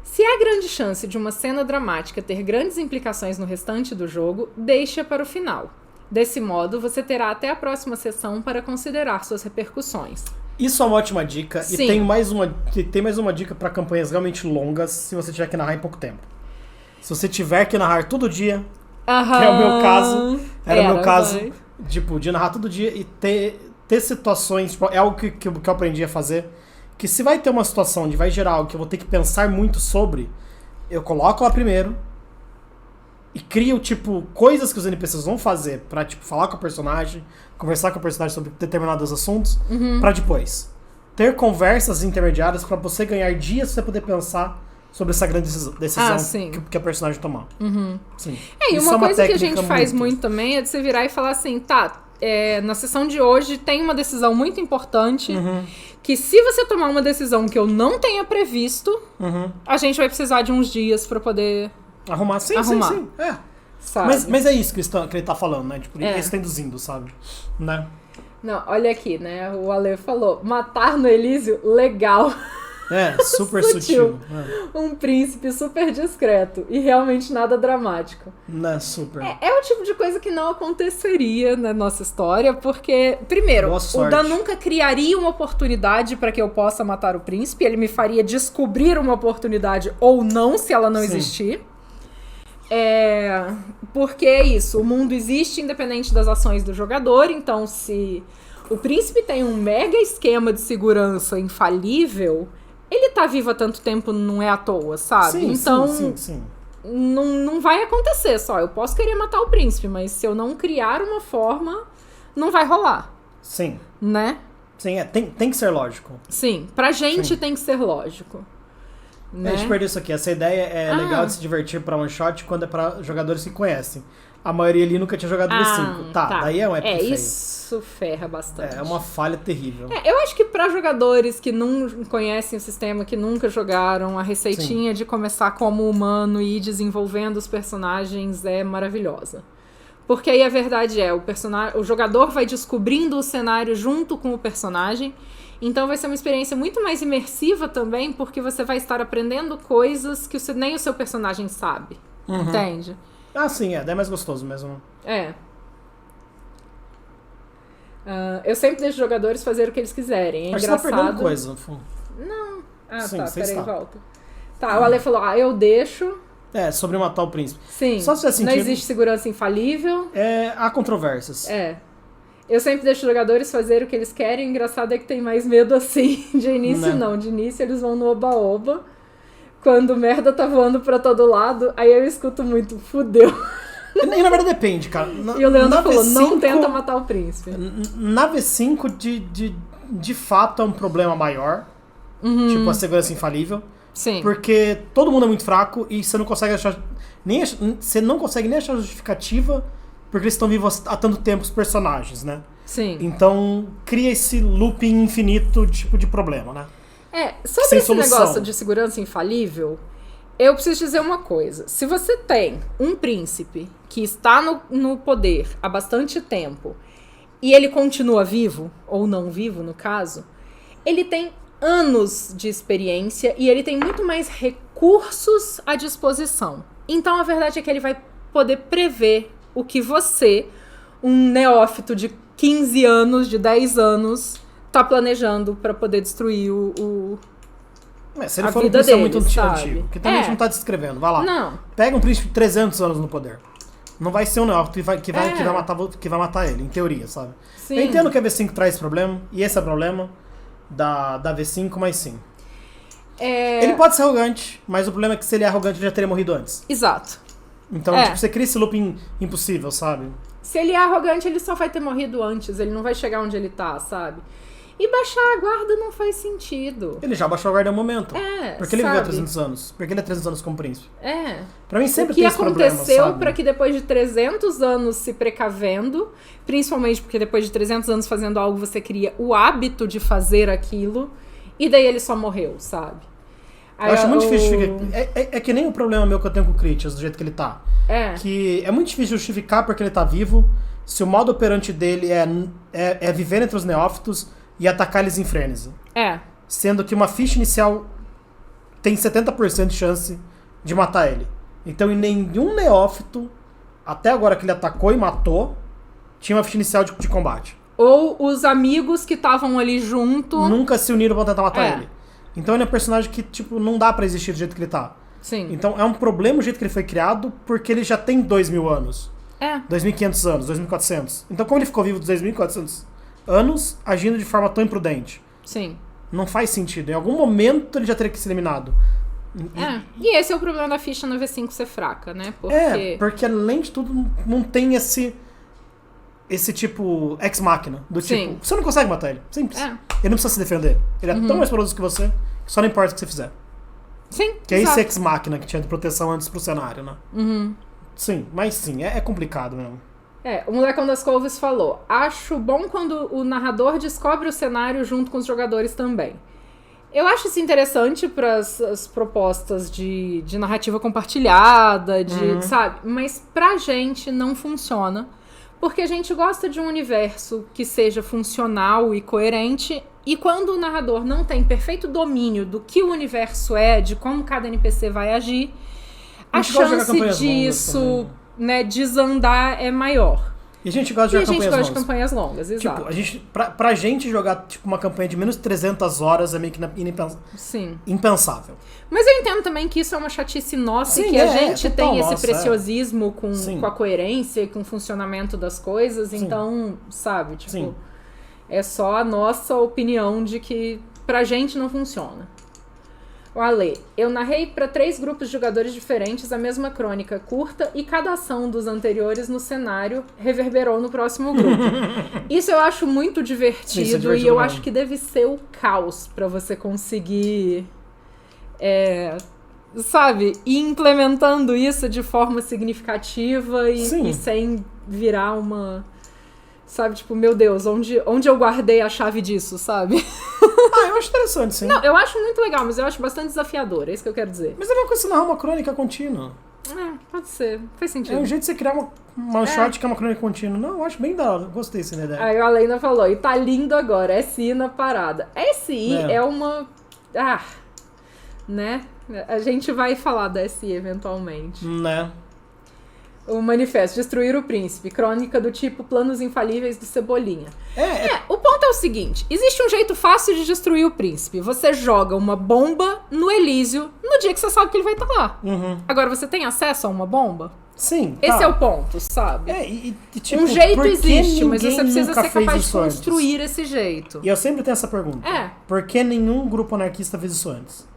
Speaker 1: Se há grande chance de uma cena dramática ter grandes implicações no restante do jogo, deixe-a para o final. Desse modo, você terá até a próxima sessão para considerar suas repercussões.
Speaker 2: Isso é uma ótima dica.
Speaker 1: Sim.
Speaker 2: E tem mais uma dica para campanhas realmente longas, se você tiver que narrar em pouco tempo. Se você tiver que narrar todo dia, que é o meu caso, era o meu caso, tipo, de narrar todo dia e ter situações, tipo, é algo que eu aprendi a fazer, que se vai ter uma situação onde vai gerar algo que eu vou ter que pensar muito sobre, eu coloco lá primeiro e crio, tipo, coisas que os NPCs vão fazer pra, tipo, falar com o personagem, conversar com o personagem sobre determinados assuntos, pra depois ter conversas intermediárias pra você ganhar dias pra você poder pensar sobre essa grande decisão que a personagem tomar. Sim.
Speaker 1: E uma coisa que a gente faz muito também é de você virar e falar assim, na sessão de hoje tem uma decisão muito importante que se você tomar uma decisão que eu não tenha previsto, a gente vai precisar de uns dias pra poder...
Speaker 2: Arrumar. Sim. Mas é isso que ele tá falando, né? Tipo, ele está induzindo, sabe? Né?
Speaker 1: Não, olha aqui, né? O Ale falou, matar no Elísio, legal.
Speaker 2: Super sutil.
Speaker 1: Um príncipe super discreto e realmente nada dramático.
Speaker 2: Né, super.
Speaker 1: É o tipo de coisa que não aconteceria na nossa história, porque, primeiro, o Dan nunca criaria uma oportunidade para que eu possa matar o príncipe, ele me faria descobrir uma oportunidade ou não, se ela não existir. Porque é isso, o mundo existe independente das ações do jogador, então se o príncipe tem um mega esquema de segurança infalível, ele tá vivo há tanto tempo, não é à toa, sabe?
Speaker 2: Sim.
Speaker 1: Não vai acontecer só, eu posso querer matar o príncipe, mas se eu não criar uma forma, não vai rolar.
Speaker 2: Sim.
Speaker 1: Né?
Speaker 2: Sim, tem que ser lógico.
Speaker 1: Sim, pra gente tem que ser lógico. Né?
Speaker 2: A gente perdeu isso aqui. Essa ideia é legal de se divertir pra one shot quando é pra jogadores que conhecem. A maioria ali nunca tinha jogado V5. Daí é um épico feio.
Speaker 1: Isso ferra bastante.
Speaker 2: É uma falha terrível.
Speaker 1: Eu acho que pra jogadores que não conhecem o sistema, que nunca jogaram, a receitinha de começar como humano e ir desenvolvendo os personagens é maravilhosa. Porque aí a verdade é, o jogador vai descobrindo o cenário junto com o personagem. Então vai ser uma experiência muito mais imersiva também, porque você vai estar aprendendo coisas que nem o seu personagem sabe. Entende?
Speaker 2: Sim, daí é mais gostoso mesmo.
Speaker 1: Eu sempre deixo os jogadores fazer o que eles quiserem. É
Speaker 2: Mas
Speaker 1: engraçado.
Speaker 2: você tá perdendo coisa.
Speaker 1: Não.
Speaker 2: Sim,
Speaker 1: peraí, volta. Tá, o Ale falou, eu deixo.
Speaker 2: Sobre matar o príncipe.
Speaker 1: Sim,
Speaker 2: só se fizer sentido,
Speaker 1: não existe segurança infalível.
Speaker 2: Há controvérsias.
Speaker 1: Eu sempre deixo os jogadores fazer o que eles querem. O engraçado é que tem mais medo assim. De início, não. De início, eles vão no oba-oba. Quando merda tá voando pra todo lado, aí eu escuto muito, fudeu.
Speaker 2: E na verdade depende, cara.
Speaker 1: E o Leandro falou, não tenta matar o príncipe.
Speaker 2: Na V5, de fato, é um problema maior. Tipo, a segurança infalível.
Speaker 1: Sim.
Speaker 2: Porque todo mundo é muito fraco e você não consegue achar... Você não consegue nem achar justificativa porque eles estão vivos há tanto tempo os personagens, né?
Speaker 1: Sim.
Speaker 2: Então, cria esse looping infinito tipo de problema, né?
Speaker 1: Sobre esse negócio de segurança infalível, eu preciso dizer uma coisa. Se você tem um príncipe que está no poder há bastante tempo e ele continua vivo, ou não vivo no caso, ele tem anos de experiência e ele tem muito mais recursos à disposição. Então a verdade é que ele vai poder prever o que você, um neófito de 15 anos, de 10 anos, tá planejando pra poder destruir
Speaker 2: se ele for um príncipe muito antigo, que também a gente não tá descrevendo, vai lá.
Speaker 1: Não.
Speaker 2: Pega um príncipe de 300 anos no poder. Não vai ser um neófito que vai matar ele, em teoria, sabe?
Speaker 1: Sim.
Speaker 2: Eu entendo que a V5 traz esse problema, e esse é o problema da V5, mas sim. Ele pode ser arrogante, mas o problema é que se ele é arrogante, ele já teria morrido antes.
Speaker 1: Exato.
Speaker 2: Então, você cria esse looping impossível, sabe?
Speaker 1: Se ele é arrogante, ele só vai ter morrido antes, ele não vai chegar onde ele tá, sabe? E baixar a guarda não faz sentido.
Speaker 2: Ele já baixou a guarda em um momento. Porque ele viveu há 300 anos. Porque ele é 300 anos como príncipe. Pra mim sempre tem esse problema, sabe? O que aconteceu
Speaker 1: pra que depois de 300 anos se precavendo, principalmente porque depois de 300 anos fazendo algo, você cria o hábito de fazer aquilo, e daí ele só morreu, sabe?
Speaker 2: Eu acho muito difícil justificar. É que nem o problema meu que eu tenho com o Critias, do jeito que ele tá. Que é muito difícil justificar porque ele tá vivo, se o modo operante dele é viver entre os neófitos e atacar eles em frenesi. Sendo que uma ficha inicial tem 70% de chance de matar ele. Então, em nenhum neófito, até agora que ele atacou e matou, tinha uma ficha inicial de combate.
Speaker 1: Ou os amigos que estavam ali junto...
Speaker 2: Nunca se uniram pra tentar matar ele. Então ele é um personagem que, tipo, não dá pra existir do jeito que ele tá.
Speaker 1: Sim.
Speaker 2: Então é um problema o jeito que ele foi criado, porque ele já tem 2.000 anos. 2.500 anos, 2.400. Então como ele ficou vivo dos 2.400 anos, agindo de forma tão imprudente?
Speaker 1: Sim.
Speaker 2: Não faz sentido. Em algum momento ele já teria que ser eliminado.
Speaker 1: E esse é o problema da ficha na V5 ser fraca, né?
Speaker 2: Porque além de tudo, não tem esse tipo ex-máquina. Do tipo, você não consegue matar ele. Simples. Ele não precisa se defender. Ele é tão mais poderoso que você, que só não importa o que você fizer.
Speaker 1: Sim,
Speaker 2: que é esse ex-máquina que tinha de proteção antes pro cenário, né? Sim, mas sim, é complicado mesmo.
Speaker 1: O Molecão das Couves falou: acho bom quando o narrador descobre o cenário junto com os jogadores também. Eu acho isso interessante para as propostas de narrativa compartilhada, sabe? Mas pra gente não funciona. Porque a gente gosta de um universo que seja funcional e coerente, e quando o narrador não tem perfeito domínio do que o universo é, de como cada NPC vai agir, a chance disso, né, desandar é maior.
Speaker 2: E a gente gosta de
Speaker 1: campanhas longas, exato.
Speaker 2: Tipo, pra gente jogar tipo, uma campanha de menos de 300 horas é meio que impensável.
Speaker 1: Mas eu entendo também que isso é uma chatice nossa, e que a gente tem esse preciosismo com a coerência e com o funcionamento das coisas. Então, sabe, tipo, é só a nossa opinião de que pra gente não funciona. O Ale, eu narrei para 3 grupos de jogadores diferentes a mesma crônica curta e cada ação dos anteriores no cenário reverberou no próximo grupo. Isso eu acho muito divertido e eu acho que deve ser o caos para você conseguir, sabe, ir implementando isso de forma significativa e sem virar uma... Sabe, tipo, meu Deus, onde eu guardei a chave disso, sabe?
Speaker 2: Eu acho interessante, sim.
Speaker 1: Não, eu acho muito legal, mas eu acho bastante desafiador, é isso que eu quero dizer.
Speaker 2: Mas é uma coisa você narrar uma crônica contínua.
Speaker 1: Pode ser, faz sentido.
Speaker 2: É um jeito de você criar uma short que é uma crônica contínua. Não, eu acho bem da hora, gostei dessa ideia.
Speaker 1: Aí a Alena falou, e tá lindo agora, SI na parada. SI é uma... né? A gente vai falar da SI eventualmente.
Speaker 2: Né?
Speaker 1: O manifesto, Destruir o Príncipe, crônica do tipo Planos Infalíveis do Cebolinha. O ponto é o seguinte, existe um jeito fácil de destruir o príncipe. Você joga uma bomba no Elísio no dia que você sabe que ele vai estar lá. Agora, você tem acesso a uma bomba?
Speaker 2: Sim.
Speaker 1: Esse é o ponto, sabe?
Speaker 2: Tipo,
Speaker 1: um jeito existe, mas você precisa ser capaz de construir esse jeito.
Speaker 2: E eu sempre tenho essa pergunta. Por que nenhum grupo anarquista fez isso antes?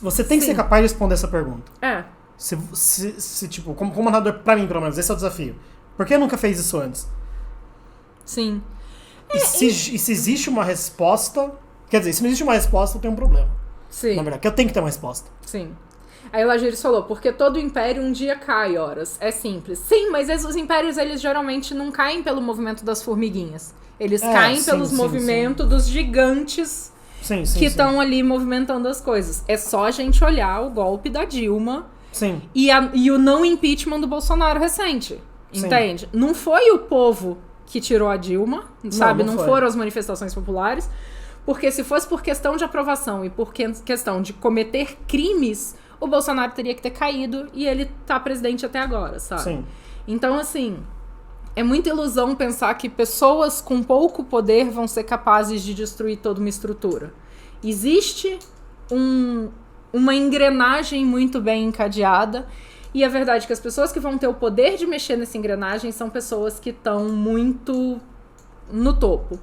Speaker 2: Você tem que ser capaz de responder essa pergunta. Se tipo, como narrador, pra mim, pelo menos, esse é o desafio. Por que nunca fez isso antes?
Speaker 1: Sim.
Speaker 2: E se existe uma resposta... Quer dizer, se não existe uma resposta, eu tenho um problema.
Speaker 1: Sim.
Speaker 2: Na verdade, que eu tenho que ter uma resposta.
Speaker 1: Sim. Aí o Lagiris falou, porque todo império um dia cai, horas. É simples. Sim, mas os impérios, eles geralmente não caem pelo movimento das formiguinhas. Eles caem pelos movimentos dos gigantes que estão ali movimentando as coisas. É só a gente olhar o golpe da Dilma e o não impeachment do Bolsonaro recente. Entende? Não foi o povo que tirou a Dilma, sabe? Não foram as manifestações populares. Porque se fosse por questão de aprovação e por questão de cometer crimes, o Bolsonaro teria que ter caído e ele tá presidente até agora, sabe? Então, assim, é muita ilusão pensar que pessoas com pouco poder vão ser capazes de destruir toda uma estrutura. Existe uma engrenagem muito bem encadeada e a verdade é que as pessoas que vão ter o poder de mexer nessa engrenagem são pessoas que estão muito no topo.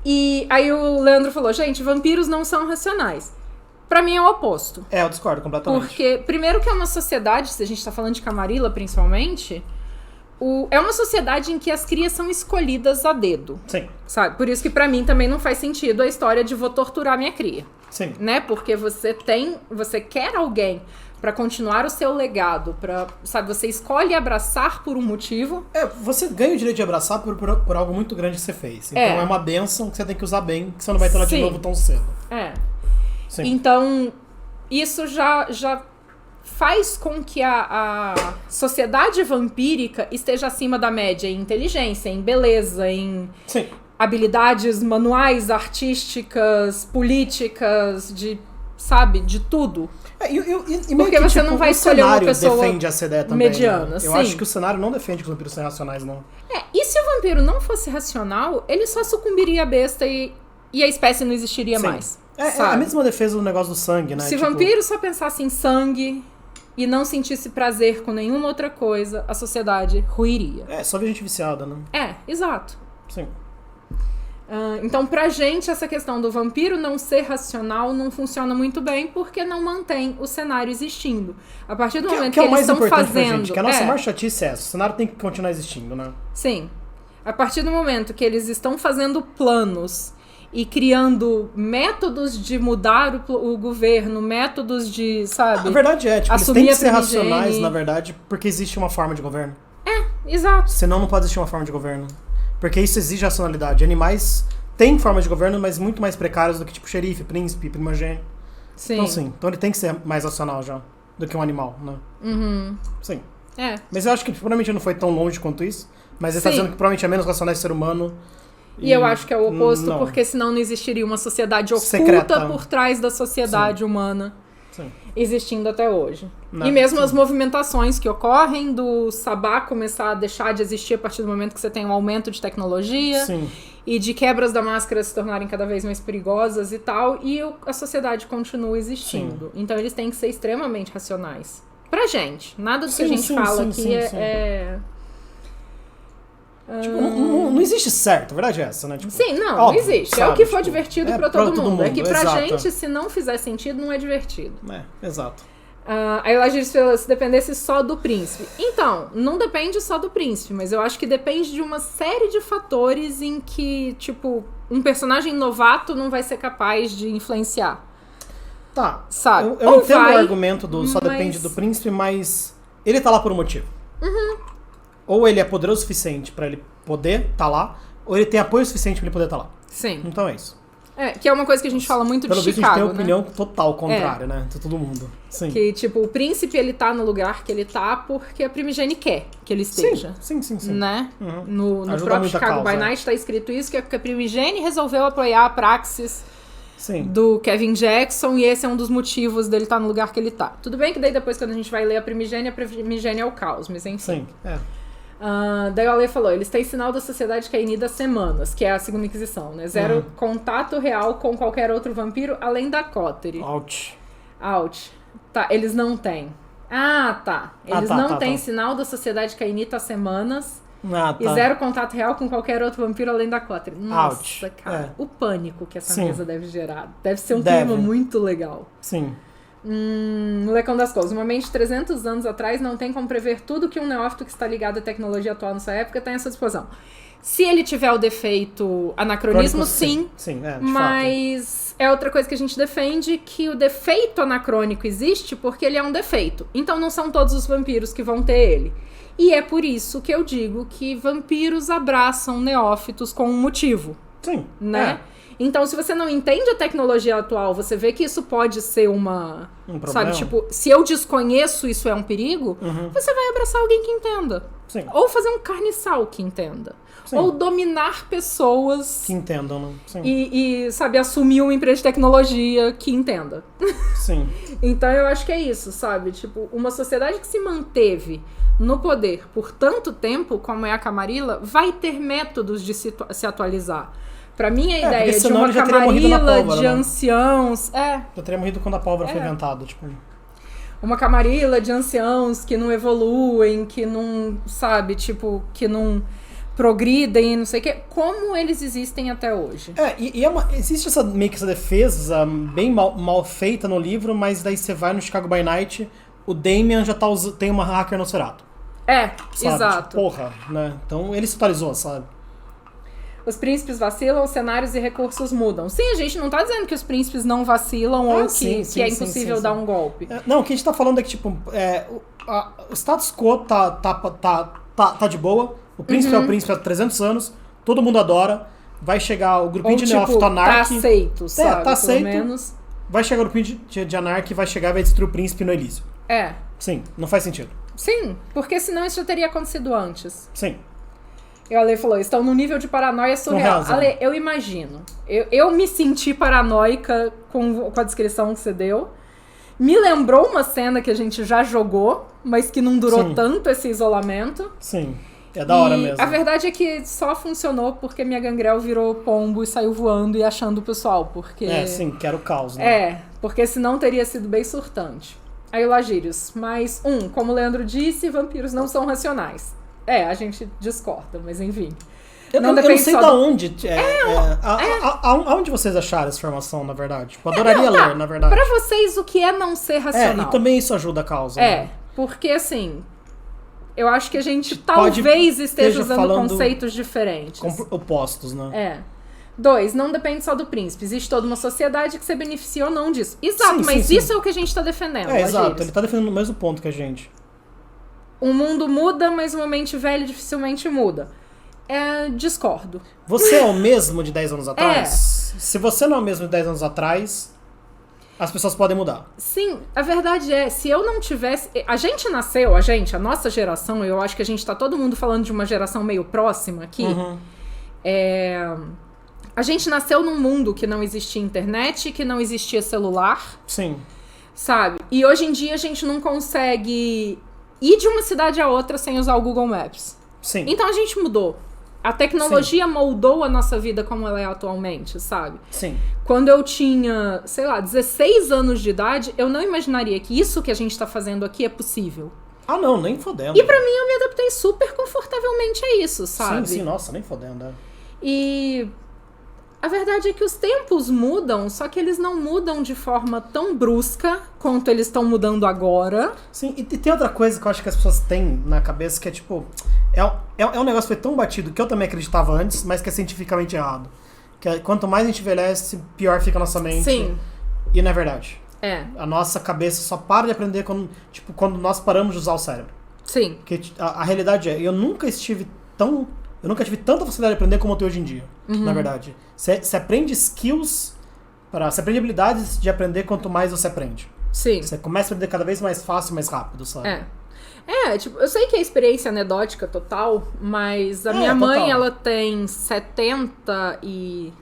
Speaker 1: E aí o Leandro falou, gente, vampiros não são racionais. Pra mim é o oposto.
Speaker 2: Eu discordo completamente.
Speaker 1: Porque, primeiro que é uma sociedade, se a gente tá falando de Camarilla principalmente, é uma sociedade em que as crias são escolhidas a dedo. Sabe? Por isso que pra mim também não faz sentido a história de vou torturar minha cria. Né? Porque você quer alguém pra continuar o seu legado, sabe, você escolhe abraçar por um motivo.
Speaker 2: Você ganha o direito de abraçar por algo muito grande que você fez. Então é uma bênção que você tem que usar bem, que você não vai ter lá de novo tão cedo.
Speaker 1: Então, isso já faz com que a sociedade vampírica esteja acima da média em inteligência, em beleza, em habilidades manuais, artísticas, políticas, de tudo. Porque você não vai escolher uma pessoa
Speaker 2: defende a CDE também,
Speaker 1: mediana.
Speaker 2: Eu acho que o cenário não defende que os vampiros são racionais, não.
Speaker 1: E se o vampiro não fosse racional, ele só sucumbiria à besta e a espécie não existiria mais.
Speaker 2: É a mesma defesa do negócio do sangue, né?
Speaker 1: Se vampiro só pensasse em sangue e não sentisse prazer com nenhuma outra coisa, a sociedade ruiria.
Speaker 2: Só ver gente viciada, né?
Speaker 1: Exato. Então, pra gente, essa questão do vampiro não ser racional não funciona muito bem porque não mantém o cenário existindo. A partir do momento que eles estão fazendo...
Speaker 2: Gente, que a nossa maior chatice é essa. O cenário tem que continuar existindo, né?
Speaker 1: Sim. A partir do momento que eles estão fazendo planos e criando métodos de mudar o governo, métodos de, sabe...
Speaker 2: A verdade é, eles têm que ser racionais, na verdade, porque existe uma forma de governo.
Speaker 1: Exato.
Speaker 2: Senão não pode existir uma forma de governo. Porque isso exige racionalidade. Animais têm formas de governo, mas muito mais precárias do que tipo xerife, príncipe, primogênito. Então ele tem que ser mais racional já do que um animal, né? Mas eu acho que provavelmente não foi tão longe quanto isso. Mas ele tá dizendo que provavelmente é menos racional ser humano.
Speaker 1: E eu acho que é o oposto, porque senão não existiria uma sociedade oculta por trás da sociedade humana existindo até hoje. E mesmo as movimentações que ocorrem do sabá começar a deixar de existir a partir do momento que você tem um aumento de tecnologia e de quebras da máscara se tornarem cada vez mais perigosas e tal, e a sociedade continua existindo. Então eles têm que ser extremamente racionais. Pra gente. Nada do que a gente fala aqui é...
Speaker 2: Tipo, não existe certo, a verdade é essa, né? Tipo,
Speaker 1: não existe. Sabe, é o que for divertido pra todo mundo. É que pra gente, se não fizer sentido, não é divertido.
Speaker 2: Exato.
Speaker 1: Aí o Lagiris falou, se dependesse só do príncipe. Então, não depende só do príncipe, mas eu acho que depende de uma série de fatores em que, tipo, um personagem novato não vai ser capaz de influenciar. Sabe?
Speaker 2: Eu entendo o argumento do só depende do príncipe, mas ele tá lá por um motivo. Ou ele é poderoso o suficiente pra ele poder tá lá, ou ele tem apoio suficiente pra ele poder tá lá. Então é isso.
Speaker 1: Que é uma coisa que a gente fala muito de Chicago,
Speaker 2: a gente tem opinião total contrária, né? De todo mundo.
Speaker 1: Que, tipo, o príncipe, ele tá no lugar que ele tá porque a Primigene quer que ele esteja.
Speaker 2: Sim.
Speaker 1: Né? No próprio Chicago by Night tá escrito isso, que a Primigene resolveu apoiar a Praxis do Kevin Jackson, e esse é um dos motivos dele estar no lugar que ele tá. Tudo bem que daí depois, quando a gente vai ler a primigênia é o caos, mas enfim.
Speaker 2: Sim,
Speaker 1: daí o Ale falou, eles têm sinal da sociedade cainida há semanas, que é a segunda Inquisição, né? Zero contato real com qualquer outro vampiro, além da Cottery.
Speaker 2: Ouch.
Speaker 1: Tá, eles não têm. Tá. Eles não têm sinal da sociedade cainita há semanas. E zero contato real com qualquer outro vampiro além da Cottery. Nossa, cara. O pânico que essa mesa deve gerar. Deve ser um clima muito legal.
Speaker 2: Sim.
Speaker 1: Molecão das coisas. Uma mente de 300 anos atrás não tem como prever tudo que um neófito que está ligado à tecnologia atual nessa época tem à sua disposição. Se ele tiver o defeito anacronismo, sim. Mas é outra coisa que a gente defende, que o defeito anacrônico existe porque ele é um defeito. Então não são todos os vampiros que vão ter ele. E é por isso que eu digo que vampiros abraçam neófitos com um motivo.
Speaker 2: Sim.
Speaker 1: Né? Então, se você não entende a tecnologia atual, você vê que isso pode ser um problema. Sabe, tipo, se eu desconheço isso é um perigo, você vai abraçar alguém que entenda.
Speaker 2: Sim.
Speaker 1: Ou fazer um carniçal que entenda. Sim. Ou dominar pessoas...
Speaker 2: que entendam, né? Sim.
Speaker 1: E, sabe, assumir uma empresa de tecnologia que entenda.
Speaker 2: Sim.
Speaker 1: Então, eu acho que é isso, sabe? Tipo, uma sociedade que se manteve no poder por tanto tempo, como é a Camarilla, vai ter métodos de se atualizar. Pra mim, a ideia de uma Camarilla de anciãos...
Speaker 2: Já teria morrido quando a pólvora foi inventada, tipo...
Speaker 1: Uma Camarilla de anciãos que não evoluem, que não, sabe, tipo, que não progridem, não sei o quê. Como eles existem até hoje.
Speaker 2: Existe meio que essa defesa bem mal feita no livro, mas daí você vai no Chicago by Night, o Damian já tem uma hacker no Nosferatu. Sabe?
Speaker 1: Exato.
Speaker 2: Tipo, porra, né? Então ele se atualizou, sabe?
Speaker 1: Os príncipes vacilam, os cenários e recursos mudam. Sim, a gente não tá dizendo que os príncipes não vacilam ou que é impossível dar um golpe.
Speaker 2: Não, o que a gente tá falando é que, tipo, o status quo tá de boa. O príncipe é o príncipe há 300 anos, todo mundo adora. Vai chegar o grupinho de neófito anarque.
Speaker 1: Tá aceito, sabe?
Speaker 2: Tá aceito.
Speaker 1: Pelo menos.
Speaker 2: Vai chegar o grupinho de anarque, vai chegar e vai destruir o príncipe no Elísio. Sim, não faz sentido.
Speaker 1: Sim, porque senão isso já teria acontecido antes.
Speaker 2: Sim.
Speaker 1: E o Ale falou, estão no nível de paranoia surreal. Ale, eu imagino. Eu me senti paranoica com a descrição que você deu. Me lembrou uma cena que a gente já jogou, mas que não durou tanto esse isolamento.
Speaker 2: Sim, é da hora mesmo.
Speaker 1: A verdade é que só funcionou porque minha gangrel virou pombo e saiu voando e achando o pessoal, porque...
Speaker 2: que era o caos, né?
Speaker 1: Porque senão teria sido bem surtante. Aí o Lagírios, mas como o Leandro disse, vampiros não são racionais. A gente discorda, mas enfim.
Speaker 2: Eu não sei da onde. Aonde vocês acharam essa informação, na verdade? Tipo, adoraria ler, na verdade.
Speaker 1: Pra vocês, o que é não ser racional?
Speaker 2: E também isso ajuda a causa. Né?
Speaker 1: Porque assim, eu acho que a gente talvez esteja usando conceitos diferentes.
Speaker 2: Opostos, né?
Speaker 1: 2, não depende só do príncipe. Existe toda uma sociedade que se beneficia ou não disso. Exato, mas isso é o que a gente tá defendendo.
Speaker 2: Exato, ele tá defendendo o mesmo ponto que a gente.
Speaker 1: O mundo muda, mas uma mente velha dificilmente muda. Discordo.
Speaker 2: Você é o mesmo de 10 anos atrás? Se você não é o mesmo de 10 anos atrás, as pessoas podem mudar.
Speaker 1: Sim, a verdade é, se eu não tivesse... A gente nasceu, a nossa geração, eu acho que a gente tá todo mundo falando de uma geração meio próxima aqui. A gente nasceu num mundo que não existia internet, que não existia celular.
Speaker 2: Sim.
Speaker 1: Sabe? E hoje em dia a gente não consegue ir de uma cidade a outra sem usar o Google Maps.
Speaker 2: Sim.
Speaker 1: Então a gente mudou. A tecnologia moldou a nossa vida como ela é atualmente, sabe?
Speaker 2: Sim.
Speaker 1: Quando eu tinha, 16 anos de idade, eu não imaginaria que isso que a gente tá fazendo aqui é possível.
Speaker 2: Não, nem fodendo.
Speaker 1: E pra mim eu me adaptei super confortavelmente a isso, sabe?
Speaker 2: Sim, nossa, nem fodendo.
Speaker 1: E a verdade é que os tempos mudam, só que eles não mudam de forma tão brusca quanto eles estão mudando agora.
Speaker 2: Sim, e tem outra coisa que eu acho que as pessoas têm na cabeça, que é tipo... É um negócio que foi tão batido que eu também acreditava antes, mas que é cientificamente errado. Que quanto mais a gente envelhece, pior fica a nossa mente.
Speaker 1: Sim.
Speaker 2: E não é verdade.
Speaker 1: A
Speaker 2: nossa cabeça só para de aprender quando nós paramos de usar o cérebro.
Speaker 1: Sim.
Speaker 2: Porque a realidade é, eu nunca tive tanta facilidade de aprender como eu tenho hoje em dia, na verdade. Você aprende skills, você aprende habilidades de aprender quanto mais você aprende.
Speaker 1: Sim.
Speaker 2: Você começa a aprender cada vez mais fácil, mais rápido, sabe?
Speaker 1: Tipo, eu sei que é experiência anedótica total, mas a minha mãe, ela tem 77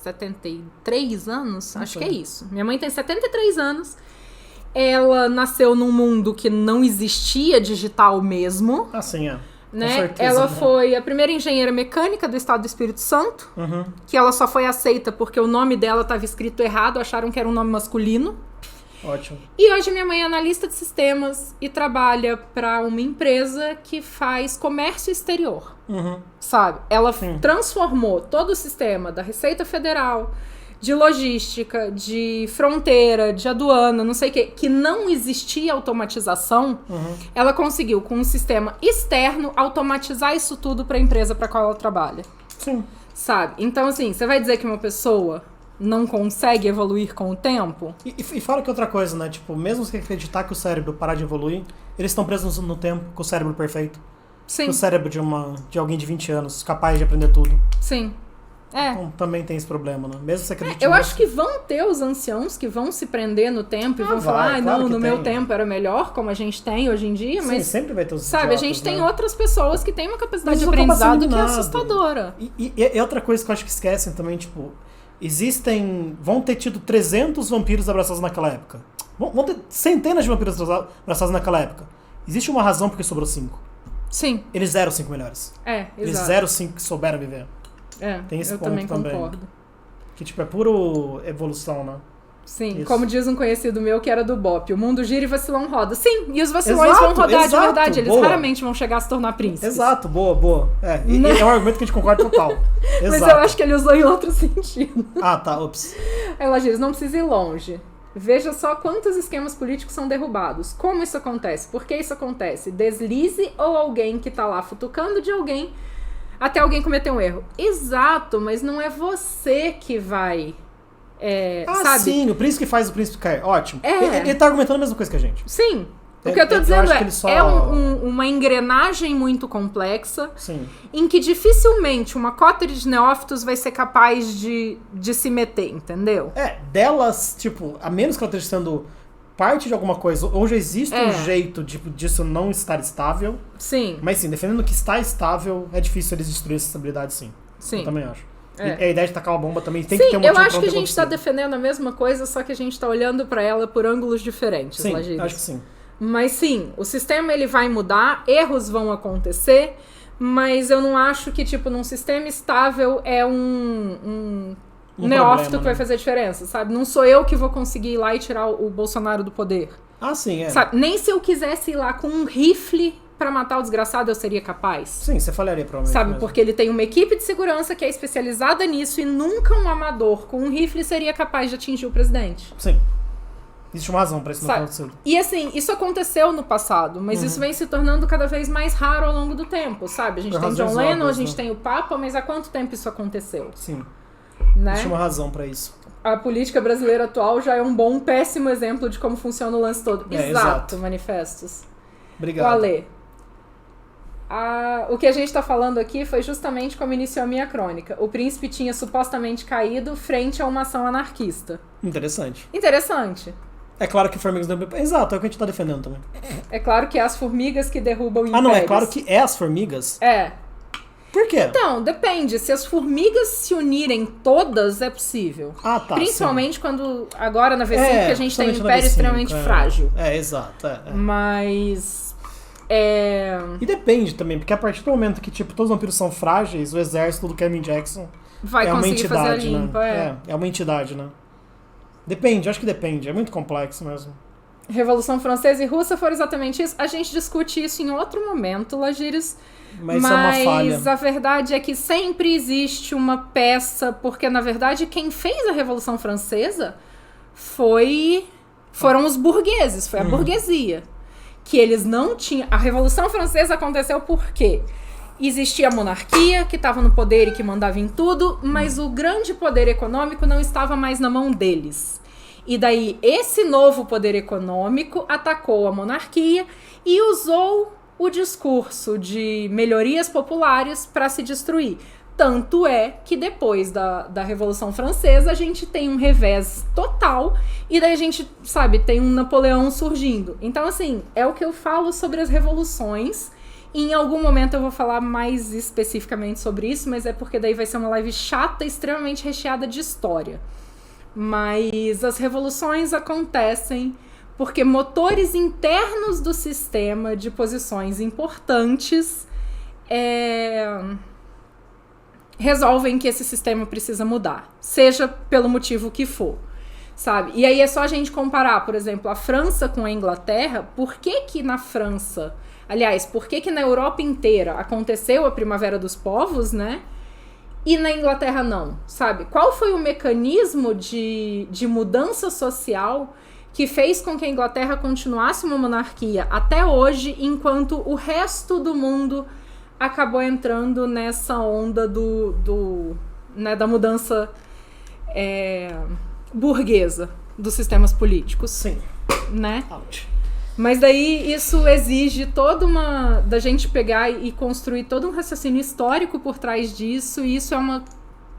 Speaker 1: 73 anos, acho que é isso. Minha mãe tem 73 anos. Ela nasceu num mundo que não existia digital mesmo.
Speaker 2: Assim, é.
Speaker 1: Né?
Speaker 2: Com certeza,
Speaker 1: ela foi a primeira engenheira mecânica do estado do Espírito Santo, que ela só foi aceita porque o nome dela estava escrito errado, acharam que era um nome masculino.
Speaker 2: Ótimo.
Speaker 1: E hoje minha mãe é analista de sistemas e trabalha para uma empresa que faz comércio exterior. Sabe? Ela transformou todo o sistema da Receita Federal, de logística, de fronteira, de aduana, não sei o que não existia automatização, ela conseguiu, com um sistema externo, automatizar isso tudo para a empresa para a qual ela trabalha.
Speaker 2: Sim.
Speaker 1: Sabe? Então, assim, você vai dizer que uma pessoa não consegue evoluir com o tempo?
Speaker 2: E fala que outra coisa, né? Tipo, mesmo se acreditar que o cérebro parar de evoluir, eles estão presos no tempo com o cérebro perfeito.
Speaker 1: Sim.
Speaker 2: Com o cérebro de alguém de 20 anos, capaz de aprender tudo.
Speaker 1: Sim.
Speaker 2: Então também tem esse problema, né? Mesmo se acreditando.
Speaker 1: Eu acho que vão ter os anciãos que vão se prender no tempo e vão falar, não, no meu tempo era melhor, como a gente tem hoje em dia, mas...
Speaker 2: Sim, sempre vai ter os
Speaker 1: sabe, a gente tem outras pessoas que têm uma capacidade de aprendizado que é assustadora.
Speaker 2: E outra coisa que eu acho que esquecem também, tipo, vão ter tido 300 vampiros abraçados naquela época. Vão ter centenas de vampiros abraçados naquela época. Existe uma razão porque sobrou 5.
Speaker 1: Sim.
Speaker 2: Eles eram 5 melhores.
Speaker 1: Exato.
Speaker 2: Eles eram 5 que souberam viver. Tem esse ponto também. Concordo. Que, tipo, é puro evolução, né?
Speaker 1: Sim, como diz um conhecido meu que era do BOP, o mundo gira e vacilão roda. Sim, e os vacilões vão rodar de verdade, eles raramente vão chegar a se tornar príncipes.
Speaker 2: Exato, boa. É um argumento que a gente concorda total.
Speaker 1: Mas eu acho que ele usou em outro sentido.
Speaker 2: Tá, ups.
Speaker 1: Aí ela diz, não precisa ir longe. Veja só quantos esquemas políticos são derrubados. Como isso acontece? Por que isso acontece? Deslize ou alguém que tá lá futucando de alguém até alguém cometer um erro. Exato, mas não é você que vai... sabe?
Speaker 2: Sim, o príncipe que faz o príncipe cair. Ótimo. Ele tá argumentando a mesma coisa que a gente.
Speaker 1: Sim. O que eu tô dizendo é uma engrenagem muito complexa, em que dificilmente uma cota de neófitos vai ser capaz de se meter, entendeu?
Speaker 2: Delas, tipo, a menos que ela esteja sendo parte de alguma coisa, ou já existe um jeito disso não estar estável.
Speaker 1: Sim.
Speaker 2: Mas sim, defendendo que está estável, é difícil eles destruir essa estabilidade, sim.
Speaker 1: Sim.
Speaker 2: Eu também acho. E a ideia de tacar uma bomba também tem que ter um motivo.
Speaker 1: Eu acho que a gente tá defendendo a mesma coisa, só que a gente tá olhando pra ela por ângulos diferentes,
Speaker 2: sim,
Speaker 1: Lagiris.
Speaker 2: Acho que sim.
Speaker 1: Mas sim, o sistema ele vai mudar, erros vão acontecer, mas eu não acho que, tipo, num sistema estável é um neófito que vai fazer a diferença, sabe? Não sou eu que vou conseguir ir lá e tirar o Bolsonaro do poder.
Speaker 2: Sim,
Speaker 1: sabe? Nem se eu quisesse ir lá com um rifle pra matar o desgraçado eu seria capaz.
Speaker 2: Sim, você falharia provavelmente.
Speaker 1: Sabe?
Speaker 2: Mesmo.
Speaker 1: Porque ele tem uma equipe de segurança que é especializada nisso e nunca um amador com um rifle seria capaz de atingir o presidente.
Speaker 2: Sim. Existe uma razão pra isso não acontecer.
Speaker 1: E assim, isso aconteceu no passado, mas isso vem se tornando cada vez mais raro ao longo do tempo, sabe? A gente tem John Lennon, a gente tem o Papa, mas há quanto tempo isso aconteceu?
Speaker 2: Sim.
Speaker 1: Né?
Speaker 2: Existe uma razão pra isso.
Speaker 1: A política brasileira atual já é um péssimo exemplo de como funciona o lance todo. Exato, manifestos.
Speaker 2: Obrigado.
Speaker 1: Alê. O que a gente tá falando aqui foi justamente como iniciou a minha crônica. O príncipe tinha supostamente caído frente a uma ação anarquista.
Speaker 2: Interessante. É claro que formigas derrubam... Exato, é o que a gente tá defendendo também.
Speaker 1: É claro que é as formigas que derrubam impérios.
Speaker 2: Não, é claro que é as formigas? Por quê?
Speaker 1: Então, depende. Se as formigas se unirem todas, é possível.
Speaker 2: Tá.
Speaker 1: Principalmente quando, agora na V5, que a gente tem um império extremamente frágil.
Speaker 2: Exato.
Speaker 1: Mas...
Speaker 2: E depende também, porque a partir do momento que, tipo, todos os vampiros são frágeis, o exército do Kevin Jackson
Speaker 1: vai conseguir fazer a limpa,
Speaker 2: É uma entidade, né? Depende, acho que depende. É muito complexo mesmo.
Speaker 1: Revolução Francesa e Russa foram exatamente isso. A gente discute isso em outro momento, Lagiris.
Speaker 2: Mas é uma falha.
Speaker 1: A verdade é que sempre existe uma peça, porque na verdade quem fez a Revolução Francesa foram os burgueses, foi a burguesia. Que eles não tinham... A Revolução Francesa aconteceu por quê? Existia a monarquia, que estava no poder e que mandava em tudo, mas o grande poder econômico não estava mais na mão deles. E daí, esse novo poder econômico atacou a monarquia e usou o discurso de melhorias populares para se destruir. Tanto é que depois da Revolução Francesa, a gente tem um revés total e daí a gente, sabe, tem um Napoleão surgindo. Então, assim, é o que eu falo sobre as revoluções Em algum momento eu vou falar mais especificamente sobre isso, mas é porque daí vai ser uma live chata, extremamente recheada de história. Mas as revoluções acontecem porque motores internos do sistema de posições importantes resolvem que esse sistema precisa mudar, seja pelo motivo que for, sabe? E aí é só a gente comparar, por exemplo, a França com a Inglaterra. Por que na França... Aliás, por que na Europa inteira aconteceu a Primavera dos Povos, né? E na Inglaterra não, sabe? Qual foi o mecanismo de mudança social que fez com que a Inglaterra continuasse uma monarquia até hoje, enquanto o resto do mundo acabou entrando nessa onda da mudança burguesa dos sistemas políticos?
Speaker 2: Sim.
Speaker 1: Né? Mas daí isso exige da gente pegar e construir todo um raciocínio histórico por trás disso, e isso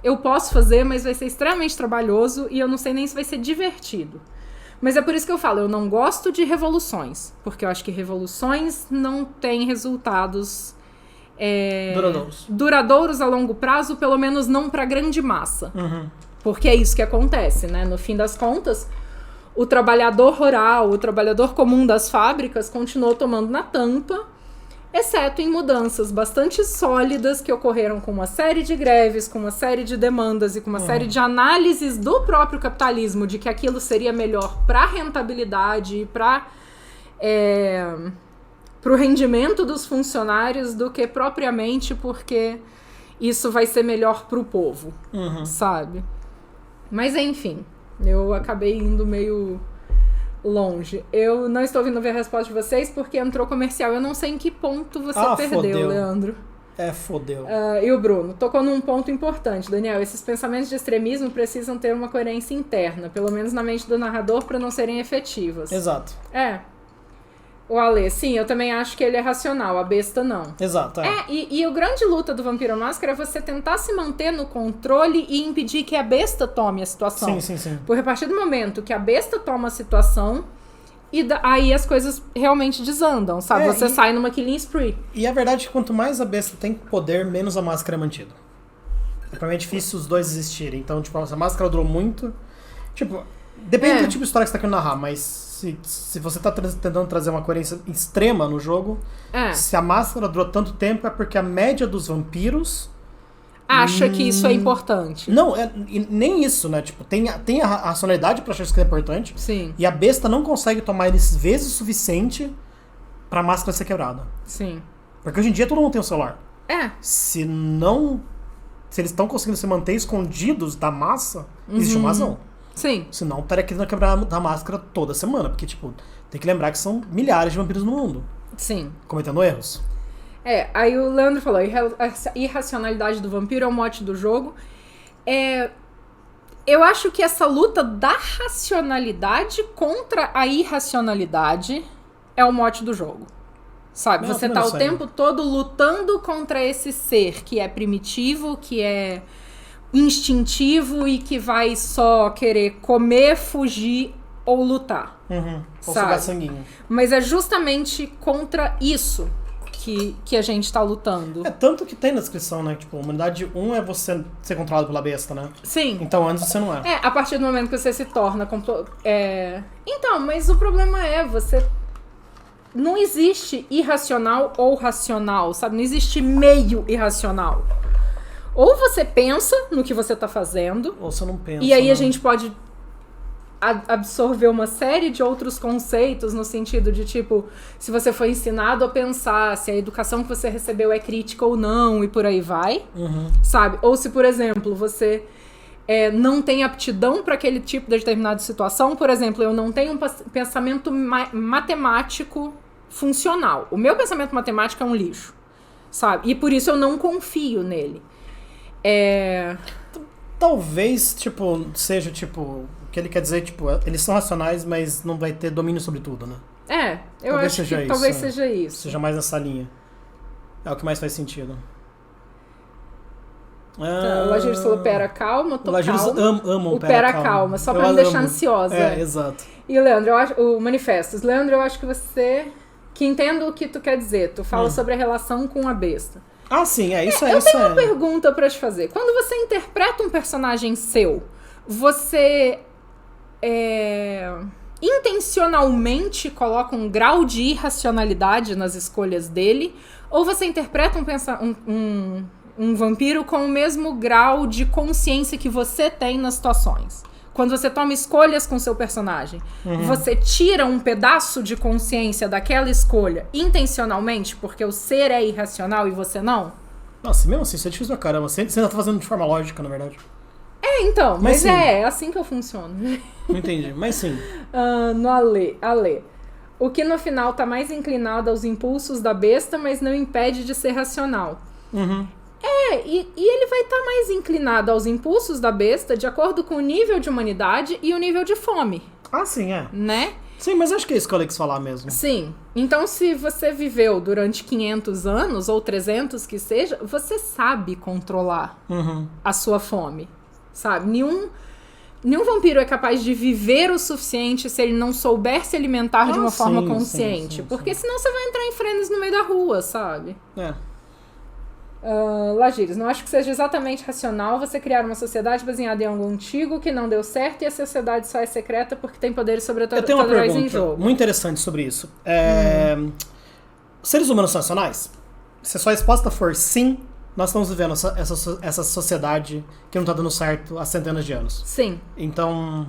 Speaker 1: eu posso fazer, mas vai ser extremamente trabalhoso e eu não sei nem se vai ser divertido. Mas é por isso que eu falo, eu não gosto de revoluções, porque eu acho que revoluções não têm resultados duradouros a longo prazo, pelo menos não para grande massa.
Speaker 2: Uhum.
Speaker 1: Porque é isso que acontece, né? No fim das contas, o trabalhador rural, o trabalhador comum das fábricas continuou tomando na tampa, exceto em mudanças bastante sólidas que ocorreram com uma série de greves, com uma série de demandas e com uma série de análises do próprio capitalismo de que aquilo seria melhor para a rentabilidade e para o rendimento dos funcionários do que propriamente porque isso vai ser melhor para o povo, sabe? Mas enfim... Eu acabei indo meio longe. Eu não estou ouvindo ver a resposta de vocês porque entrou comercial. Eu não sei em que ponto você perdeu, fodeu. Leandro.
Speaker 2: Fodeu.
Speaker 1: E o Bruno tocou num ponto importante, Daniel. Esses pensamentos de extremismo precisam ter uma coerência interna, pelo menos na mente do narrador, para não serem efetivas.
Speaker 2: Exato.
Speaker 1: O Ale, sim, eu também acho que ele é racional, a besta não.
Speaker 2: Exato,
Speaker 1: e a grande luta do Vampiro Máscara é você tentar se manter no controle e impedir que a besta tome a situação.
Speaker 2: Sim.
Speaker 1: Porque a partir do momento que a besta toma a situação, aí as coisas realmente desandam, sabe? Você sai numa killing spree.
Speaker 2: E a verdade é que quanto mais a besta tem poder, menos a máscara é mantida. Pra mim é difícil os dois existirem. Então, tipo, a máscara durou muito. Tipo, depende do tipo de história que você tá querendo narrar, mas... Se você tá tentando trazer uma coerência extrema no jogo, se a máscara durou tanto tempo é porque a média dos vampiros...
Speaker 1: acha que isso é importante.
Speaker 2: Não, nem isso, né? Tipo, tem a racionalidade pra achar isso que é importante.
Speaker 1: Sim.
Speaker 2: E a besta não consegue tomar eles vezes o suficiente pra máscara ser quebrada.
Speaker 1: Sim.
Speaker 2: Porque hoje em dia todo mundo tem um celular. Se eles estão conseguindo se manter escondidos da massa, existe uma razão.
Speaker 1: Sim.
Speaker 2: Senão estaria querendo quebrar a máscara toda semana. Porque, tipo, tem que lembrar que são milhares de vampiros no mundo.
Speaker 1: Sim.
Speaker 2: Cometendo erros.
Speaker 1: Aí o Leandro falou, a irracionalidade do vampiro é o mote do jogo. Eu acho que essa luta da racionalidade contra a irracionalidade é o mote do jogo. Sabe? Você tá o tempo todo lutando contra esse ser que é primitivo, que é... instintivo e que vai só querer comer, fugir ou lutar.
Speaker 2: Ou sugar sanguinho.
Speaker 1: Mas é justamente contra isso que a gente tá lutando.
Speaker 2: Tanto que tem na descrição, né? Tipo, a humanidade 1 é você ser controlado pela besta, né?
Speaker 1: Sim.
Speaker 2: Então antes você não é.
Speaker 1: A partir do momento que você se torna... Então, mas o problema você... Não existe irracional ou racional, sabe? Não existe meio irracional. Ou você pensa no que você tá fazendo...
Speaker 2: Ou você não pensa.
Speaker 1: E aí a gente pode absorver uma série de outros conceitos no sentido de, tipo, se você foi ensinado a pensar, se a educação que você recebeu é crítica ou não, e por aí vai, sabe? Ou se, por exemplo, você não tem aptidão para aquele tipo de determinada situação. Por exemplo, eu não tenho um pensamento matemático funcional. O meu pensamento matemático é um lixo, sabe? E por isso eu não confio nele.
Speaker 2: Talvez, tipo, seja, tipo, o que ele quer dizer, tipo, eles são racionais, mas não vai ter domínio sobre tudo, né?
Speaker 1: Eu talvez acho que talvez seja isso.
Speaker 2: Seja mais nessa linha. É o que mais faz sentido.
Speaker 1: O Lagir falou, pera, calma, tô calma.
Speaker 2: Amam
Speaker 1: o pera calma, só pra me deixar ansiosa.
Speaker 2: Exato.
Speaker 1: E o Leandro, o Manifestos. Leandro, eu acho que você que entendo o que tu quer dizer. Tu fala sobre a relação com a besta.
Speaker 2: Ah, sim, isso é.
Speaker 1: Eu tenho uma pergunta pra te fazer. Quando você interpreta um personagem seu, você intencionalmente coloca um grau de irracionalidade nas escolhas dele? Ou você interpreta um vampiro com o mesmo grau de consciência que você tem nas situações? Quando você toma escolhas com seu personagem, você tira um pedaço de consciência daquela escolha intencionalmente, porque o ser é irracional e você não?
Speaker 2: Nossa, mesmo assim, isso é difícil pra caramba. Você ainda tá fazendo de forma lógica, na verdade.
Speaker 1: Então, mas é assim que eu funciono.
Speaker 2: Não entendi, mas sim.
Speaker 1: No Ale. O que no final tá mais inclinado aos impulsos da besta, mas não impede de ser racional. E ele vai estar mais inclinado aos impulsos da besta de acordo com o nível de humanidade e o nível de fome.
Speaker 2: Ah, sim,
Speaker 1: Né?
Speaker 2: Sim, mas acho que é isso que eu quis falar mesmo.
Speaker 1: Sim. Então, se você viveu durante 500 anos, ou 300 que seja, você sabe controlar a sua fome, sabe? Nenhum vampiro é capaz de viver o suficiente se ele não souber se alimentar de uma forma consciente. Porque senão você vai entrar em frenes no meio da rua, sabe? Lagires, não acho que seja exatamente racional você criar uma sociedade baseada em algo antigo que não deu certo e a sociedade só é secreta porque tem poderes sobrenaturais em jogo.
Speaker 2: Eu tenho uma pergunta muito interessante sobre isso. Seres humanos são racionais? Se a sua resposta for sim, nós estamos vivendo essa sociedade que não tá dando certo há centenas de anos.
Speaker 1: Sim.
Speaker 2: Então,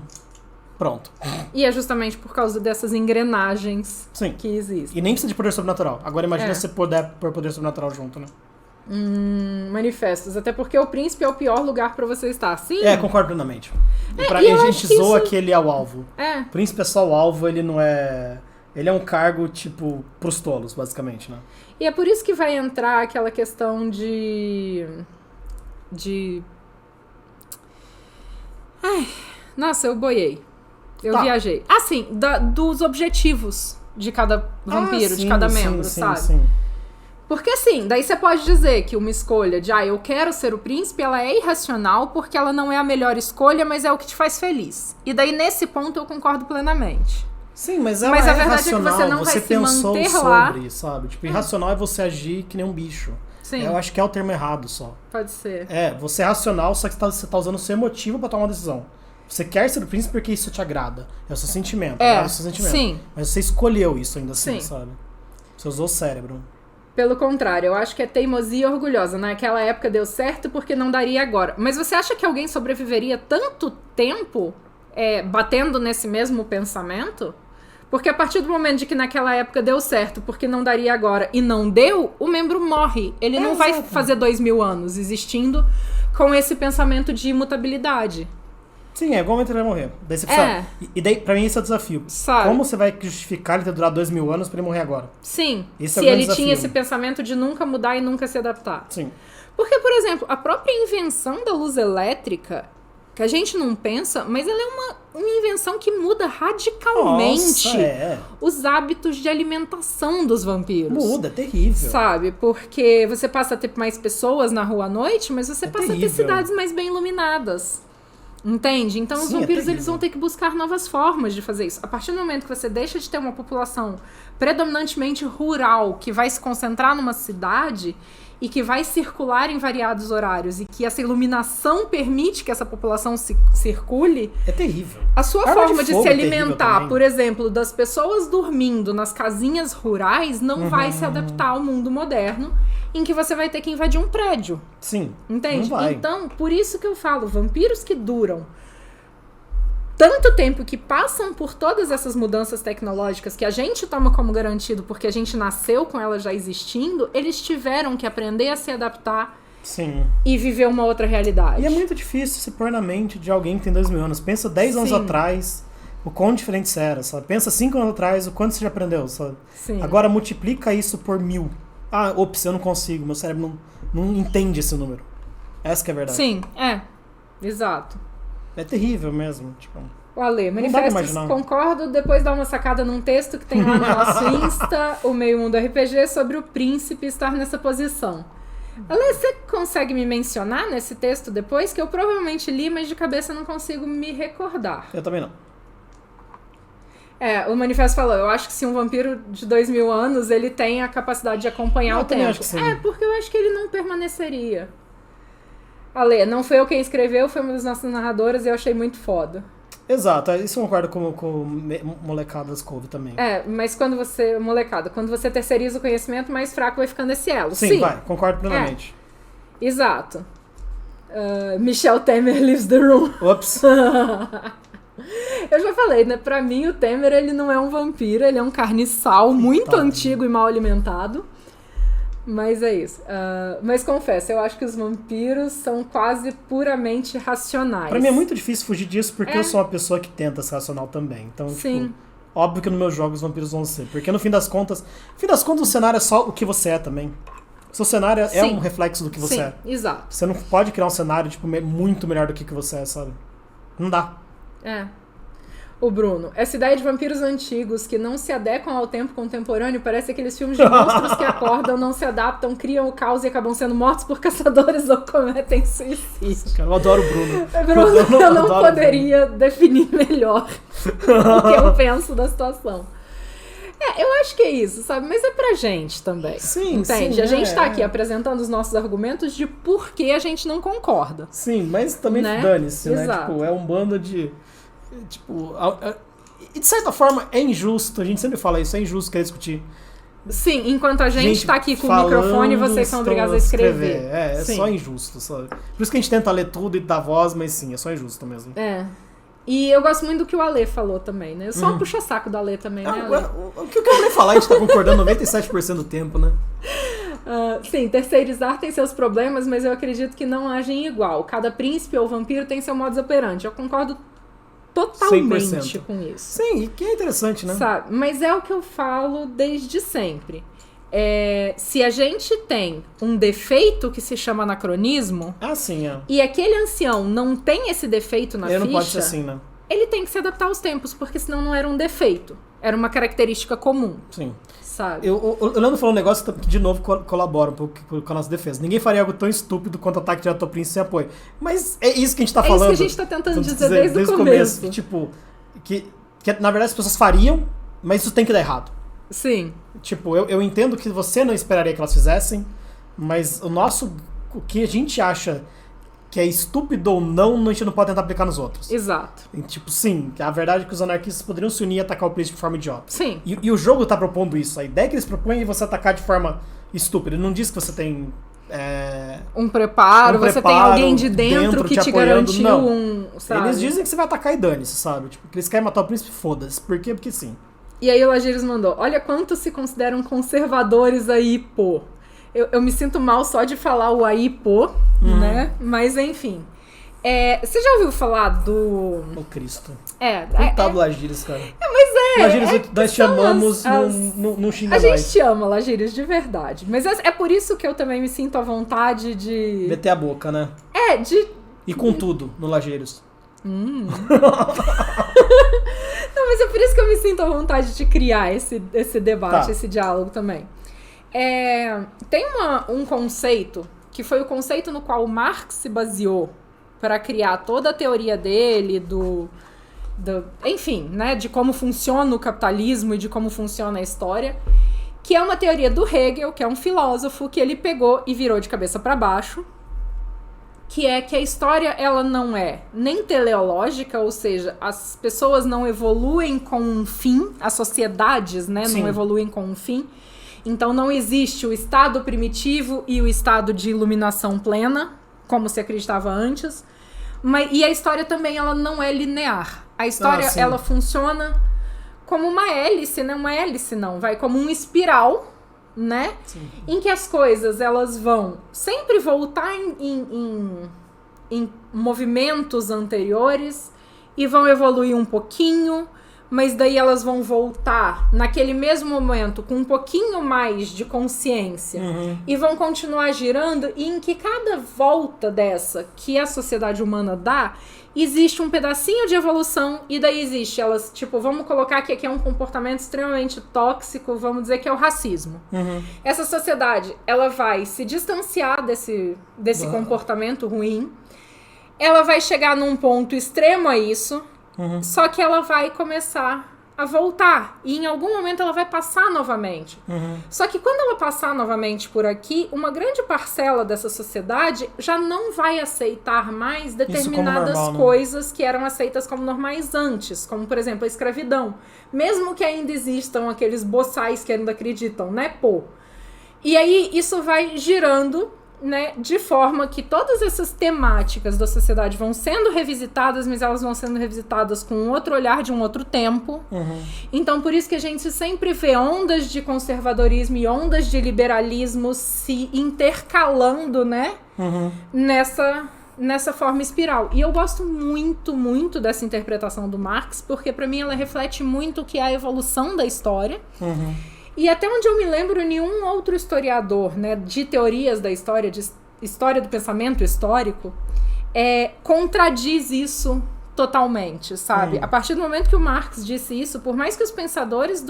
Speaker 2: pronto.
Speaker 1: E é justamente por causa dessas engrenagens que existem.
Speaker 2: E nem precisa de poder sobrenatural. Agora imagina se puder pôr poder sobrenatural junto, né?
Speaker 1: Manifestos. Até porque o príncipe é o pior lugar pra você estar. Sim.
Speaker 2: Concordo plenamente. A gente zoa que ele é o alvo. O príncipe é só o alvo, ele não é... Ele é um cargo, tipo, pros tolos, basicamente, né?
Speaker 1: E é por isso que vai entrar aquela questão de... Nossa, eu boiei. Eu viajei. Assim, dos objetivos de cada vampiro, de cada membro, sabe? Sim. Porque assim, daí você pode dizer que uma escolha de eu quero ser o príncipe, ela é irracional porque ela não é a melhor escolha, mas é o que te faz feliz. E daí nesse ponto eu concordo plenamente.
Speaker 2: Sim, mas ela
Speaker 1: a verdade
Speaker 2: irracional.
Speaker 1: É que você não vai se manter lá.
Speaker 2: Sabe? Tipo, irracional é você agir que nem um bicho.
Speaker 1: Sim.
Speaker 2: Eu acho que é o termo errado só.
Speaker 1: Pode ser.
Speaker 2: Você é racional, só que você tá usando o seu emotivo pra tomar uma decisão. Você quer ser o príncipe porque isso te agrada. É o seu sentimento. É o seu sentimento.
Speaker 1: Sim.
Speaker 2: Mas você escolheu isso ainda assim, sabe? Você usou o cérebro.
Speaker 1: Pelo contrário, eu acho que é teimosia orgulhosa. Naquela época deu certo porque não daria agora. Mas você acha que alguém sobreviveria tanto tempo batendo nesse mesmo pensamento? Porque a partir do momento de que naquela época deu certo porque não daria agora e não deu, o membro morre. Ele não vai fazer 2000 anos existindo com esse pensamento de imutabilidade.
Speaker 2: Sim, é igual ele vai morrer. Daí você precisa... E daí, pra mim, esse é o desafio.
Speaker 1: Sabe?
Speaker 2: Como você vai justificar ele ter durado 2000 anos pra ele morrer agora?
Speaker 1: Sim. Se ele tinha esse pensamento de nunca mudar e nunca se adaptar.
Speaker 2: Sim.
Speaker 1: Porque, por exemplo, a própria invenção da luz elétrica, que a gente não pensa, mas ela é uma invenção que muda radicalmente os hábitos de alimentação dos vampiros.
Speaker 2: Muda, é terrível.
Speaker 1: Sabe? Porque você passa a ter mais pessoas na rua à noite, mas você passa a ter cidades mais bem iluminadas. Entende? Então os vampiros eles vão ter que buscar novas formas de fazer isso. A partir do momento que você deixa de ter uma população predominantemente rural que vai se concentrar numa cidade e que vai circular em variados horários e que essa iluminação permite que essa população circule...
Speaker 2: É terrível.
Speaker 1: A sua forma de se alimentar, por exemplo, das pessoas dormindo nas casinhas rurais não vai se adaptar ao mundo moderno em que você vai ter que invadir um prédio.
Speaker 2: Sim.
Speaker 1: Entende? Então, por isso que eu falo, vampiros que duram tanto tempo, que passam por todas essas mudanças tecnológicas que a gente toma como garantido porque a gente nasceu com elas já existindo, eles tiveram que aprender a se adaptar e viver uma outra realidade.
Speaker 2: E é muito difícil se pôr na mente de alguém que tem 2000 anos. Pensa 10 anos atrás, o quão diferente isso era, sabe? Pensa 5 anos atrás, o quanto você já aprendeu, sabe?
Speaker 1: Sim.
Speaker 2: Agora multiplica isso por 1000. Eu não consigo, meu cérebro não entende esse número. Essa que é a verdade.
Speaker 1: Sim, exato.
Speaker 2: É terrível mesmo, tipo...
Speaker 1: O Ale, manifestos, concordo, depois dá uma sacada num texto que tem lá no nosso Insta, o Meio Mundo RPG, sobre o príncipe estar nessa posição. Ale, você consegue me mencionar nesse texto depois? Que eu provavelmente li, mas de cabeça não consigo me recordar.
Speaker 2: Eu também não.
Speaker 1: O manifesto falou, eu acho que se um vampiro de 2000 anos, ele tem a capacidade de acompanhar o tempo.
Speaker 2: Acho que sim.
Speaker 1: Porque eu acho que ele não permaneceria. Ale, não foi eu quem escreveu, foi uma das nossas narradoras e eu achei muito foda.
Speaker 2: Exato, isso eu concordo com molecadas couve também.
Speaker 1: Mas quando você terceiriza o conhecimento, mais fraco vai ficando esse elo.
Speaker 2: Sim. Vai, concordo plenamente.
Speaker 1: Exato. Michel Temer leaves the room.
Speaker 2: Ops.
Speaker 1: Eu já falei, né? Pra mim, o Temer, ele não é um vampiro, ele é um carniçal muito antigo e mal alimentado. Mas é isso. Mas confesso, eu acho que os vampiros são quase puramente racionais.
Speaker 2: Pra mim é muito difícil fugir disso, porque eu sou uma pessoa que tenta ser racional também. Então,
Speaker 1: sim.
Speaker 2: Óbvio que nos meus jogos os vampiros vão ser. Porque no fim das contas o cenário é só o que você é também. O seu cenário é um reflexo do que você é.
Speaker 1: Exato.
Speaker 2: Você não pode criar um cenário muito melhor do que você é, sabe? Não dá.
Speaker 1: O Bruno, essa ideia de vampiros antigos que não se adequam ao tempo contemporâneo parece aqueles filmes de monstros que acordam, não se adaptam, criam o caos e acabam sendo mortos por caçadores ou cometem suicídio.
Speaker 2: Eu adoro o Bruno.
Speaker 1: Bruno, eu não poderia definir melhor o que eu penso da situação. Eu acho que é isso, sabe? Mas é pra gente também.
Speaker 2: Sim,
Speaker 1: entende?
Speaker 2: sim,
Speaker 1: a gente tá aqui apresentando os nossos argumentos de por que a gente não concorda.
Speaker 2: Sim, mas também dane-se, né? Tipo, é um bando de... Tipo, e de certa forma é injusto, a gente sempre fala isso, é injusto querer discutir.
Speaker 1: Sim, enquanto a gente tá aqui com o microfone, vocês são obrigados a escrever.
Speaker 2: É só injusto, sabe? Por isso que a gente tenta ler tudo e dar voz, mas sim, é só injusto mesmo.
Speaker 1: E eu gosto muito do que o Ale falou também, né? Eu só puxa saco da Ale também, né, Ale?
Speaker 2: O que eu quero falar, a gente tá concordando 97% do tempo, né?
Speaker 1: Sim, terceirizar tem seus problemas, mas eu acredito que não agem igual. Cada príncipe ou vampiro tem seu modus operandi. Eu concordo totalmente
Speaker 2: 100%.
Speaker 1: com isso.
Speaker 2: Sim, e que é interessante, né?
Speaker 1: Sabe? Mas é o que eu falo desde sempre. Se a gente tem um defeito que se chama anacronismo, e aquele ancião não tem esse defeito na ficha,
Speaker 2: não pode ser assim, né?
Speaker 1: Ele tem que se adaptar aos tempos, porque senão não era um defeito. Era uma característica comum.
Speaker 2: Sim.
Speaker 1: Sabe?
Speaker 2: O Leandro falou um negócio que, de novo, colabora um pouco com a nossa defesa. Ninguém faria algo tão estúpido quanto ataque direto ao príncipe sem apoio. Mas é isso que a gente tá falando.
Speaker 1: É isso que a gente tá tentando dizer desde o começo.
Speaker 2: Que, tipo, que na verdade as pessoas fariam, mas isso tem que dar errado.
Speaker 1: Sim.
Speaker 2: Tipo, eu entendo que você não esperaria que elas fizessem, mas o que a gente acha que é estúpido ou não, a gente não pode tentar aplicar nos outros.
Speaker 1: Exato.
Speaker 2: E, tipo, sim, a verdade é que os anarquistas poderiam se unir e atacar o príncipe de forma idiota.
Speaker 1: Sim.
Speaker 2: E o jogo tá propondo isso. A ideia que eles propõem é você atacar de forma estúpida. Ele não diz que você tem...
Speaker 1: um preparo, você tem alguém de dentro que te garantiu sabe?
Speaker 2: Eles dizem que você vai atacar e dane-se, sabe? Tipo, que eles querem matar o príncipe, foda-se. Por quê? Porque sim.
Speaker 1: E aí o Lagiris mandou, olha quantos se consideram conservadores aí, pô. Eu me sinto mal só de falar o aí, pô, né? Mas enfim. Você já ouviu falar do...
Speaker 2: O Cristo.
Speaker 1: Coitado
Speaker 2: do Lagiris, cara.
Speaker 1: Mas
Speaker 2: Lagiris, nós te amamos, não xinga nós.
Speaker 1: A gente te ama, Lagiris, de verdade. Mas é por isso que eu também me sinto à vontade de...
Speaker 2: meter a boca, né? E com tudo, no Lagiris.
Speaker 1: Não, mas é por isso que eu me sinto à vontade de criar esse debate, esse diálogo também. Tem um conceito, que foi o conceito no qual o Marx se baseou para criar toda a teoria dele, enfim, né, de como funciona o capitalismo e de como funciona a história, que é uma teoria do Hegel, que é um filósofo que ele pegou e virou de cabeça para baixo, que é que a história ela não é nem teleológica, ou seja, as pessoas não evoluem com um fim, as sociedades, né, não evoluem com um fim. Então não existe o estado primitivo e o estado de iluminação plena, como se acreditava antes. E a história também ela não é linear. A história ela funciona como uma hélice, não uma hélice não, vai como um espiral, né? Sim. Em que as coisas elas vão sempre voltar em movimentos anteriores e vão evoluir um pouquinho, mas daí elas vão voltar naquele mesmo momento com um pouquinho mais de consciência e vão continuar girando, e em que cada volta dessa que a sociedade humana dá, existe um pedacinho de evolução, e daí existe elas, tipo, vamos colocar que aqui é um comportamento extremamente tóxico, vamos dizer que é o racismo. Essa sociedade, ela vai se distanciar desse comportamento ruim, ela vai chegar num ponto extremo a isso, só que ela vai começar a voltar. E em algum momento ela vai passar novamente. Só que quando ela passar novamente por aqui, uma grande parcela dessa sociedade já não vai aceitar mais determinadas normal, coisas que eram aceitas como normais antes. Como, por exemplo, a escravidão. Mesmo que ainda existam aqueles boçais que ainda acreditam, né, pô? E aí isso vai girando, né, de forma que todas essas temáticas da sociedade vão sendo revisitadas, mas elas vão sendo revisitadas com um outro olhar de um outro tempo. Então, por isso que a gente sempre vê ondas de conservadorismo e ondas de liberalismo se intercalando, né, nessa forma espiral. E eu gosto muito, muito dessa interpretação do Marx, porque para mim ela reflete muito o que é a evolução da história. E até onde eu me lembro, nenhum outro historiador, né, de teorias da história, de história do pensamento histórico, contradiz isso totalmente, sabe? A partir do momento que o Marx disse isso, por mais que os pensadores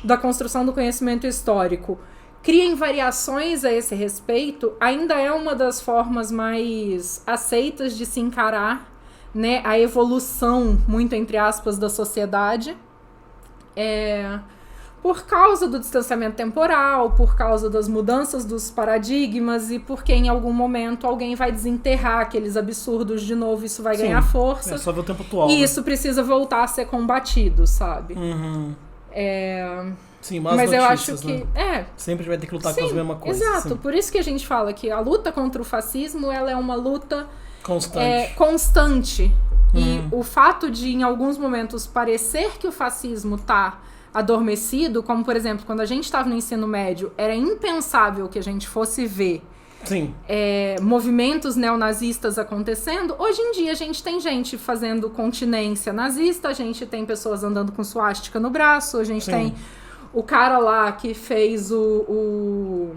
Speaker 1: da construção do conhecimento histórico criem variações a esse respeito, ainda é uma das formas mais aceitas de se encarar, né, a evolução, muito entre aspas, da sociedade. Por causa do distanciamento temporal, por causa das mudanças dos paradigmas e porque em algum momento alguém vai desenterrar aqueles absurdos de novo, isso vai ganhar força.
Speaker 2: Só ver o tempo atual.
Speaker 1: E isso precisa voltar a ser combatido, sabe?
Speaker 2: Sim,
Speaker 1: mas eu acho que...
Speaker 2: Né? Sempre vai ter que lutar com as mesmas coisas.
Speaker 1: Exato, sim. Por isso que a gente fala que a luta contra o fascismo, ela é uma luta constante. E o fato de, em alguns momentos, parecer que o fascismo tá adormecido, como, por exemplo, quando a gente estava no ensino médio, era impensável que a gente fosse ver movimentos neonazistas acontecendo. Hoje em dia a gente tem gente fazendo continência nazista, a gente tem pessoas andando com suástica no braço, a gente tem o cara lá que fez o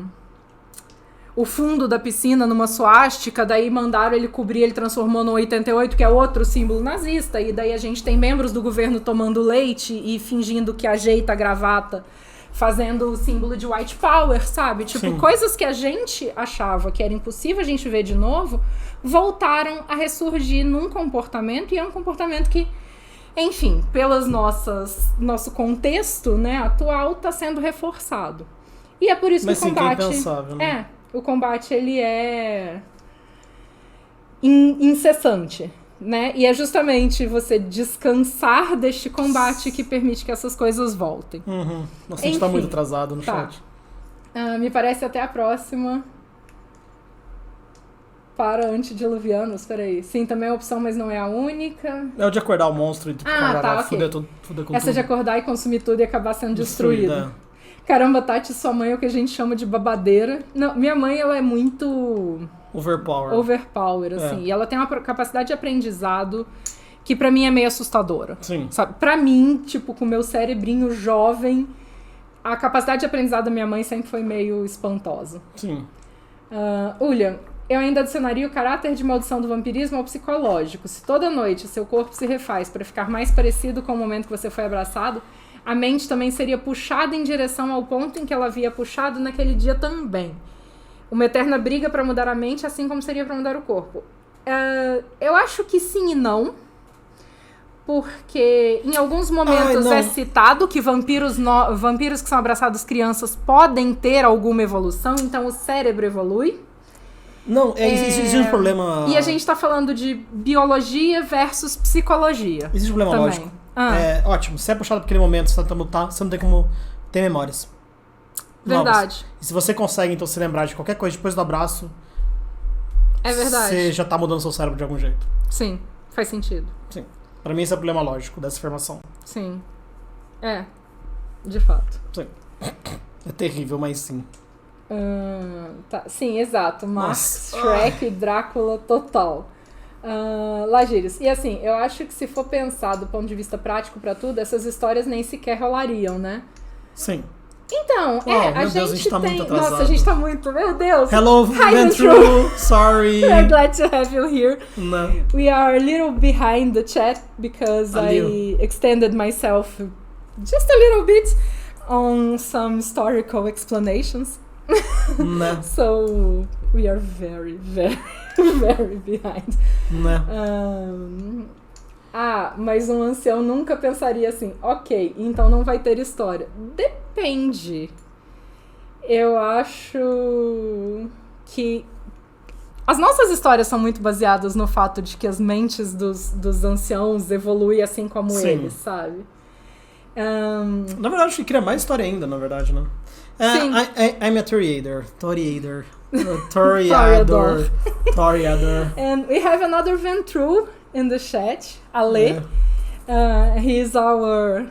Speaker 1: fundo da piscina numa suástica, daí mandaram ele cobrir, ele transformou no 88, que é outro símbolo nazista, e daí a gente tem membros do governo tomando leite e fingindo que ajeita a gravata, fazendo o símbolo de white power, sabe? Tipo, coisas que a gente achava que era impossível a gente ver de novo, voltaram a ressurgir num comportamento, e é um comportamento que, enfim, pelas nosso contexto, né, atual, tá sendo reforçado. E é por isso que o combate...
Speaker 2: Mas impensável, né?
Speaker 1: O combate, ele é incessante, né? E é justamente você descansar deste combate que permite que essas coisas voltem.
Speaker 2: Nossa, a gente tá muito atrasado no chat.
Speaker 1: Me parece até a próxima. Para antediluvianos, peraí. Sim, também é a opção, mas não é a única.
Speaker 2: É o de acordar o monstro e fuder com tudo.
Speaker 1: Essa de acordar e consumir tudo e acabar sendo destruída. Caramba, Tati, sua mãe é o que a gente chama de babadeira. Não, minha mãe, ela é muito... Overpower, assim. E ela tem uma capacidade de aprendizado que pra mim é meio assustadora.
Speaker 2: Sim.
Speaker 1: Sabe? Pra mim, tipo, com o meu cerebrinho jovem, a capacidade de aprendizado da minha mãe sempre foi meio espantosa.
Speaker 2: Sim.
Speaker 1: William, eu ainda adicionaria o caráter de maldição do vampirismo ao psicológico. Se toda noite seu corpo se refaz pra ficar mais parecido com o momento que você foi abraçado, a mente também seria puxada em direção ao ponto em que ela havia puxado naquele dia também. Uma eterna briga para mudar a mente, assim como seria para mudar o corpo. Eu acho que sim e não. Porque em alguns momentos é citado que vampiros que são abraçados crianças podem ter alguma evolução, então o cérebro evolui.
Speaker 2: Não, existe um problema...
Speaker 1: E a gente tá falando de biologia versus psicologia.
Speaker 2: Existe um problema
Speaker 1: também.
Speaker 2: Lógico. Ótimo, se é puxado por aquele momento, você não tem como ter memórias.
Speaker 1: Verdade.
Speaker 2: Novas. E se você consegue, então, se lembrar de qualquer coisa depois do abraço...
Speaker 1: É verdade.
Speaker 2: Você já tá mudando seu cérebro de algum jeito.
Speaker 1: Sim, faz sentido.
Speaker 2: Sim. Pra mim, esse é o problema lógico dessa informação.
Speaker 1: Sim. De fato.
Speaker 2: Sim. É terrível, mas sim.
Speaker 1: Tá. Sim, exato. Max, Shrek, Drácula, total. Lagírios. E assim, eu acho que se for pensar do ponto de vista prático pra tudo, essas histórias nem sequer rolariam, né?
Speaker 2: Sim.
Speaker 1: Então,
Speaker 2: a gente tá muito atrasado.
Speaker 1: Nossa, a gente tá muito... Meu Deus!
Speaker 2: Hello, Ventru! Sorry!
Speaker 1: We're glad to have you here.
Speaker 2: No.
Speaker 1: We are a little behind the chat because I extended myself just a little bit on some historical explanations.
Speaker 2: No.
Speaker 1: So, we are very, very, very behind.
Speaker 2: No.
Speaker 1: mas um ancião nunca pensaria assim, ok, então não vai ter história. Depende. Eu acho que as nossas histórias são muito baseadas no fato de que as mentes dos anciãos evoluem assim como eles, sabe?
Speaker 2: Na verdade, acho que cria mais história ainda, na verdade, né?
Speaker 1: Sim.
Speaker 2: I'm a Toreador.
Speaker 1: And we have another Ventru in the chat, Ale. He is our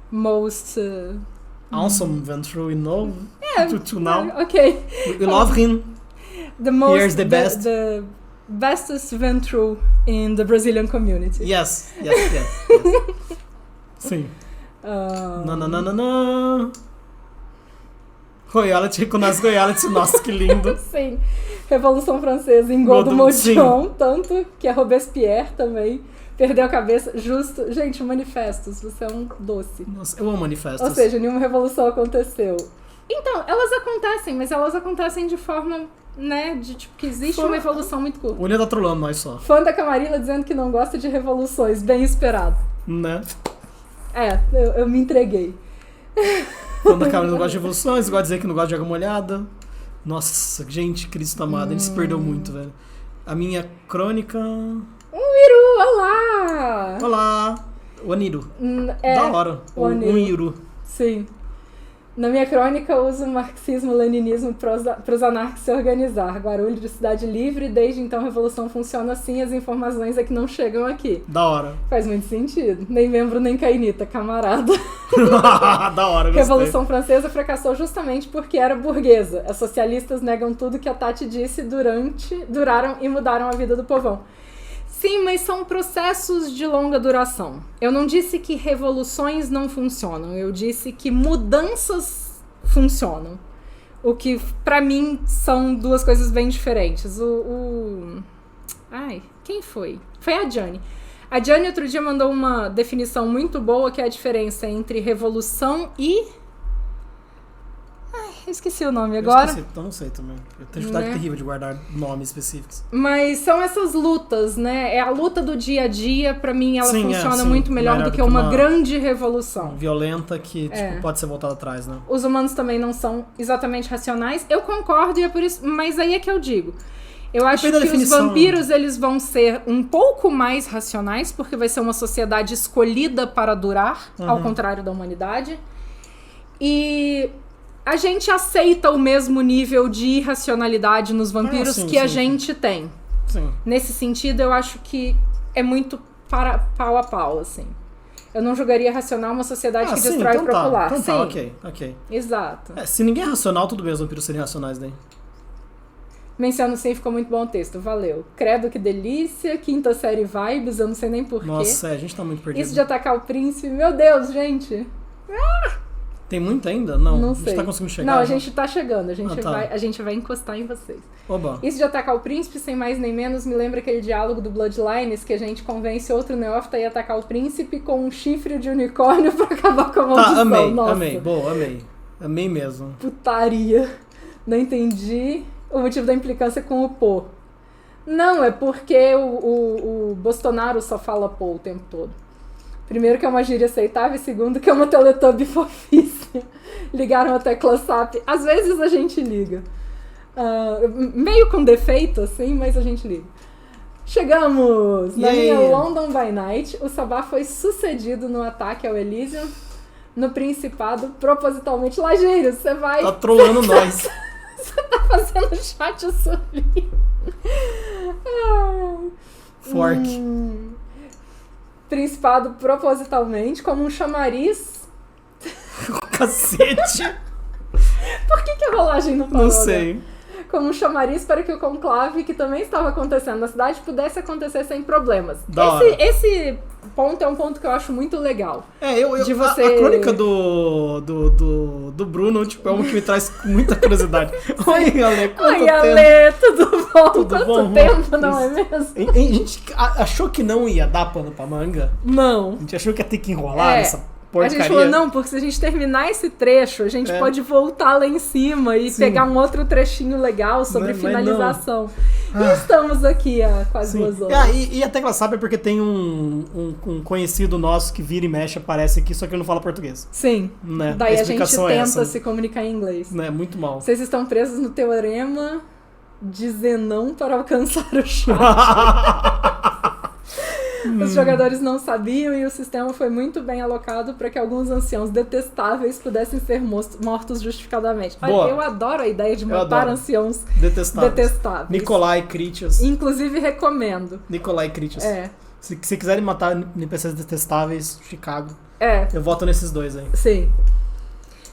Speaker 1: most...
Speaker 2: awesome Ventru we know to now.
Speaker 1: Okay.
Speaker 2: We love him. Here's the best.
Speaker 1: The bestest Ventru in the Brazilian community.
Speaker 2: Yes. Sim. Nananana. Royalty com as royalties, nossa, que lindo.
Speaker 1: Sim. Revolução Francesa em Godemodion, tanto que é Robespierre também. Perdeu a cabeça, justo. Gente, manifestos, você é um doce.
Speaker 2: Nossa, eu amo manifestos.
Speaker 1: Ou seja, nenhuma revolução aconteceu. Então, elas acontecem, mas elas acontecem de forma, né, de tipo, que existe uma evolução muito curta.
Speaker 2: O Unia tá trolando nós só.
Speaker 1: Fã da Camarilla dizendo que não gosta de revoluções, bem esperado.
Speaker 2: Né?
Speaker 1: Eu me entreguei.
Speaker 2: Fã da Camarilla não gosta de revoluções, gosta de dizer que não gosta de água molhada. Nossa, gente, Cristo amado, a gente se perdeu muito, velho. A minha crônica...
Speaker 1: Iru, olá!
Speaker 2: Olá! O Aniru. Da hora. O Iru.
Speaker 1: Sim. Na minha crônica, eu uso o marxismo-leninismo para os anarcos se organizar. Guarulhos de cidade livre, desde então a revolução funciona assim, as informações é que não chegam aqui.
Speaker 2: Da hora.
Speaker 1: Faz muito sentido. Nem membro, nem cainita, camarada.
Speaker 2: Da hora, gostei.
Speaker 1: Revolução Francesa fracassou justamente porque era burguesa. As socialistas negam tudo que a Tati disse duraram e mudaram a vida do povão. Sim, mas são processos de longa duração. Eu não disse que revoluções não funcionam, eu disse que mudanças funcionam. O que, pra mim, são duas coisas bem diferentes. Quem foi? Foi a Jane. A Jane outro dia mandou uma definição muito boa, que é a diferença entre revolução e... eu esqueci o nome agora.
Speaker 2: Não sei também. Eu tenho dificuldade terrível de guardar nomes específicos.
Speaker 1: Mas são essas lutas, né? É a luta do dia a dia, pra mim, ela funciona muito melhor do que uma grande revolução.
Speaker 2: Violenta que tipo, pode ser voltada atrás, né?
Speaker 1: Os humanos também não são exatamente racionais. Eu concordo e é por isso... Mas aí é que eu digo. Eu acho que os vampiros, eles vão ser um pouco mais racionais, porque vai ser uma sociedade escolhida para durar, ao contrário da humanidade. E... a gente aceita o mesmo nível de irracionalidade nos vampiros que a gente tem. Sim. Nesse sentido, eu acho que é muito pau a pau, assim. Eu não julgaria racional uma sociedade que destrói o popular.
Speaker 2: Então tá, ok.
Speaker 1: Exato.
Speaker 2: Se ninguém é racional, tudo bem, os vampiros serem racionais daí.
Speaker 1: Menciono sim, ficou muito bom o texto, valeu. Credo, que delícia, quinta série vibes, eu não sei nem porquê.
Speaker 2: Nossa, a gente tá muito perdido.
Speaker 1: Isso de atacar o príncipe, meu Deus, gente.
Speaker 2: Tem muito ainda? Não.
Speaker 1: Não sei.
Speaker 2: A gente tá conseguindo chegar?
Speaker 1: Não, a gente tá chegando. A gente vai encostar em vocês.
Speaker 2: Oba.
Speaker 1: Isso de atacar o príncipe, sem mais nem menos, me lembra aquele diálogo do Bloodlines, que a gente convence outro neófita a ir atacar o príncipe com um chifre de unicórnio pra acabar com a maldição.
Speaker 2: Amei. Boa, amei. Amei mesmo.
Speaker 1: Putaria. Não entendi o motivo da implicância com o Pô. Não, é porque o Bolsonaro só fala Pô o tempo todo. Primeiro, que é uma gíria aceitável, e segundo, que é uma Teletubby fofíssima. Ligaram a tecla SAP. Às vezes a gente liga. Meio com defeito, assim, mas a gente liga. Chegamos! Na minha London by Night, o Sabá foi sucedido no ataque ao Elysium, no Principado, propositalmente. Lajeiros, você vai...
Speaker 2: Tá trolando nós.
Speaker 1: Você tá fazendo chat sorrir.
Speaker 2: Fork.
Speaker 1: Principado propositalmente como um chamariz.
Speaker 2: Cacete!
Speaker 1: Por que a rolagem não parou?
Speaker 2: Não sei.
Speaker 1: Né? Como um chamariz para que o conclave, que também estava acontecendo na cidade, pudesse acontecer sem problemas. Esse ponto é um ponto que eu acho muito legal.
Speaker 2: De você... A crônica do Bruno, tipo, é uma que me traz muita curiosidade. Oi, Ale,
Speaker 1: Oi, Ale, tudo bom?
Speaker 2: Tudo bom?
Speaker 1: Tempo, não é mesmo?
Speaker 2: A gente achou que não ia dar pano pra manga?
Speaker 1: Não.
Speaker 2: A gente achou que ia ter que enrolar essa porcaria.
Speaker 1: A gente falou, não, porque se a gente terminar esse trecho, a gente pode voltar lá em cima e pegar um outro trechinho legal sobre finalização. E estamos aqui há quase 2 horas.
Speaker 2: E a Tecla sabe porque tem um conhecido nosso que vira e mexe, aparece aqui, só que ele não fala português.
Speaker 1: Sim.
Speaker 2: Né?
Speaker 1: Daí a gente tenta se comunicar em inglês.
Speaker 2: Né? Muito mal.
Speaker 1: Vocês estão presos no teorema de Zenão para alcançar o chat. Os jogadores não sabiam e o sistema foi muito bem alocado para que alguns anciãos detestáveis pudessem ser mortos justificadamente. Olha, eu adoro a ideia de matar anciãos detestáveis.
Speaker 2: Nikolai Critias.
Speaker 1: Inclusive, recomendo.
Speaker 2: Nikolai Critias. Se quiserem matar NPCs detestáveis, Chicago. Eu voto nesses 2 aí.
Speaker 1: Sim.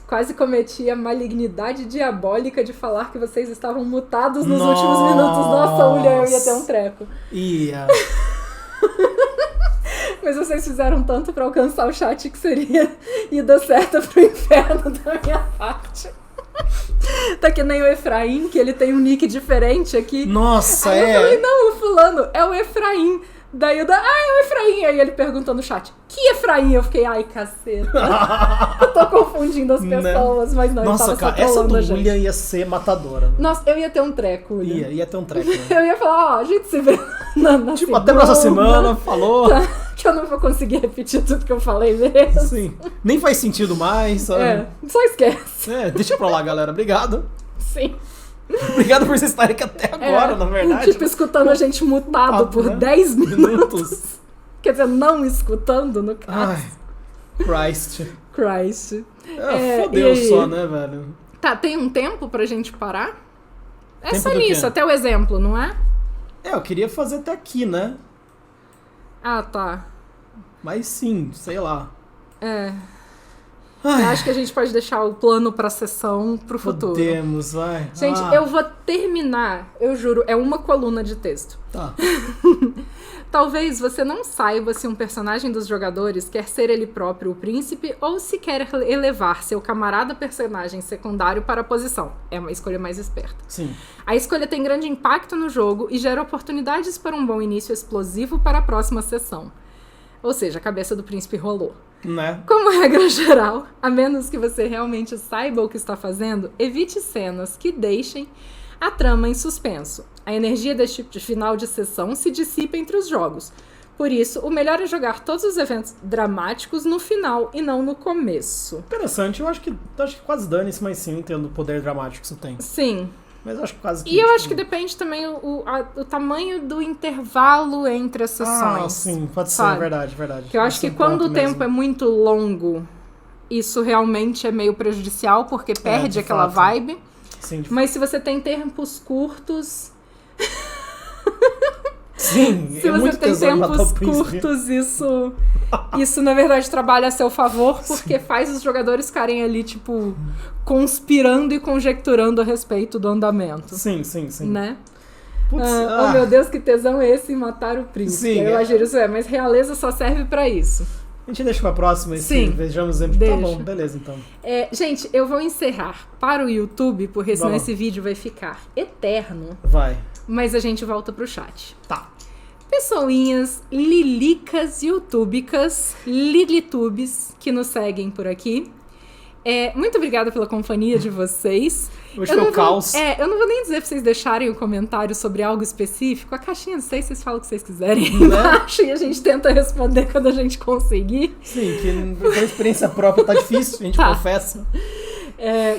Speaker 1: Quase cometi a malignidade diabólica de falar que vocês estavam mutados nos últimos minutos. Nossa, William, eu ia ter um treco. Mas vocês fizeram tanto pra alcançar o chat que seria ida certa pro inferno da minha parte. Tá que nem o Efraim, que ele tem um nick diferente aqui.
Speaker 2: Nossa,
Speaker 1: Aí eu falei, não, o fulano é o Efraim. Daí eu é o Efraim. Aí ele perguntou no chat, que Efraim? Eu fiquei, ai, caceta. Eu tô confundindo as pessoas, mas não,
Speaker 2: nossa,
Speaker 1: eu tava
Speaker 2: cara,
Speaker 1: só trolando a gente.
Speaker 2: Essa do William ia ser matadora. Né?
Speaker 1: Nossa, eu ia ter um treco, William.
Speaker 2: Ia ter um treco. Né?
Speaker 1: Eu ia falar, a gente se vê na
Speaker 2: tipo,
Speaker 1: segunda,
Speaker 2: até próxima semana, falou.
Speaker 1: Tá, que eu não vou conseguir repetir tudo que eu falei mesmo.
Speaker 2: Sim, nem faz sentido mais. Sabe?
Speaker 1: Só esquece.
Speaker 2: Deixa pra lá, galera. Obrigado.
Speaker 1: Sim.
Speaker 2: Obrigado por vocês estarem aqui até agora, na verdade.
Speaker 1: Tipo, escutando a gente mutado por 10 minutos. Quer dizer, não escutando, no caso.
Speaker 2: Christ.
Speaker 1: Fodeu
Speaker 2: só, né, velho?
Speaker 1: Tá, tem um tempo pra gente parar? É
Speaker 2: tempo
Speaker 1: só nisso, até o exemplo, não é?
Speaker 2: Eu queria fazer até aqui, né?
Speaker 1: Ah, tá.
Speaker 2: Mas sim, sei lá.
Speaker 1: Eu acho que a gente pode deixar o plano pra sessão pro futuro.
Speaker 2: Podemos, vai.
Speaker 1: Gente, eu vou terminar, eu juro, é uma coluna de texto.
Speaker 2: Tá.
Speaker 1: Talvez você não saiba se um personagem dos jogadores quer ser ele próprio o príncipe ou se quer elevar seu camarada personagem secundário para a posição. É uma escolha mais esperta.
Speaker 2: Sim.
Speaker 1: A escolha tem grande impacto no jogo e gera oportunidades para um bom início explosivo para a próxima sessão. Ou seja, a cabeça do príncipe rolou.
Speaker 2: Né?
Speaker 1: Como regra geral, a menos que você realmente saiba o que está fazendo, evite cenas que deixem a trama em suspenso. A energia deste tipo de final de sessão se dissipa entre os jogos. Por isso, o melhor é jogar todos os eventos dramáticos no final e não no começo.
Speaker 2: Interessante, eu acho que quase dane-se, mas sim, entendo o poder dramático que isso tem.
Speaker 1: Sim.
Speaker 2: Mas eu acho que quase que...
Speaker 1: E eu acho que depende também o tamanho do intervalo entre as sessões.
Speaker 2: Ah, sim, pode ser, verdade.
Speaker 1: Que eu acho que quando o tempo é muito longo, isso realmente é meio prejudicial, porque perde aquela vibe.
Speaker 2: Sim,
Speaker 1: mas se você tem tempos curtos...
Speaker 2: Sim,
Speaker 1: se você tem tempos curtos, isso na verdade trabalha a seu favor, porque faz os jogadores ficarem ali, tipo, conspirando e conjecturando a respeito do andamento.
Speaker 2: Sim.
Speaker 1: Né? Oh meu Deus, que tesão é esse em matar o príncipe.
Speaker 2: Sim,
Speaker 1: eu agiro isso, mas realeza só serve pra isso.
Speaker 2: A gente deixa pra próxima e
Speaker 1: sim,
Speaker 2: vejamos o exemplo. Tá bom, beleza então.
Speaker 1: Gente, eu vou encerrar para o YouTube, porque senão esse vídeo vai ficar eterno.
Speaker 2: Vai.
Speaker 1: Mas a gente volta pro chat.
Speaker 2: Tá.
Speaker 1: Pessoinhas lilicas, youtubicas, lilitubes que nos seguem por aqui. Muito obrigada pela companhia de vocês.
Speaker 2: Hoje foi o caos.
Speaker 1: Eu não vou nem dizer pra vocês deixarem um comentário sobre algo específico. A caixinha de vocês falam o que vocês quiserem aí embaixo e a gente tenta responder quando a gente conseguir.
Speaker 2: Sim, que pela experiência própria tá difícil, a gente confessa.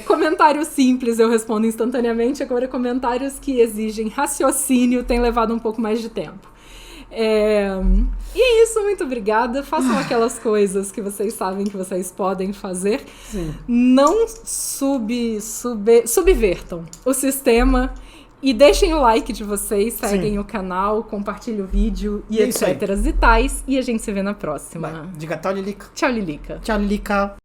Speaker 1: Comentários simples eu respondo instantaneamente. Agora, comentários que exigem raciocínio têm levado um pouco mais de tempo. E é isso, muito obrigada. Façam aquelas coisas que vocês sabem que vocês podem fazer.
Speaker 2: Sim.
Speaker 1: Não subvertam o sistema e deixem o like de vocês, seguem o canal, compartilhem o vídeo e etc e tais. E a gente se vê na próxima.
Speaker 2: Diga tchau, Lilica.
Speaker 1: Tchau, Lilica.
Speaker 2: Tchau, Lilica.